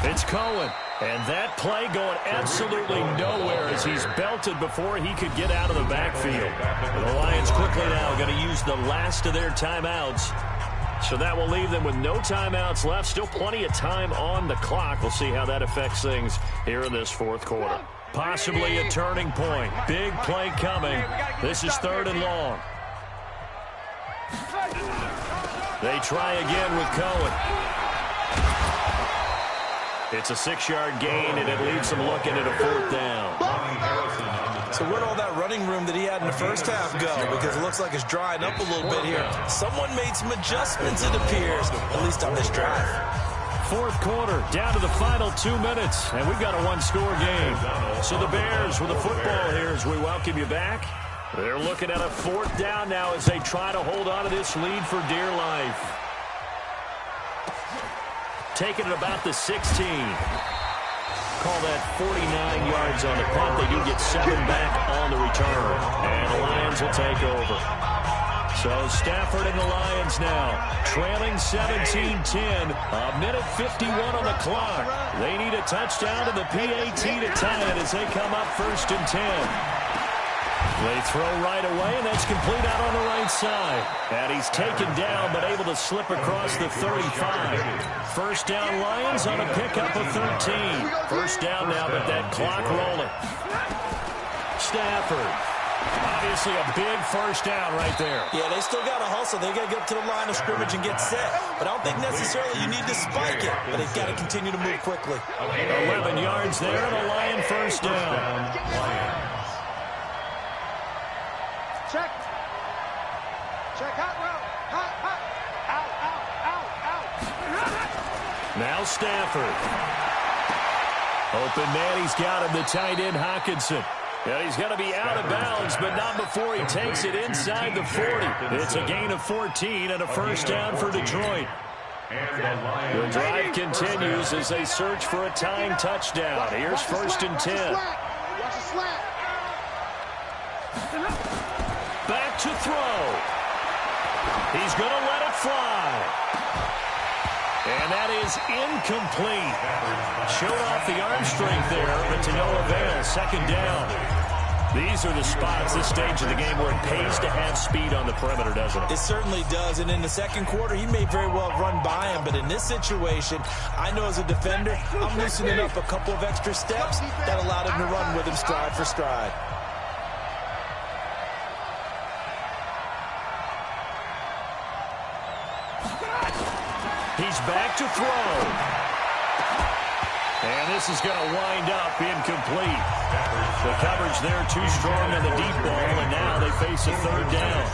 Speaker 2: it's Cohen. And that play going absolutely nowhere as he's belted before he could get out of the backfield. The Lions quickly now going to use the last of their timeouts. So that will leave them with no timeouts left. Still plenty of time on the clock. We'll see how that affects things here in this fourth quarter. Possibly a turning point. Big play coming. This is 3rd and long. They try again with Cohen. It's a 6-yard gain, and it leaves them looking at a 4th down.
Speaker 5: So where'd all that running room that he had in the first half go? Because it looks like it's drying up a little bit here. Someone made some adjustments, it appears, at least on this drive.
Speaker 2: Fourth quarter, down to the final 2 minutes, and we've got a one-score game. So the Bears with the football here as we welcome you back. They're looking at a 4th down now as they try to hold on to this lead for dear life. Taking it about the 16. Call that 49 yards on the punt. They do get 7 back on the return. And the Lions will take over. So Stafford and the Lions now trailing 17-10. A minute 51 on the clock. They need a touchdown to the PAT to tie it as they come up 1st and 10. They throw right away, and that's complete out on the right side. And he's taken down, but able to slip across the 35. First down Lions on a pickup of 13. First down now, but that clock rolling. Stafford. Obviously a big first down right there.
Speaker 5: Yeah, they still got to hustle. They got to get up to the line of scrimmage and get set. But I don't think necessarily you need to spike it. But they've got to continue to move quickly.
Speaker 2: 11 yards there, and a Lion first down.
Speaker 4: Check. Check hot route. Hot. Out.
Speaker 2: Now Stafford. Open man, he's got him, the tight end Hockenson. And he's going to be out of bounds, but not before he takes it inside the 40. It's a gain of 14 and a first down for Detroit. The drive continues as they search for a tying touchdown. Here's 1st and 10. Back to throw. He's going to let it fly. And that is incomplete. Showed off the arm strength there, but to no avail. Second down. These are the spots, this stage of the game, where it pays to have speed on the perimeter, doesn't it?
Speaker 5: It certainly does. And in the second quarter, he may very well run by him. But in this situation, I know as a defender, I'm loosening up a couple of extra steps that allowed him to run with him stride for stride.
Speaker 2: He's back to throw. And this is going to wind up incomplete. The coverage there too strong on the deep ball, and now they face a 3rd down.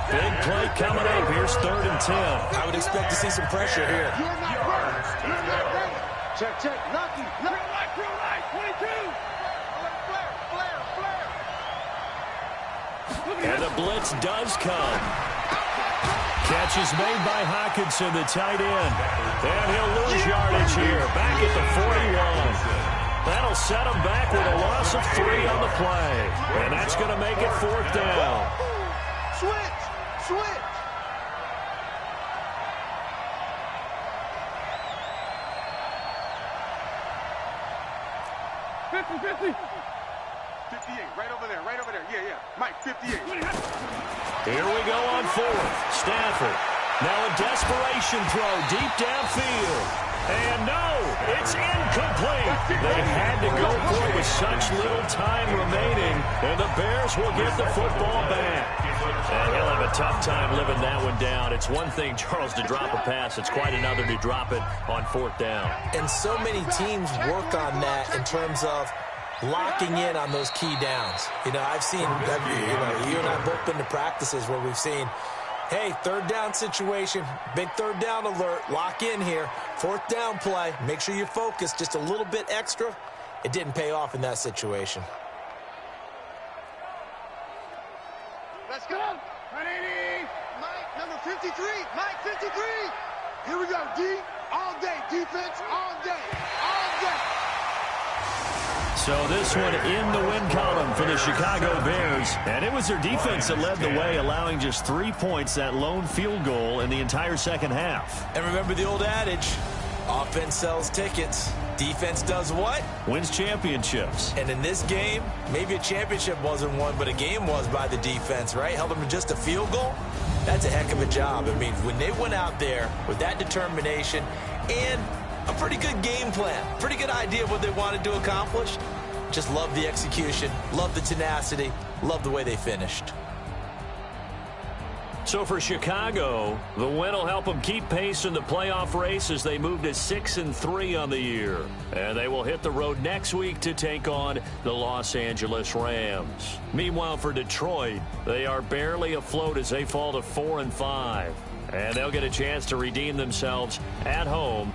Speaker 2: Big play coming up. Here's 3rd and 10.
Speaker 5: I would expect to see some pressure here.
Speaker 4: You're not ready. Check. Lucky. Real light. 22.
Speaker 2: And the blitz does come. Catch is made by Hockenson, the tight end. And he'll lose yardage here. Back at the 41. That'll set him back with a loss of 3 on the play. And that's going to make it 4th down.
Speaker 4: Switch. 50. 58, right over there. Yeah. Mike, 58.
Speaker 2: Here we go on 4th. Stafford. Now a desperation throw deep downfield. And no, it's incomplete. They had to go for it with such little time remaining. And the Bears will get the football back. And he'll have a tough time living that one down. It's one thing, Charles, to drop a pass. It's quite another to drop it on 4th down.
Speaker 5: And so many teams work on that in terms of locking in on those key downs. You know, I've seen, you and I both been to practices where we've seen, hey, 3rd down situation, big 3rd down alert, lock in here. 4th down play, make sure you focus just a little bit extra. It didn't pay off in that situation.
Speaker 4: 53. Mike, 53. Here we go, D. All day. Defense all day. All day.
Speaker 2: So this one in the win column for the Chicago Bears. And it was their defense that led the way, allowing just 3 points, that lone field goal in the entire second half.
Speaker 5: And remember the old adage, offense sells tickets. Defense does what?
Speaker 2: Wins championships.
Speaker 5: And in this game, maybe a championship wasn't won, but a game was by the defense, right? Held them to just a field goal. That's a heck of a job. I mean, when they went out there with that determination and a pretty good game plan, pretty good idea of what they wanted to accomplish, just love the execution, love the tenacity, love the way they finished.
Speaker 2: So for Chicago, the win will help them keep pace in the playoff race as they move to 6-3 on the year. And they will hit the road next week to take on the Los Angeles Rams. Meanwhile, for Detroit, they are barely afloat as they fall to 4-5. And they'll get a chance to redeem themselves at home